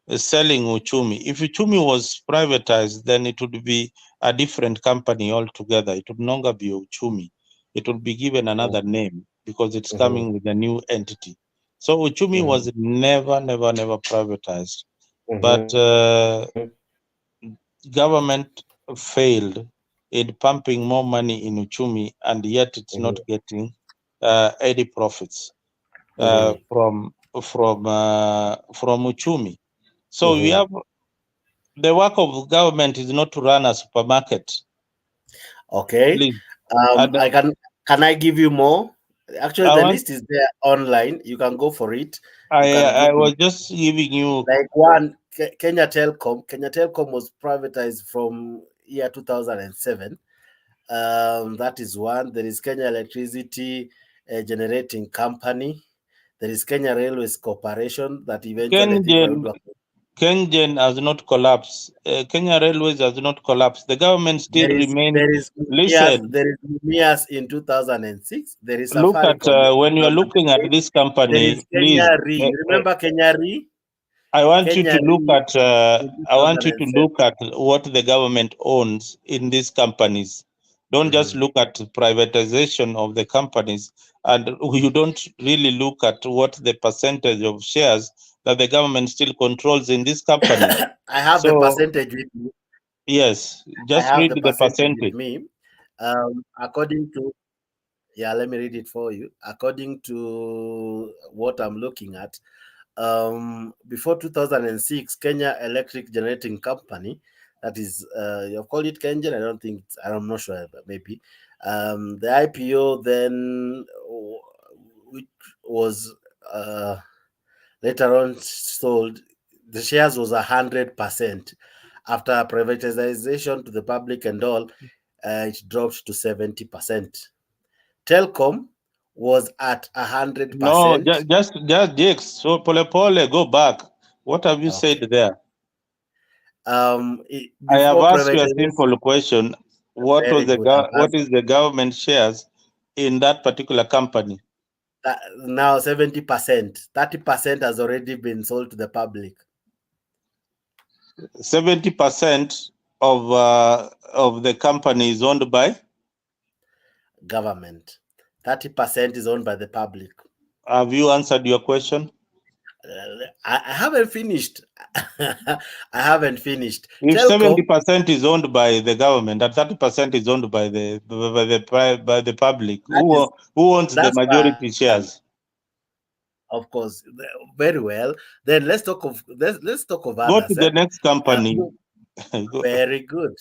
Uchumi. If Uchumi was privatized, then it would be a different company altogether. It would no longer be Uchumi. It would be given another name because it's coming with a new entity. So Uchumi was never privatized. But government failed in pumping more money in Uchumi, and yet it's not getting any profits from Uchumi. So we have the work of government is not to run a supermarket. Okay. Please. Can I give you more? Actually, the list is there online. You can go for it. I was just giving you like one. Kenya Telecom. Kenya Telecom was privatized from year 2007. That is one. There is Kenya Electricity Generating Company. There is Kenya Railways Corporation that eventually KenGen has not collapsed. Kenya Railways has not collapsed. The government still remains. Listen. There is Mumias in 2006. There is look at when you are looking at this company. There is Kenya Re. Remember Kenya Re? I want you to look at. I want you to look at what the government owns in these companies. Don't just look at privatization of the companies, and you don't really look at what the percentage of shares that the government still controls in this company. I have the percentage with me. Yes, just read the percentage. With me. According to, let me read it for you. According to what I'm looking at, before 2006, Kenya Electric Generating Company, that is, you call it KenGen. I don't think I'm not sure, but maybe. The IPO then, which was later on sold. The shares was 100%. After privatization to the public and all, it dropped to 70%. Telkom was at 100%. No, just Jakes. So pole, go back. What have you said there? I have asked you a simple question. What was what is the government shares in that particular company? Now 70%. 30% has already been sold to the public. 70% of the company is owned by government. 30% is owned by the public. Have you answered your question? I haven't finished. I haven't finished. If 70% is owned by the government and 30% is owned by the public, who owns the majority shares? Of course, very well. Then let's talk of let's talk of Go others. to the next company. Very good.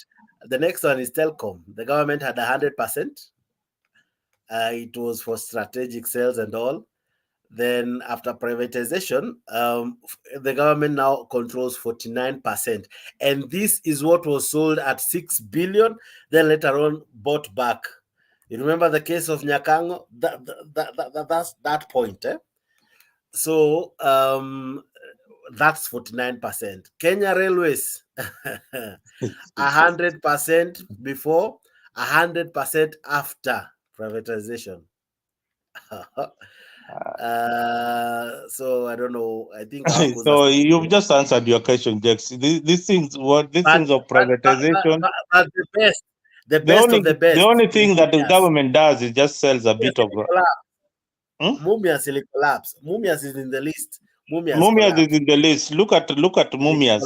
The next one is Telkom. The government had 100%. It was for strategic sales and all. Then after privatization, the government now controls 49%. And this is what was sold at 6 billion, then later on bought back. You remember the case of Nyakango? That's that point. So that's 49%. Kenya Railways, 100% before, 100% after privatization. So I don't know. I think so you've just answered your question, Jex. These things of privatization. But the best of the best. The only thing that the government does is just sells a bit of. Mumias will collapse. Mumias is in the list. Mumias is in the list. Look at Mumias.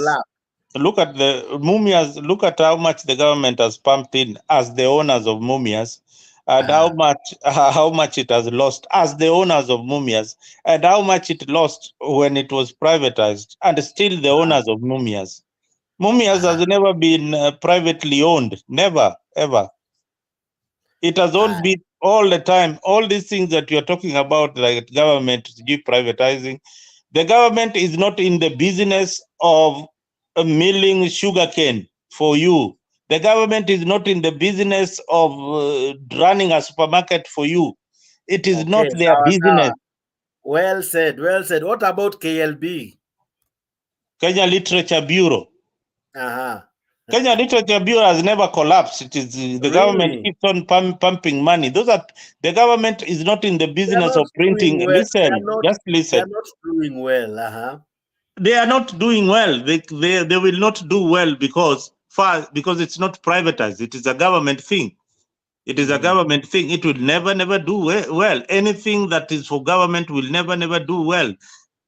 Look at the Mumias. Look at how much the government has pumped in as the owners of Mumias, and how much it has lost as the owners of Mumias, and how much it lost when it was privatized, and still the owners of Mumias. Mumias has never been privately owned. Never, ever. It has all been all the time. All these things that you're talking about, like government privatizing, the government is not in the business of milling sugarcane for you. The government is not in the business of running a supermarket for you. It is not their business. Well said. Well said. What about KLB? Kenya Literature Bureau. Kenya Literature Bureau has never collapsed. It is the government keeps on pumping money. The government is not in the business of printing. Well. Listen, just listen. They are not doing well. They are not doing well. They will not do well because it's not privatized. It is a government thing. It is a government thing. It will never do well. Anything that is for government will never do well.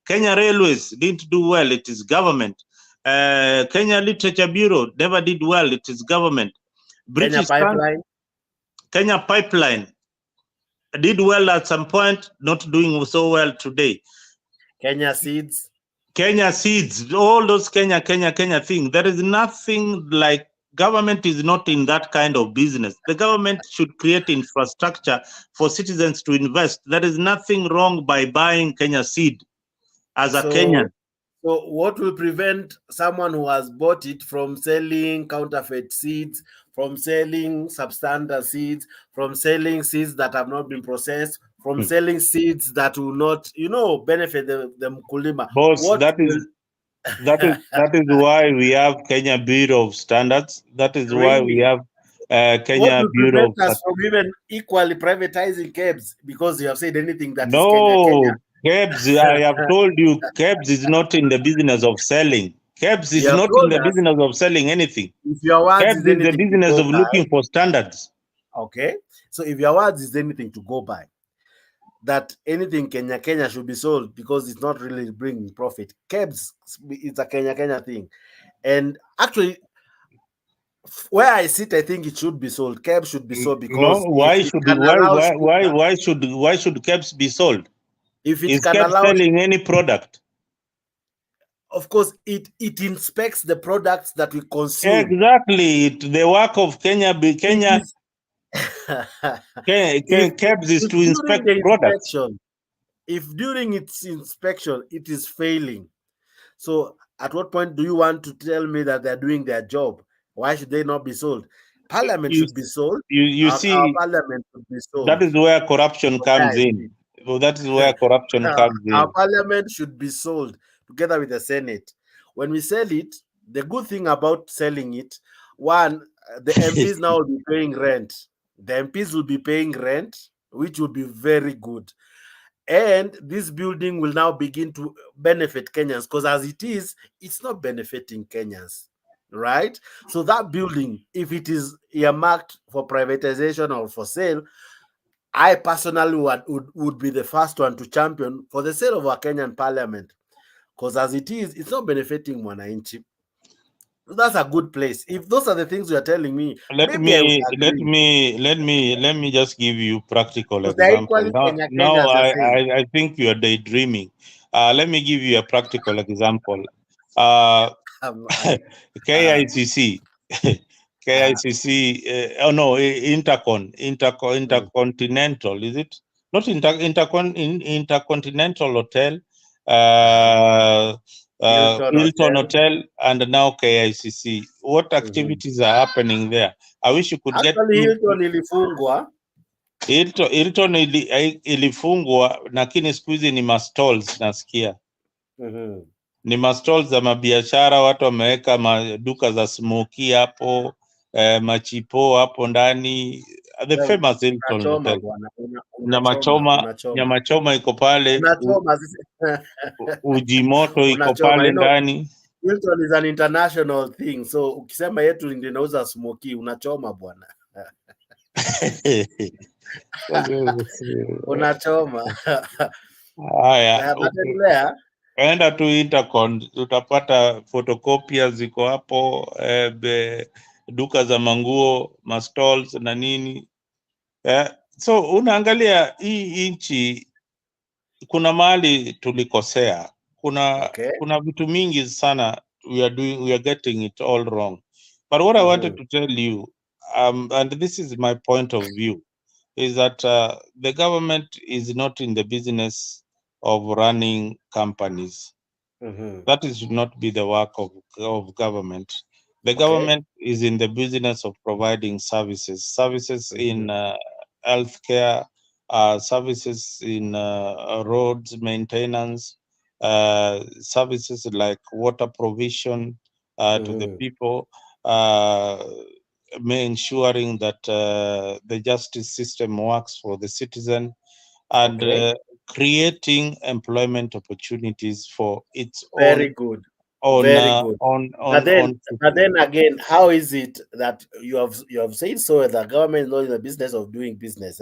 Kenya Railways didn't do well. It is government. Kenya Literature Bureau never did well. It is government. Kenya Pipeline did well at some point, not doing so well today. Kenya Seeds, all those Kenya things. There is nothing like government is not in that kind of business. The government should create infrastructure for citizens to invest. There is nothing wrong by buying Kenya Seed as a Kenyan. So what will prevent someone who has bought it from selling counterfeit seeds, from selling substandard seeds, from selling seeds that have not been processed, from selling seeds that will not, benefit the mkulima? Boss, that is why we have Kenya Bureau of Standards. That is why we have Kenya Bureau of us from even equally privatizing KEBS, because you have said anything that is Kenya. KEBS, I have told you, KEBS is not in the business of selling. KEBS is not in the business of selling anything. KEBS is the business of looking for standards. Okay. So if your words is anything to go by, that anything Kenya should be sold because it's not really bringing profit. KEBS, it's a Kenya thing. And actually, where I sit, I think it should be sold. KEBS should be sold because why should KEBS be sold? If it is can KEBS selling any product? Of course, it inspects the products that we consume. Exactly, the work of Kenya. KEBS is to inspect products. If during its inspection it is failing, so at what point do you want to tell me that they're doing their job? Why should they not be sold? Parliament should be sold. You Our see, parliament should be that sold. is where corruption comes in. So that is where corruption comes Our in. parliament should be sold together with the Senate. When we sell it, the good thing about selling it, one, the MPs now will be paying rent. The MPs will be paying rent, which will be very good. And this building will now begin to benefit Kenyans, because as it is, it's not benefiting Kenyans, right? So that building, if it is earmarked for privatization or for sale, I personally would be the first one to champion for the sale of our Kenyan parliament, because as it is, it's not benefiting Mwananchi. That's a good place. If those are the things you are telling me, Let maybe I would agree. me just give you practical Because they're example. equally Now, Kenya, as you're saying. I think you are daydreaming. Let me give you a practical example. KICC, Intercontinental, is it? Not Intercontinental Hotel, Hilton Hotel, and now KICC. What activities are happening there? I wish you could Actually, Hilton ilifungwa. Hilton ilifungwa, lakini siku hizi ni mastalls nasikia. Ni mastalls za mabiashara, watu wameweka maduka za smoky hapo, machipo hapo ndani. The famous Hilton Hotel. Nyama choma iko pale, uji moto iko pale ndani. Hilton is an international thing, so ukisema yetu ndio inauza smoky, unachoma bwana. Unachoma. Haya, enda tu Intercon, utapata photocopiers ziko hapo, duka za manguo, mastalls na nini. So unaangalia hii nchi, kuna mahali tulikosea. Kuna vitu mingi sana we are getting it all wrong. But what I wanted to tell you, and this is my point of view, is that the government is not in the business of running companies. That should not be the work of government. The government is in the business of providing services in healthcare, services in roads maintenance, services like water provision to the people, ensuring that the justice system works for the citizen, and creating employment opportunities for its own. Very good. Very good. But then again, how is it that you have said so the government is not in the business of doing business?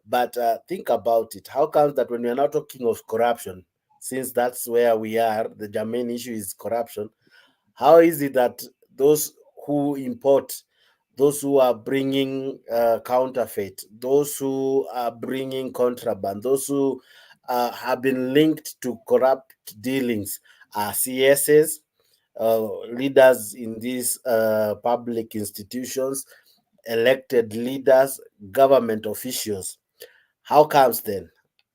But think about it. How comes that when we are now talking of corruption, since that's where we are, the main issue is corruption, how is it that those who import, those who are bringing counterfeit, those who are bringing contraband, those who have been linked to corrupt dealings are CSs, leaders in these public institutions, elected leaders, government officials? How comes then,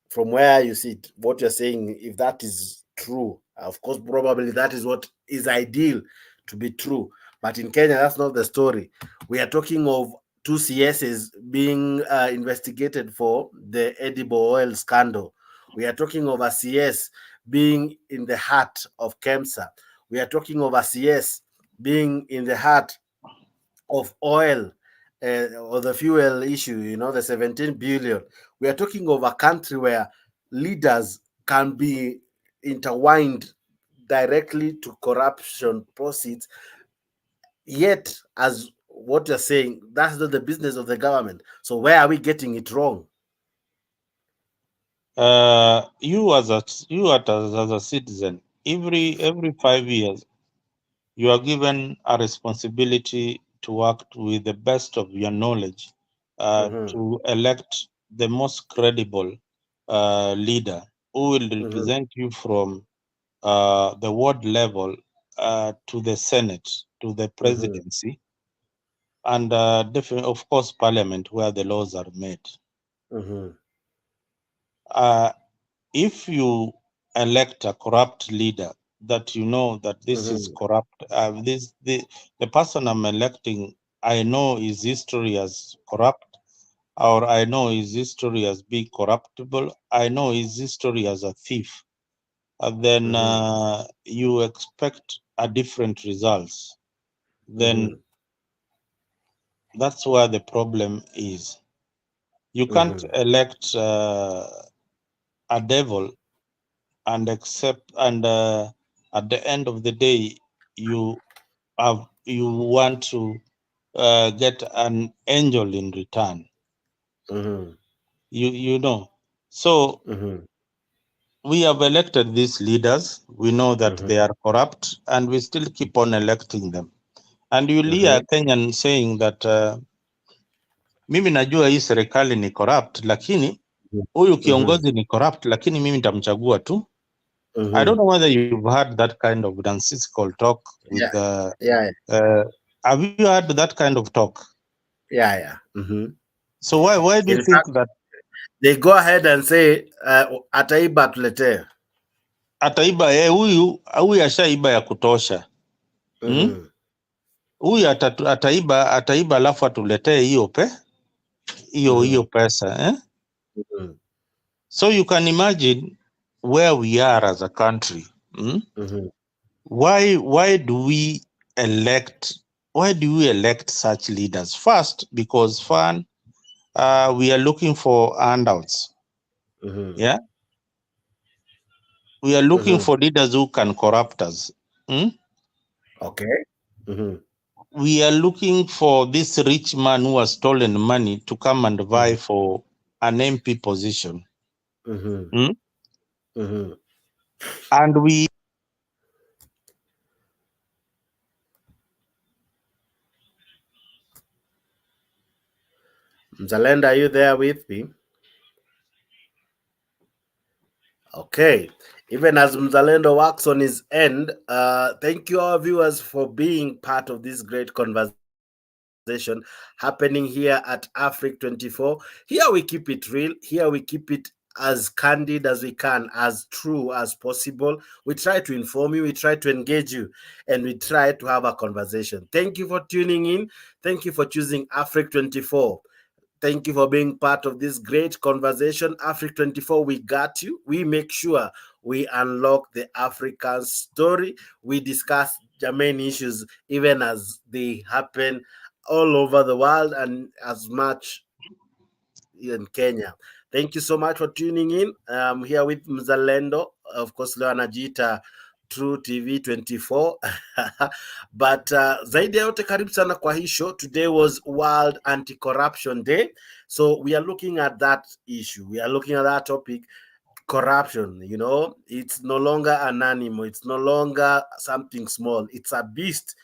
from where you sit, what you're saying, if that is true, of course, probably that is what is ideal to be true. But in Kenya, that's not the story. We are talking of two CSs being investigated for the edible oil scandal. We are talking of a CS being in the heart of KEMSA. We are talking of a CS being in the heart of oil or the fuel issue, the 17 billion. We are talking of a country where leaders can be intertwined directly to corruption proceeds. Yet, as what you're saying, that's not the business of the government. So where are we getting it wrong? You as a citizen, every 5 years, you are given a responsibility to work with the best of your knowledge to elect the most credible leader who will represent you from the ward level to the Senate, to the presidency, and definitely, of course, Parliament, where the laws are made. if you elect a corrupt leader that you know that this is corrupt, the person I'm electing, I know his history as corrupt, or I know his history as being corruptible, I know his history as a thief, then you expect a different results. Then that's where the problem is. You can't elect a devil and accept, and at the end of the day, you want to get an angel in return. You know, so we have elected these leaders. We know that they are corrupt, and we still keep on electing them. And you hear Kenyan saying that mimi najua hii serikali ni corrupt, lakini huyu kiongozi ni corrupt, lakini mimi nitamchagua tu. I don't know whether you've heard that kind of nonsensical talk with have you heard that kind of talk? So why do you think that they go ahead and say ataiba tuletee? Ataiba huyu ashaiba ya kutosha. Huyu ataiba alafu atuletee hiyo pesa So you can imagine where we are as a country. Why do we elect such leaders? First, because we are looking for handouts. Yeah, we are looking for leaders who can corrupt us. We are looking for this rich man who has stolen money to come and vie for an MP position. And we Mzalenda, are you there with me? Okay. Even as Mzalendo works on his end, thank you all viewers for being part of this great conversation happening here at Africa 24. Here we keep it real. Here we keep it as candid as we can, as true as possible. We try to inform you, we try to engage you, and we try to have a conversation. Thank you for tuning in. Thank you for choosing Africa 24. Thank you for being part of this great conversation. Africa 24, we got you. We make sure we unlock the African story. We discuss germane issues even as they happen all over the world and as much in Kenya. Thank you so much for tuning in. I'm here with Mzalendo. Of course, leo anajiita True TV 24. But zaidi ya yote, karibu sana kwa hii show. Today was World Anti-Corruption Day. So we are looking at that issue. We are looking at that topic, corruption. You know, it's no longer an animal. It's no longer something small. It's a beast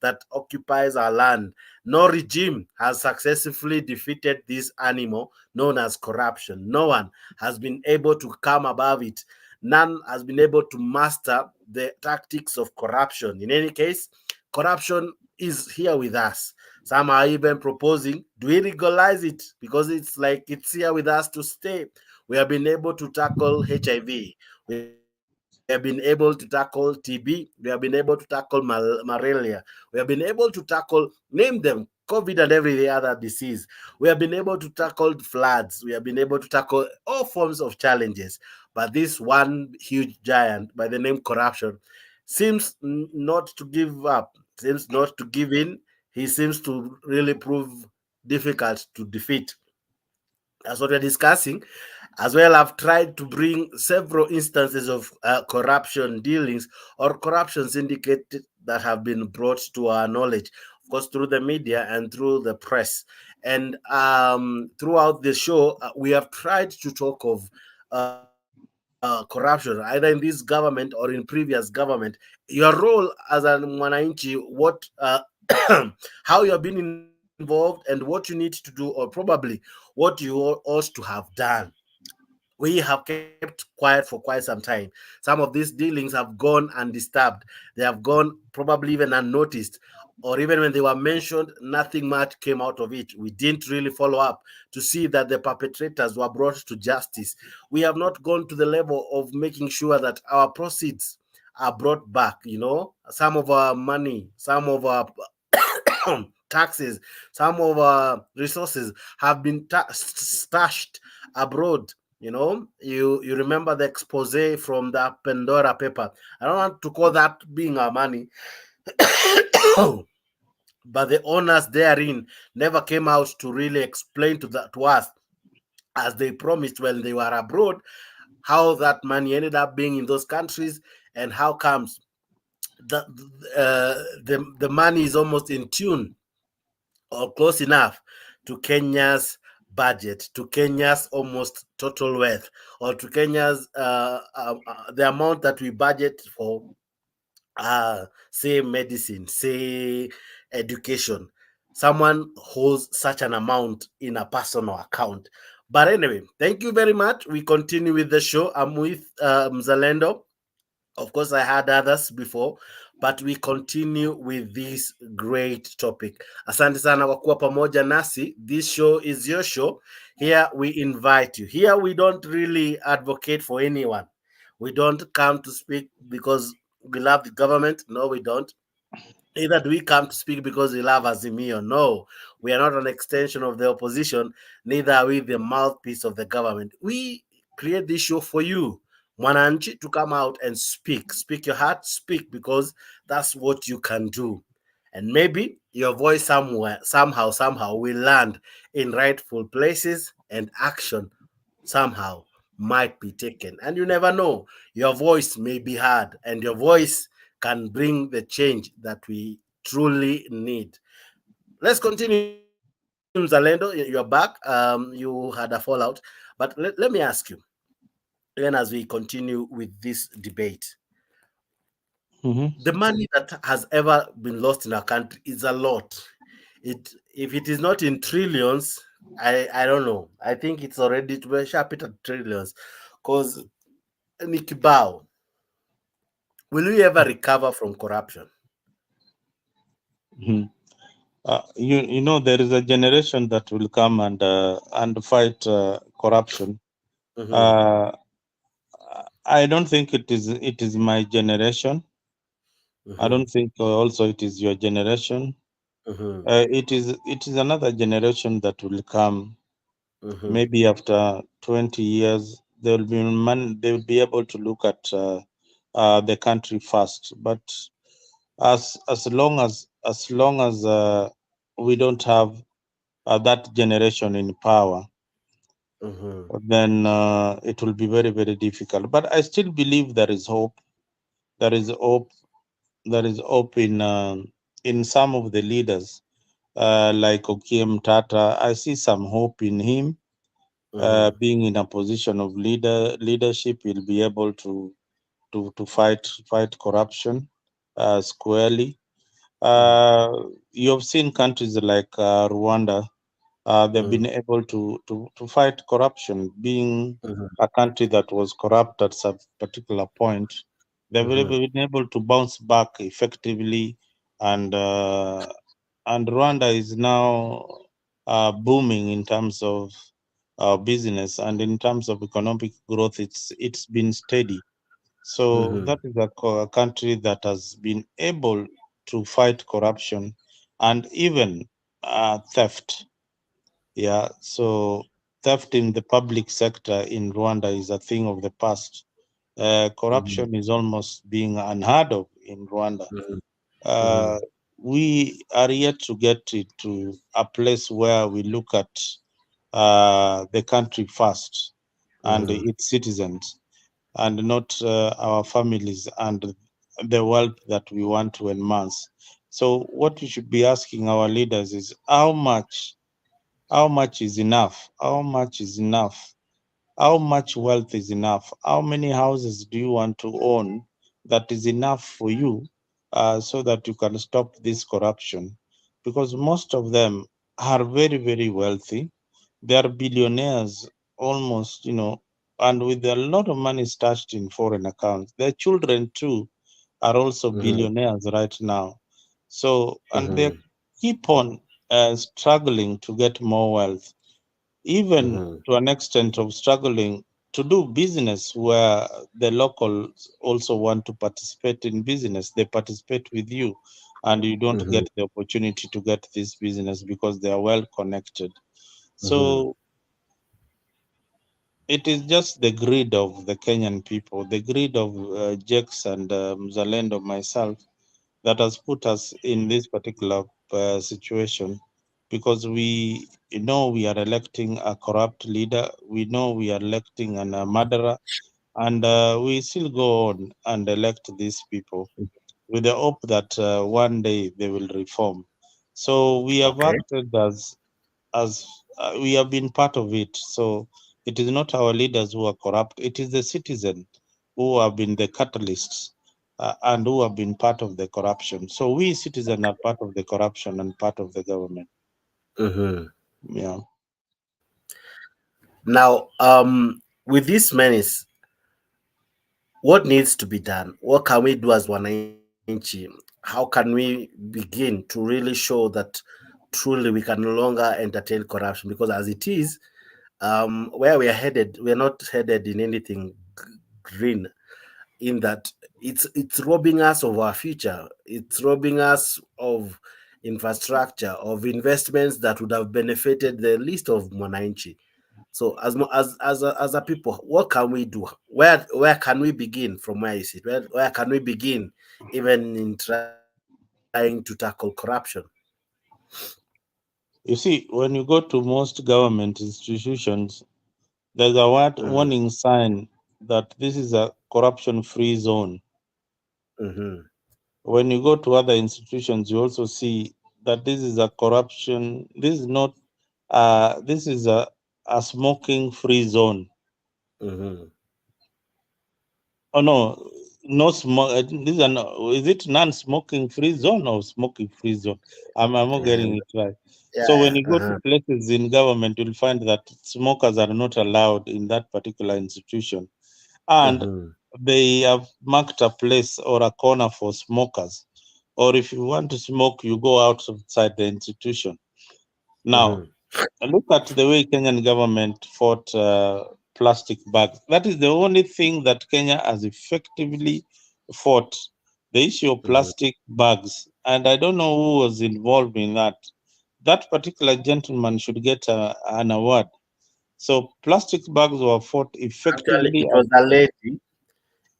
that occupies our land. No regime has successfully defeated this animal known as corruption. No one has been able to come above it. None has been able to master the tactics of corruption. In any case, corruption is here with us. Some are even proposing, do we legalize it? Because it's like it's here with us to stay. We have been able to tackle HIV. We have been able to tackle TB. We have been able to tackle malaria. We have been able to tackle, name them, COVID and every other disease. We have been able to tackle floods. We have been able to tackle all forms of challenges. But this one huge giant by the name corruption seems not to give up, seems not to give in. He seems to really prove difficult to defeat. That's what we're discussing. As well, I've tried to bring several instances of corruption dealings or corruption syndicate that have been brought to our knowledge, of course, through the media and through the press. And throughout the show, we have tried to talk of corruption, either in this government or in previous government. Your role as a mwananchi, what, how you have been involved and what you need to do, or probably what you ought to have done. We have kept quiet for quite some time. Some of these dealings have gone undisturbed. They have gone probably even unnoticed. or even when they were mentioned, nothing much came out of it. We didn't really follow up to see that the perpetrators were brought to justice. We have not gone to the level of making sure that our proceeds are brought back. Some of our money, some of our taxes, some of our resources have been stashed abroad. You remember the expose from the Pandora paper. I don't want to call that being our money, but the owners therein never came out to really explain to us, as they promised when they were abroad, how that money ended up being in those countries, and how comes the money is almost in tune or close enough to Kenya's budget, to Kenya's almost total wealth, or to Kenya's the amount that we budget for, say medicine, say education. Someone holds such an amount in a personal account. But anyway, thank you very much. We continue with the show. I'm with Mzalendo. Of course, I had others before, but we continue with this great topic. Asante sana kwa kuwa pamoja nasi. This show is your show. Here we invite you. Here we don't really advocate for anyone. We don't come to speak because we love the government. No, we don't. Neither do we come to speak because we love Azimio. No, we are not an extension of the opposition. Neither are we the mouthpiece of the government. We create this show for you, Mwananchi, to come out and speak. Speak your heart, speak, because that's what you can do. And maybe your voice somehow will land in rightful places, and action somehow might be taken. And you never know, your voice may be heard, and your voice can bring the change that we truly need. Let's continue. Zalendo, you're back. You had a fallout, but let me ask you, even as we continue with this debate, the money that has ever been lost in our country is a lot. If it is not in trillions, I don't know. I think it's already to be sharp at trillions, because Nikibao, will we ever recover from corruption? You know, there is a generation that will come and fight corruption. I don't think it is my generation. I don't think also it is your generation. It is another generation that will come. Maybe after 20 years, they will be able to look at the country first. But as long as we don't have that generation in power, then it will be very, very difficult. But I still believe there is hope. There is hope. There is hope in some of the leaders, like Okiem Tata. I see some hope in him. Being in a position of leadership, he'll be able to fight corruption squarely. You have seen countries like Rwanda. They've been able to fight corruption, being a country that was corrupt at some particular point. They've been able to bounce back effectively, and Rwanda is now booming in terms of business, and in terms of economic growth, it's been steady. So that is a country that has been able to fight corruption and even theft. Yeah, so theft in the public sector in Rwanda is a thing of the past. Corruption is almost being unheard of in Rwanda. We are yet to get to a place where we look at the country first and its citizens, and not our families and the wealth that we want to amass. So what we should be asking our leaders is how much is enough? How much is enough? How much wealth is enough? How many houses do you want to own that is enough for you so that you can stop this corruption? Because most of them are very, very wealthy. They are billionaires almost, and with a lot of money stashed in foreign accounts. Their children too are also billionaires right now. So, and they keep on struggling to get more wealth, even to an extent of struggling to do business where the locals also want to participate in business. They participate with you, and you don't get the opportunity to get this business because they are well connected. So it is just the greed of the Kenyan people, the greed of Jex and Mzalendo, myself, that has put us in this particular situation, because we know we are electing a corrupt leader, we know we are electing a murderer, and we still go on and elect these people with the hope that one day they will reform. So we have acted as we have been part of it. So it is not our leaders who are corrupt, it is the citizens who have been the catalysts and who have been part of the corruption. So we citizens are part of the corruption and part of the government. Yeah. Now, with this menace, what needs to be done? What can we do as wananchi? How can we begin to really show that truly we can no longer entertain corruption? Because as it is, where we are headed, we are not headed in anything green, in that it's robbing us of our future. It's robbing us of infrastructure, of investments that would have benefited the least of Mwananchi. So as a people, what can we do? Where can we begin from where is it? Where can we begin even in trying to tackle corruption? You see, when you go to most government institutions, there's a warning sign that this is a corruption-free zone. When you go to other institutions, you also see that this is a corruption. This is not. This is a smoking-free zone. Oh no, no smoke. This is it non-smoking-free zone or smoking-free zone? I'm not getting it right. So when you go to places in government, you'll find that smokers are not allowed in that particular institution, and they have marked a place or a corner for smokers. Or if you want to smoke, you go outside the institution. Now, look at the way Kenyan government fought plastic bags. That is the only thing that Kenya has effectively fought, the issue of plastic bags. And I don't know who was involved in that. That particular gentleman should get an award. So plastic bags were fought effectively. Actually,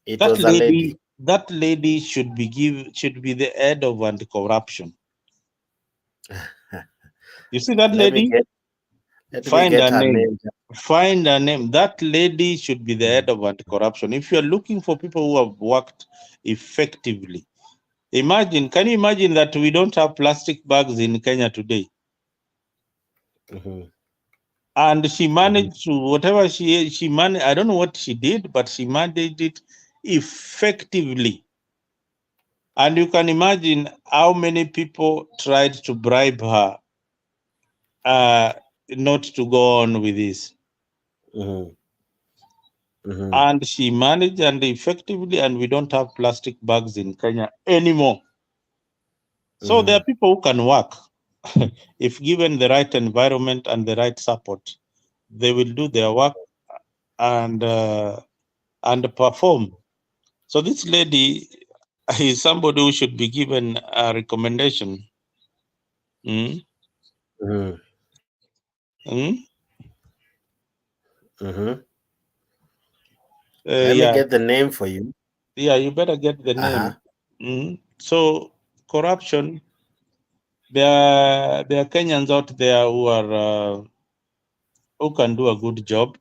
it was a lady. That lady should be the head of anti-corruption. You see that lady? Find her name. Find her name. That lady should be the head of anti-corruption. If you are looking for people who have worked effectively, can you imagine that we don't have plastic bags in Kenya today? And she managed to, whatever she managed, I don't know what she did, but she managed it effectively. And you can imagine how many people tried to bribe her not to go on with this. And she managed and effectively, and we don't have plastic bags in Kenya anymore. So there are people who can work. If given the right environment and the right support, they will do their work and perform. So this lady is somebody who should be given a recommendation. Let me get the name for you. Yeah, you better get the name. So corruption, there are Kenyans out there who can do a good job,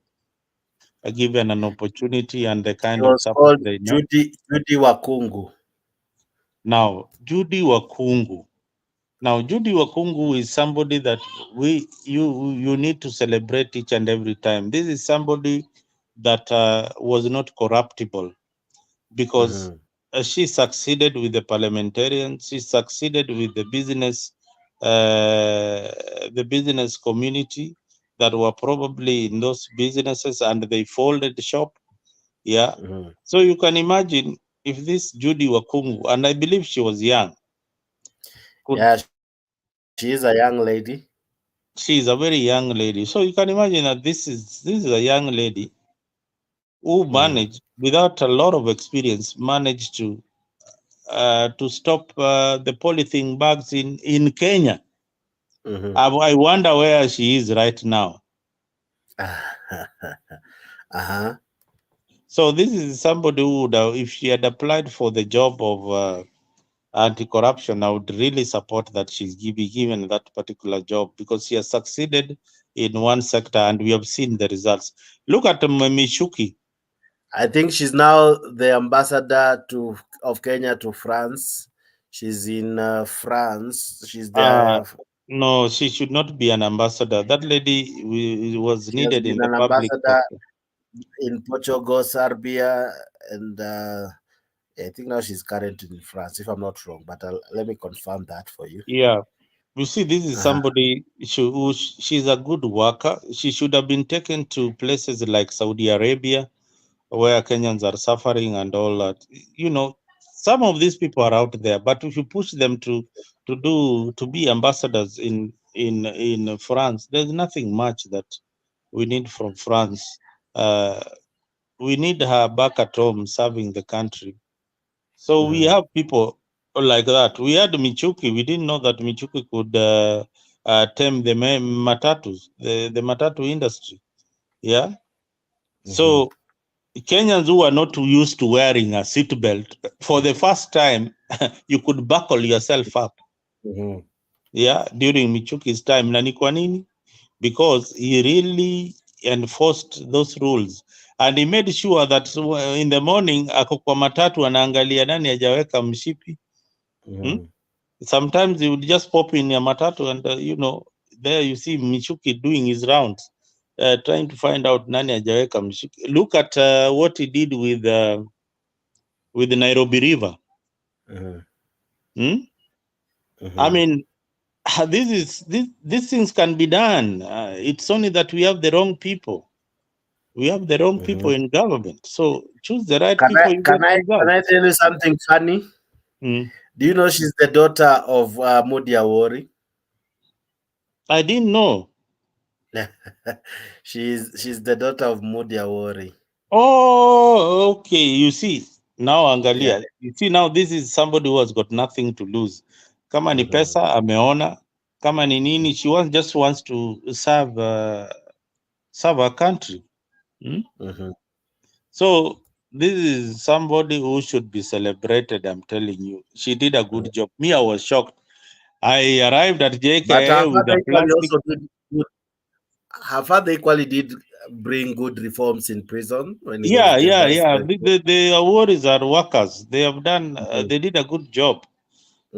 given an opportunity and the kind of support they know. Judy Wakungu. Now, Judy Wakungu is somebody that you need to celebrate each and every time. This is somebody that was not corruptible, because she succeeded with the parliamentarians, she succeeded with the business community that were probably in those businesses, and they folded shop. Yeah. So you can imagine if this Judy Wakungu, and I believe she was young, Yeah, she is a young lady. She is a very young lady. So you can imagine that this is a young lady who managed, without a lot of experience, managed to stop the polythene bags in Kenya. I wonder where she is right now. So this is somebody who would have, if she had applied for the job of anti-corruption, I would really support that she's be given that particular job, because she has succeeded in one sector and we have seen the results. Look at Michuki. I think she's now the ambassador of Kenya to France. She's in France. She's there. No, she should not be an ambassador. That lady was needed in the public sector. In Portugal, Serbia, and I think now she's currently in France, if I'm not wrong. But let me confirm that for you. Yeah. You see, this is somebody she's a good worker. She should have been taken to places like Saudi Arabia, where Kenyans are suffering and all that. You know, some of these people are out there, but if you push them to be ambassadors in France, there's nothing much that we need from France. We need her back at home serving the country. So we have people like that. We had Michuki. We didn't know that Michuki could tame the matatus, the matatu industry. Yeah. So Kenyans who are not used to wearing a seatbelt, for the first time, you could buckle yourself up. Yeah, during Michuki's time. Na ni kwa nini? Because he really enforced those rules. And he made sure that in the morning, ako kwa matatu anaangalia nani hajaweka mshipi. Sometimes he would just pop in a matatu and, there you see Michuki doing his rounds, trying to find out nani hajaweka mshipi. Look at what he did with the Nairobi River. I mean, these things can be done. It's only that we have the wrong people. We have the wrong people in government. So choose the right people. Can I tell you something funny? Do you know she's the daughter of Mudi Awori? I didn't know. she's the daughter of Mudi Awori. Oh, okay. You see, now Angalia. Yeah. You see, now this is somebody who has got nothing to lose. Kama ni pesa, ameona. Kama ni nini, she just wants to serve her country. So this is somebody who should be celebrated, I'm telling you. She did a good job. Me, I was shocked. I arrived at JKA with a plastic. Her father equally did bring good reforms in prison when he was the vice president. The awards are workers. They have done. They did a good job.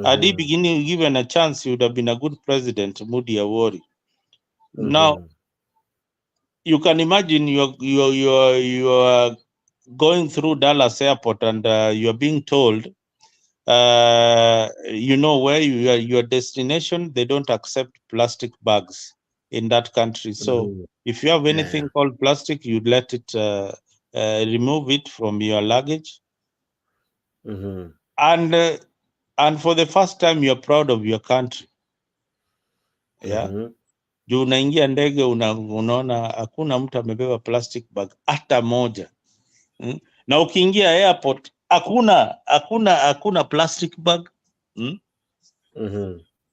Had he beginning given a chance, he would have been a good president, Mudi Awori. Now, you can imagine you are going through Dallas Airport and you are being told, where your destination, they don't accept plastic bags in that country. So if you have anything called plastic, you let it remove it from your luggage. And for the first time, you're proud of your country. Yeah. Juu unaingia ndege unaona hakuna mtu amebeba plastic bag hata moja. Na ukiingia airport hakuna plastic bag.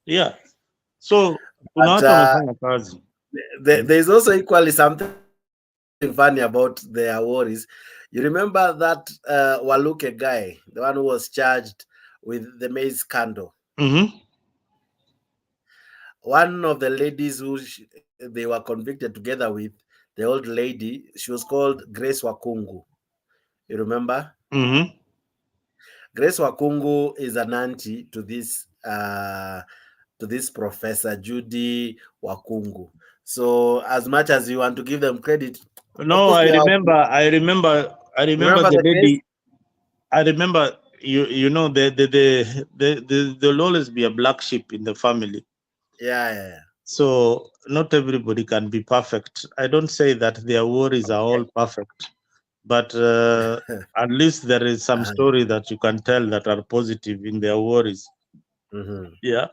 Yeah. So kuna watu wanafanya kazi. There's also equally something funny about the awards. You remember that Waluke guy, the one who was charged with the maize scandal? One of the ladies who they were convicted together with, the old lady, she was called Grace Wakungu. You remember? Grace Wakungu is an auntie to this Professor Judy Wakungu. So as much as you want to give them credit, no, I remember the lady. I remember there'll always be a black sheep in the family. Yeah. So not everybody can be perfect. I don't say that their worries are all perfect, but at least there is some story that you can tell that are positive in their worries. Yeah.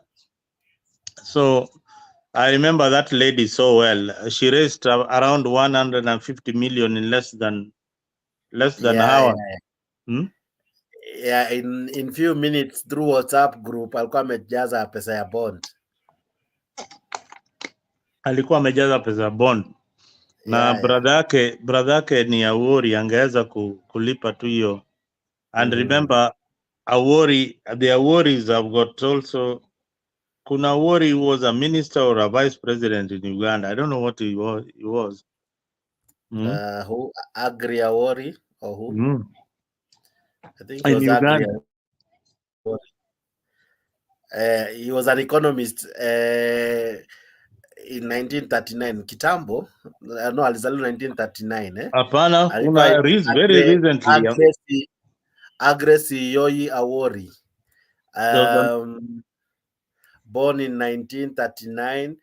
So I remember that lady so well. She raised around 150 million in less than an hour. Yeah, in few minutes through WhatsApp group alikuwa amejaza pesa ya bond. Alikuwa amejaza pesa ya bond. Na brother yake ni Awori, angeweza kulipa tu hiyo. And remember Awori, the Aworis have got also, kuna Awori who was a minister or a vice president in Uganda. I don't know what he was. Who? Agri Awori or who? I think in Uganda. He was an economist in 1939 kitambo. No, alizaliwa 1939 Hapana, kuna very recently. Agresi Yoyi Awori. Born in 1939,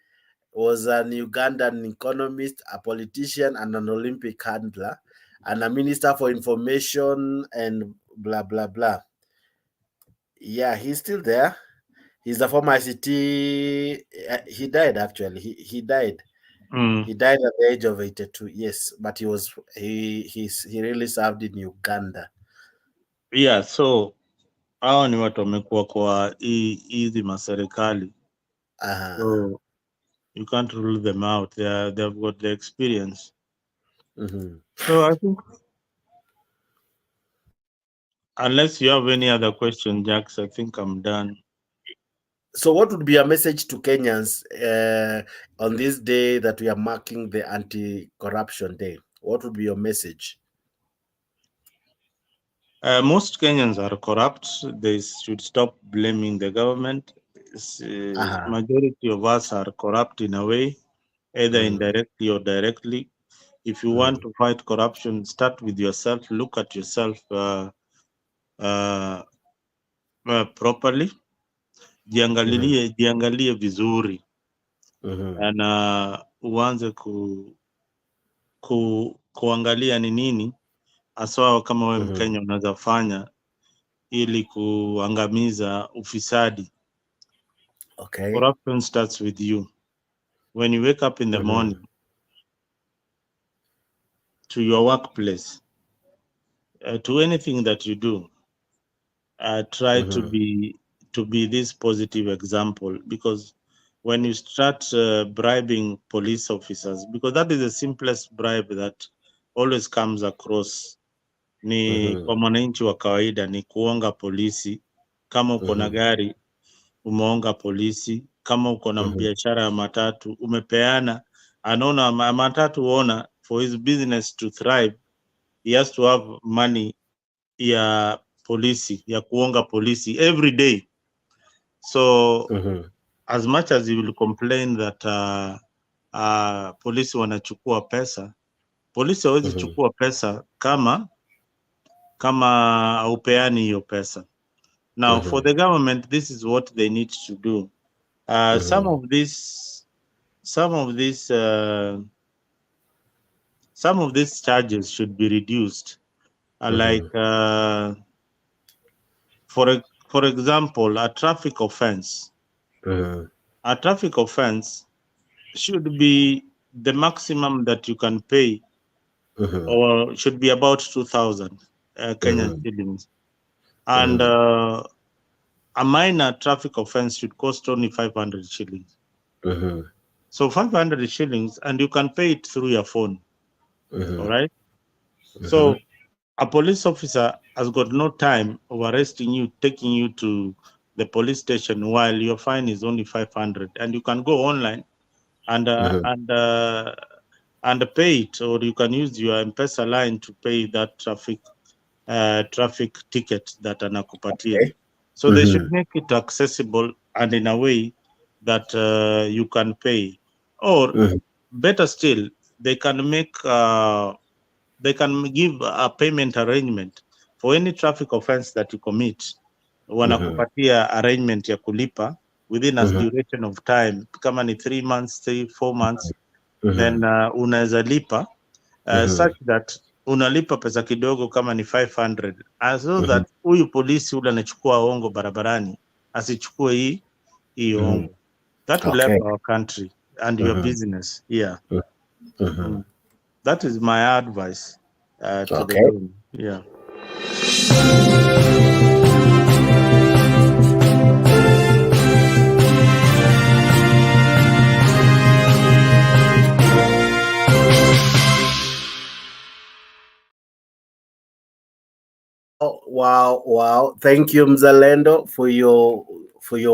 was an Ugandan economist, a politician, and an Olympic handler, and a minister for information and blah, blah, blah. Yeah, he's still there. He's a former ICT. He died actually. He died. He died at the age of 82. Yes, but he really served in Uganda. Yeah, so hao ni watu wamekuwa kwa hizi maserikali. So you can't rule them out. They've got the experience. So I think, unless you have any other question, Jax, I think I'm done. So what would be a message to Kenyans on this day that we are marking the Anti-Corruption Day? What would be your message? Most Kenyans are corrupt. They should stop blaming the government. Majority of us are corrupt in a way, either indirectly or directly. If you want to fight corruption, start with yourself. Look at yourself properly. Jiangalie vizuri. Na uanze kuangalia ni nini aswa kama wewe Mkenya unaweza fanya ili kuangamiza ufisadi. Okay. Corruption starts with you. When you wake up in the morning to your workplace, to anything that you do, try to be this positive example, because when you start bribing police officers, because that is the simplest bribe that always comes across, ni kwa mwananchi wa kawaida ni kuonga polisi. Kama uko na gari umeonga polisi, kama uko na biashara ya matatu umepeana, anaona matatu ona, for his business to thrive he has to have money ya polisi, ya kuonga polisi every day. So as much as you will complain that polisi wanachukua pesa, polisi hawezi chukua pesa kama haupeani hiyo pesa. Now for the government, this is what they need to do. Some of these charges should be reduced. Like for example, a traffic offense. A traffic offense should be the maximum that you can pay, or should be about 2,000 Kenyan shillings. And a minor traffic offense should cost only 500 shillings. So 500 shillings, and you can pay it through your phone. All right. So a police officer has got no time of arresting you, taking you to the police station while your fine is only 500, and you can go online and pay it, or you can use your M-Pesa line to pay that traffic ticket that anakupatia. So they should make it accessible and in a way that you can pay, or better still, they can make they can give a payment arrangement for any traffic offense that you commit. Wanakupatia arrangement ya kulipa within a duration of time, kama ni 3 months, 4 months, then unaweza lipa such that unalipa pesa kidogo kama ni 500, so that huyu polisi ule anachukua ongo barabarani asichukue hii ongo. That will Okay. help our country and your business. Yeah. That is my advice to the Okay. loan. Yeah. Oh, wow. Thank you, Mzalendo, for your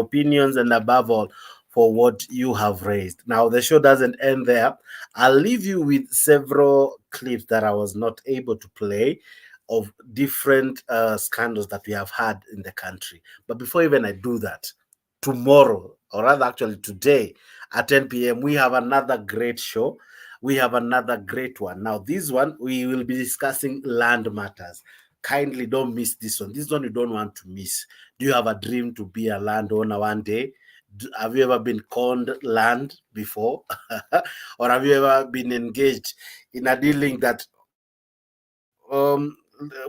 opinions and above all for what you have raised. Now the show doesn't end there. I'll leave you with several clips that I was not able to play of different scandals that we have had in the country. But before even I do that, tomorrow, or rather actually today at 10 p.m., we have another great show. We have another great one. Now, this one, we will be discussing land matters. Kindly don't miss this one. This one you don't want to miss. Do you have a dream to be a landowner one day? Have you ever been conned land before? Or have you ever been engaged in a dealing that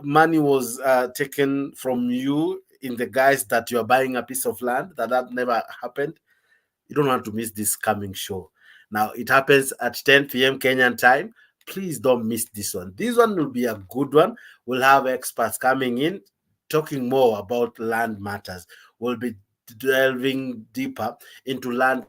money was taken from you in the guise that you're buying a piece of land? That never happened? You don't want to miss this coming show. Now, it happens at 10 p.m. Kenyan time. Please don't miss this one. This one will be a good one. We'll have experts coming in, talking more about land matters. We'll be delving deeper into land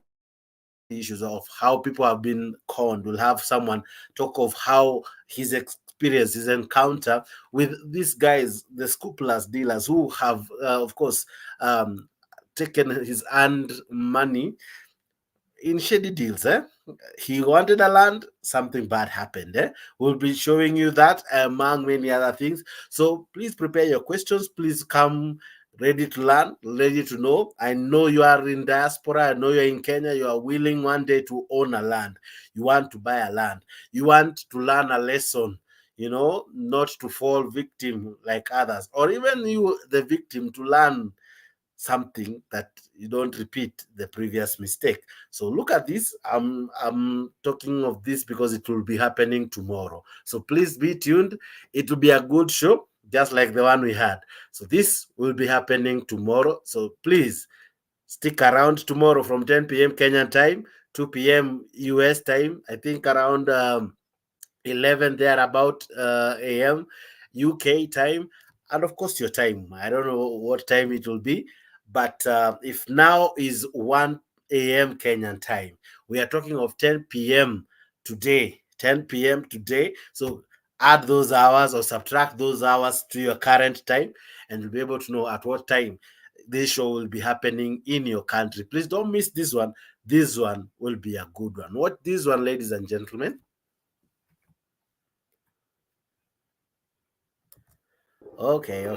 issues of how people have been conned. We'll have someone talk of how his experience, his encounter with these guys, the scrupulous dealers who have, of course, taken his earned money in shady deals. He wanted a land, something bad happened. We'll be showing you that among many other things. So please prepare your questions. Please come ready to learn, ready to know. I know you are in diaspora. I know you're in Kenya. You are willing one day to own a land. You want to buy a land. You want to learn a lesson, not to fall victim like others, or even you, the victim, to learn something that you don't repeat the previous mistake. So look at this. I'm talking of this because it will be happening tomorrow. So please be tuned. It will be a good show, just like the one we had. So this will be happening tomorrow. So please stick around tomorrow from 10 p.m. Kenyan time, 2 p.m. US time. I think around 11 there about a.m. UK time, and of course your time. I don't know what time it will be, but if now is 1 a.m. Kenyan time, we are talking of 10 p.m. today. 10 p.m. today. So add those hours or subtract those hours to your current time, and you'll be able to know at what time this show will be happening in your country. Please don't miss this one. This one will be a good one. What this one, ladies and gentlemen? Okay.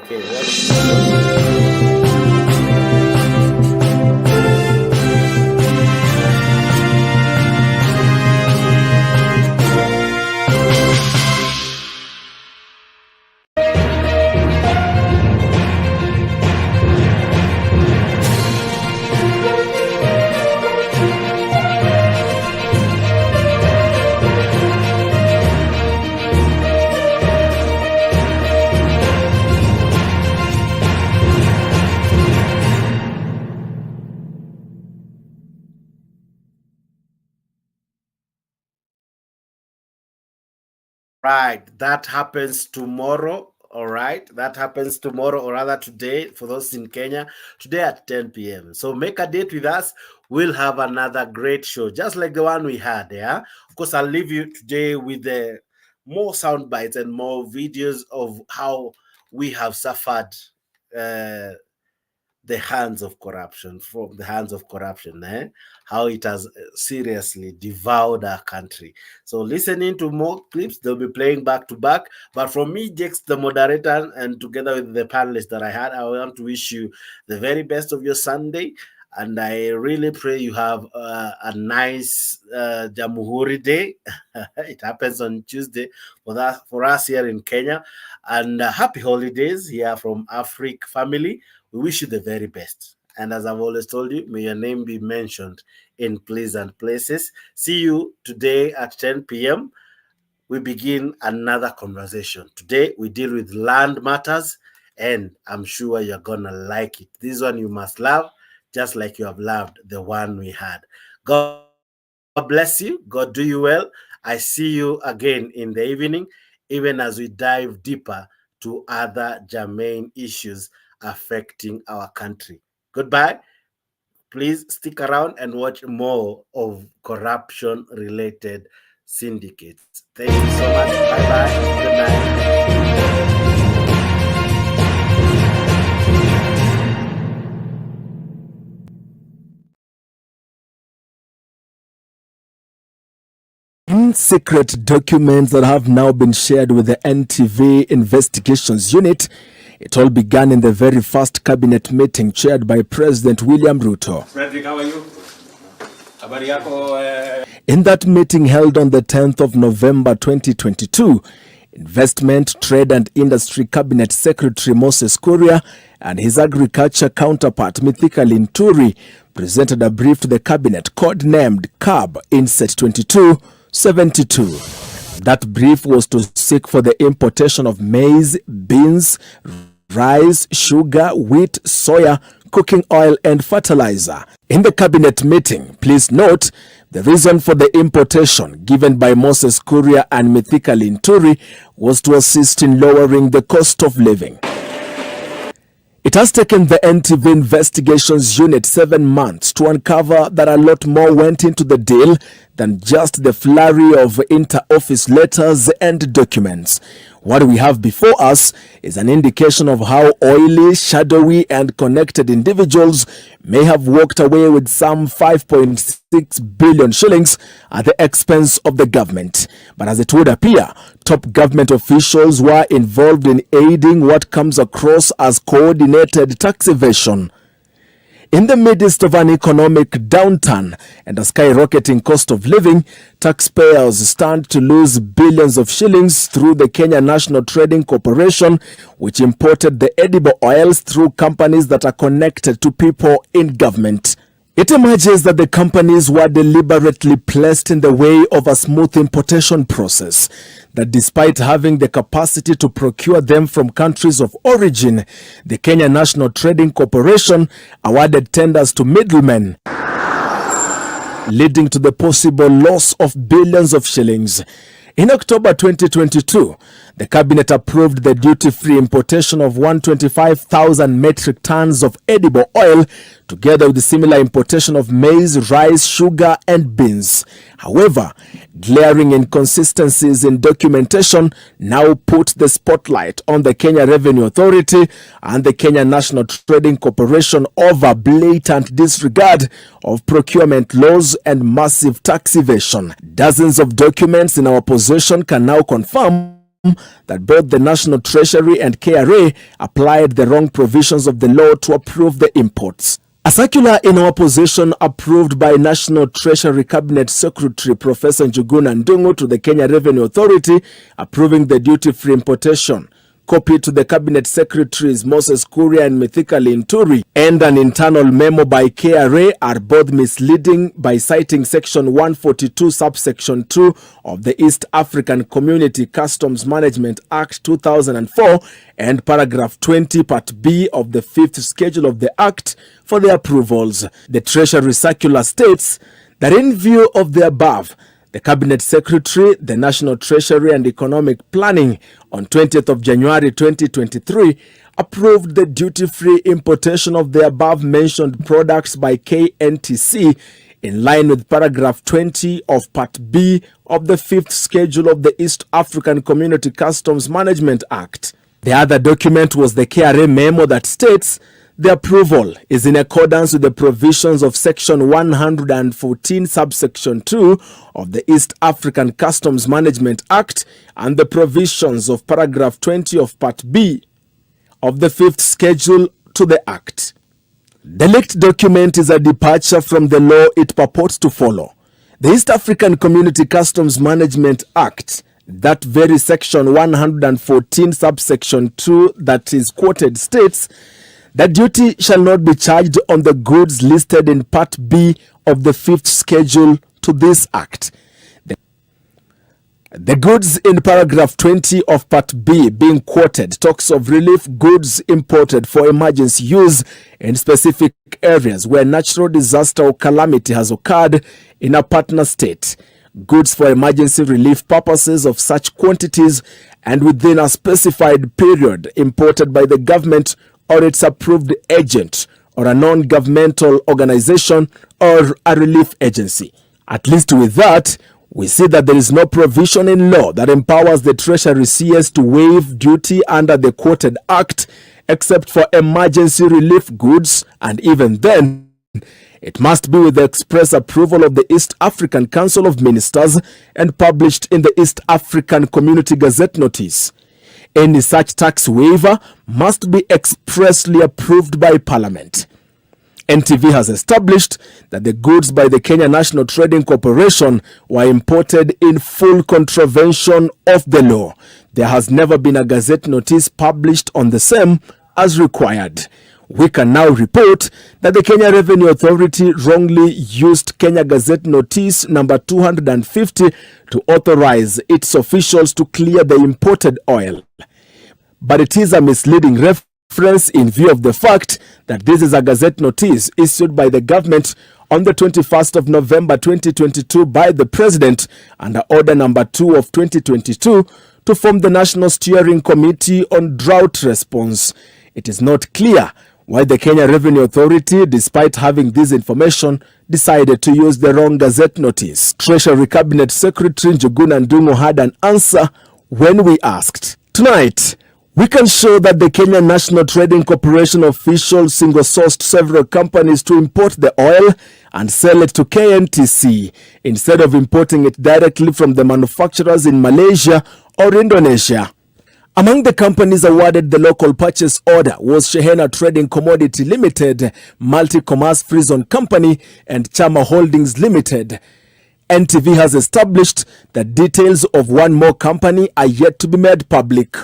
Right, that happens tomorrow. All right, that happens tomorrow, or rather today, for those in Kenya, today at 10 p.m. So make a date with us. We'll have another great show, just like the one we had. Yeah, of course, I'll leave you today with more sound bites and more videos of how we have suffered the hands of corruption, from the hands of corruption, how it has seriously devoured our country. So listening to more clips, they'll be playing back to back. But from me, Jex, the moderator, and together with the panelists that I had, I want to wish you the very best of your Sunday. And I really pray you have a nice Jamhuri Day. It happens on Tuesday for us here in Kenya. And happy holidays here from Africa family. We wish you the very best. And as I've always told you, may your name be mentioned in pleasant places. See you today at 10 p.m. We begin another conversation. Today, we deal with land matters, and I'm sure you're going to like it. This one you must love. just like you have loved the one we had. God bless you. God do you well. I see you again in the evening, even as we dive deeper to other germane issues affecting our country. Goodbye. Please stick around and watch more of corruption-related syndicates. Thank you so much. Bye-bye. Good night. Secret documents that have now been shared with the NTV Investigations Unit. It all began in the very first cabinet meeting chaired by President William Ruto. Frederick, how are you? In that meeting held on the 10th of November 2022, Investment, Trade and Industry Cabinet Secretary Moses Kuria and his agriculture counterpart Mithika Linturi presented a brief to the cabinet codenamed CAB Inset 2272. That brief was to seek for the importation of maize, beans, rice, sugar, wheat, soya, cooking oil and fertilizer. In the cabinet meeting, please note, the reason for the importation given by Moses Kuria and Mithika Linturi was to assist in lowering the cost of living. It has taken the NTV Investigations Unit 7 months to uncover that a lot more went into the deal than just the flurry of inter-office letters and documents. What we have before us is an indication of how oily, shadowy and connected individuals may have walked away with some 5.6 billion shillings at the expense of the government. But as it would appear, top government officials were involved in aiding what comes across as coordinated tax evasion. In the midst of an economic downturn and a skyrocketing cost of living, taxpayers stand to lose billions of shillings through the Kenya National Trading Corporation, which imported the edible oils through companies that are connected to people in government. It emerges that the companies were deliberately placed in the way of a smooth importation process, that despite having the capacity to procure them from countries of origin, the Kenya National Trading Corporation awarded tenders to middlemen, leading to the possible loss of billions of shillings. In October 2022, the cabinet approved the duty-free importation of 125,000 metric tons of edible oil, together with the similar importation of maize, rice, sugar and beans. However, glaring inconsistencies in documentation now put the spotlight on the Kenya Revenue Authority and the Kenya National Trading Corporation over blatant disregard of procurement laws and massive tax evasion. Dozens of documents in our possession can now confirm that both the National Treasury and KRA applied the wrong provisions of the law to approve the imports. A circular in our possession approved by National Treasury Cabinet Secretary Professor Njuguna Ndungu to the Kenya Revenue Authority approving the duty-free importation, copied to the Cabinet Secretaries Moses Kuria and Mithika Linturi, and an internal memo by KRA are both misleading by citing Section 142 subsection 2 of the East African Community Customs Management Act 2004 and paragraph 20 part B of the 5th schedule of the Act for the approvals. The Treasury Circular states that in view of the above, the Cabinet Secretary, the National Treasury and Economic Planning on 20th of January 2023 approved the duty-free importation of the above-mentioned products by KNTC in line with paragraph 20 of Part B of the 5th schedule of the East African Community Customs Management Act. The other document was the KRA memo that states the approval is in accordance with the provisions of Section 114 subsection 2 of the East African Customs Management Act and the provisions of paragraph 20 of Part B of the 5th schedule to the Act. The leaked document is a departure from the law it purports to follow. The East African Community Customs Management Act, that very Section 114 subsection 2 that is quoted, states that duty shall not be charged on the goods listed in Part B of the 5th schedule to this Act. The goods in paragraph 20 of Part B being quoted talks of relief goods imported for emergency use in specific areas where natural disaster or calamity has occurred in a partner state. Goods for emergency relief purposes of such quantities and within a specified period imported by the government or its approved agent or a non-governmental organization or a relief agency. At least with that, we see that there is no provision in law that empowers the Treasury CS to waive duty under the quoted act except for emergency relief goods, and even then, it must be with the express approval of the East African Council of Ministers and published in the East African Community Gazette Notice. Any such tax waiver must be expressly approved by Parliament. NTV has established that the goods by the Kenya National Trading Corporation were imported in full contravention of the law. There has never been a Gazette Notice published on the same as required. We can now report that the Kenya Revenue Authority wrongly used Kenya Gazette Notice number 250 to authorize its officials to clear the imported oil. But it is a misleading reference in view of the fact that this is a Gazette Notice issued by the government on the 21st of November 2022 by the President under Order number 2 of 2022 to form the National Steering Committee on Drought Response. It is not clear why the Kenya Revenue Authority, despite having this information, decided to use the wrong Gazette Notice. Treasury Cabinet Secretary Njuguna Ndung'u had an answer when we asked. Tonight, we can show that the Kenya National Trading Corporation officials single-sourced several companies to import the oil and sell it to KNTC instead of importing it directly from the manufacturers in Malaysia or Indonesia. Among the companies awarded the local purchase order was Shehena Trading Commodity Limited, Multi-Commerce Free Zone Company, and Chama Holdings Limited. NTV has established that details of one more company are yet to be made public.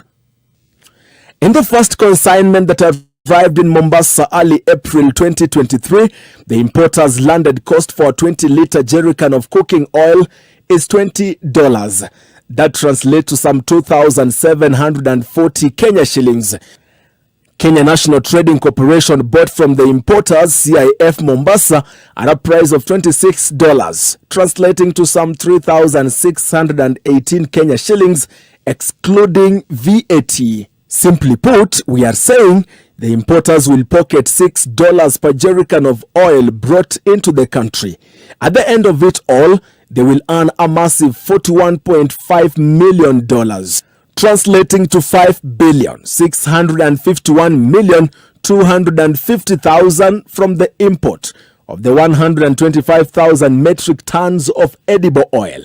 In the first consignment that arrived in Mombasa early April 2023, the importer's landed cost for a 20-litre jerrycan of cooking oil is $20. That translates to some 2,740 Kenya shillings. Kenya National Trading Corporation bought from the importers CIF Mombasa at a price of $26, translating to some 3,618 Kenya shillings, excluding VAT. Simply put, we are saying the importers will pocket $6 per jerrycan of oil brought into the country. At the end of it all, they will earn a massive $41.5 million, translating to $5,651,250,000 from the import of the 125,000 metric tons of edible oil.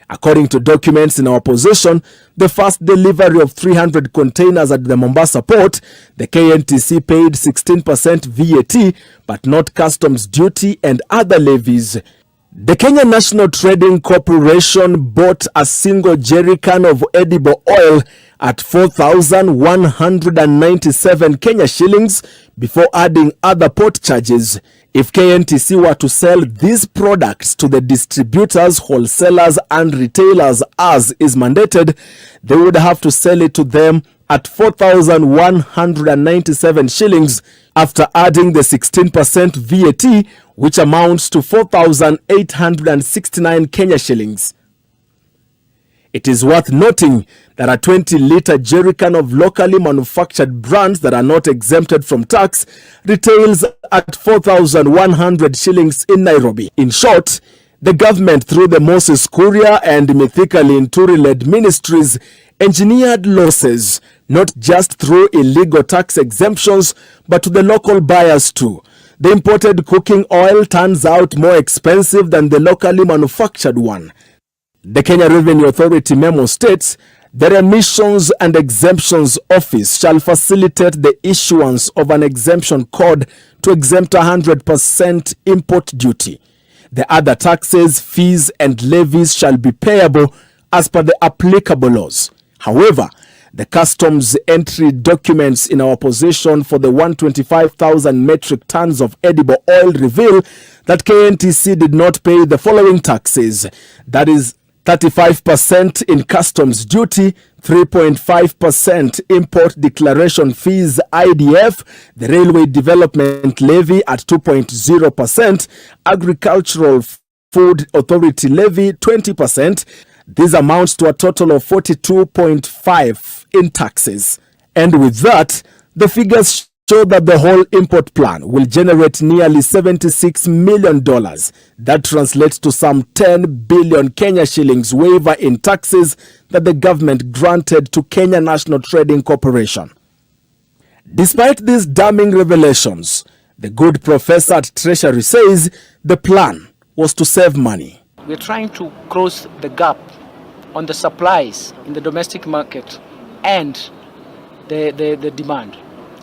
According to documents in our possession, the first delivery of 300 containers at the Mombasa port, the KNTC paid 16% VAT, but not customs duty and other levies. The Kenya National Trading Corporation bought a single jerrycan of edible oil at 4,197 Kenya shillings before adding other port charges. If KNTC were to sell these products to the distributors, wholesalers and retailers as is mandated, they would have to sell it to them at 4,197 shillings after adding the 16% VAT, which amounts to 4,869 Kenya shillings. It is worth noting that a 20-litre jerrycan of locally manufactured brands that are not exempted from tax retails at 4,100 shillings in Nairobi. In short, the government, through the Moses Kuria and Mithika Linturi-led ministries, engineered losses, not just through illegal tax exemptions, but to the local buyers too. The imported cooking oil turns out more expensive than the locally manufactured one. The Kenya Revenue Authority memo states, the Remissions and Exemptions Office shall facilitate the issuance of an exemption code to exempt 100% import duty. The other taxes, fees and levies shall be payable as per the applicable laws. However, the customs entry documents in our possession for the 125,000 metric tons of edible oil reveal that KNTC did not pay the following taxes. That is 35% in customs duty, 3.5% import declaration fees IDF, the railway development levy at 2.0%, agricultural food authority levy 20%. This amounts to a total of 42.5 in taxes. And with that, the figures show that the whole import plan will generate nearly $76 million. That translates to some 10 billion Kenya shillings waiver in taxes that the government granted to Kenya National Trading Corporation. Despite these damning revelations, the good professor at Treasury says the plan was to save money. We're trying to close the gap on the supplies in the domestic market and the demand.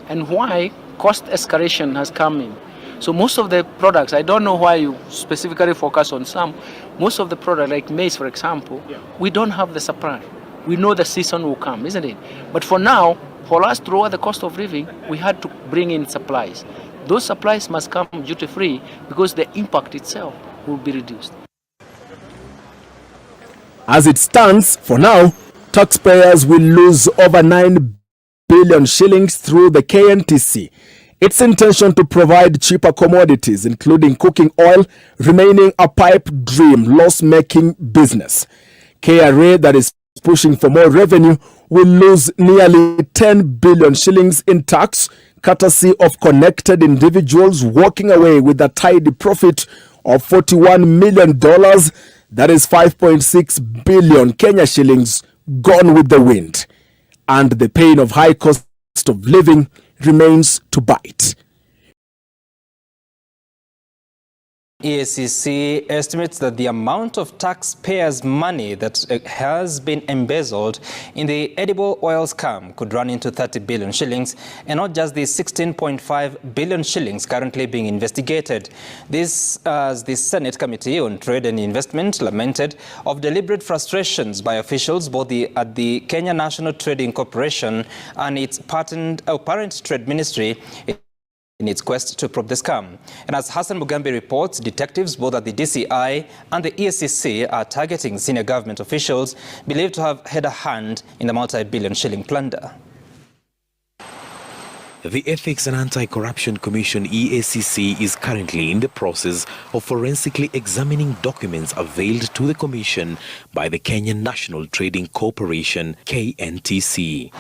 And why cost escalation has come in. So most of the products, I don't know why you specifically focus on some, most of the products like maize, for example, we don't have the supply. We know the season will come, isn't it? But for now, for us to lower the cost of living, we had to bring in supplies. Those supplies must come duty-free because the impact itself will be reduced. As it stands, for now, taxpayers will lose over 9 billion shillings through the KNTC. Its intention to provide cheaper commodities, including cooking oil, remaining a pipe dream loss-making business. KRA, that is pushing for more revenue, will lose nearly 10 billion shillings in tax, courtesy of connected individuals walking away with a tidy profit of $41 million. That is 5.6 billion Kenya shillings gone with the wind. And the pain of high cost of living remains to bite. EACC estimates that the amount of taxpayers' money that has been embezzled in the edible oil scam could run into 30 billion shillings, and not just the 16.5 billion shillings currently being investigated. This, as the Senate Committee on Trade and Investment lamented of deliberate frustrations by officials both at the Kenya National Trading Corporation and its parent trade ministry in its quest to probe the scam. And as Hassan Mugambi reports, detectives both at the DCI and the EACC are targeting senior government officials believed to have had a hand in the multi-billion shilling plunder. The Ethics and Anti-Corruption Commission EACC is currently in the process of forensically examining documents availed to the Commission by the Kenya National Trading Corporation KNTC.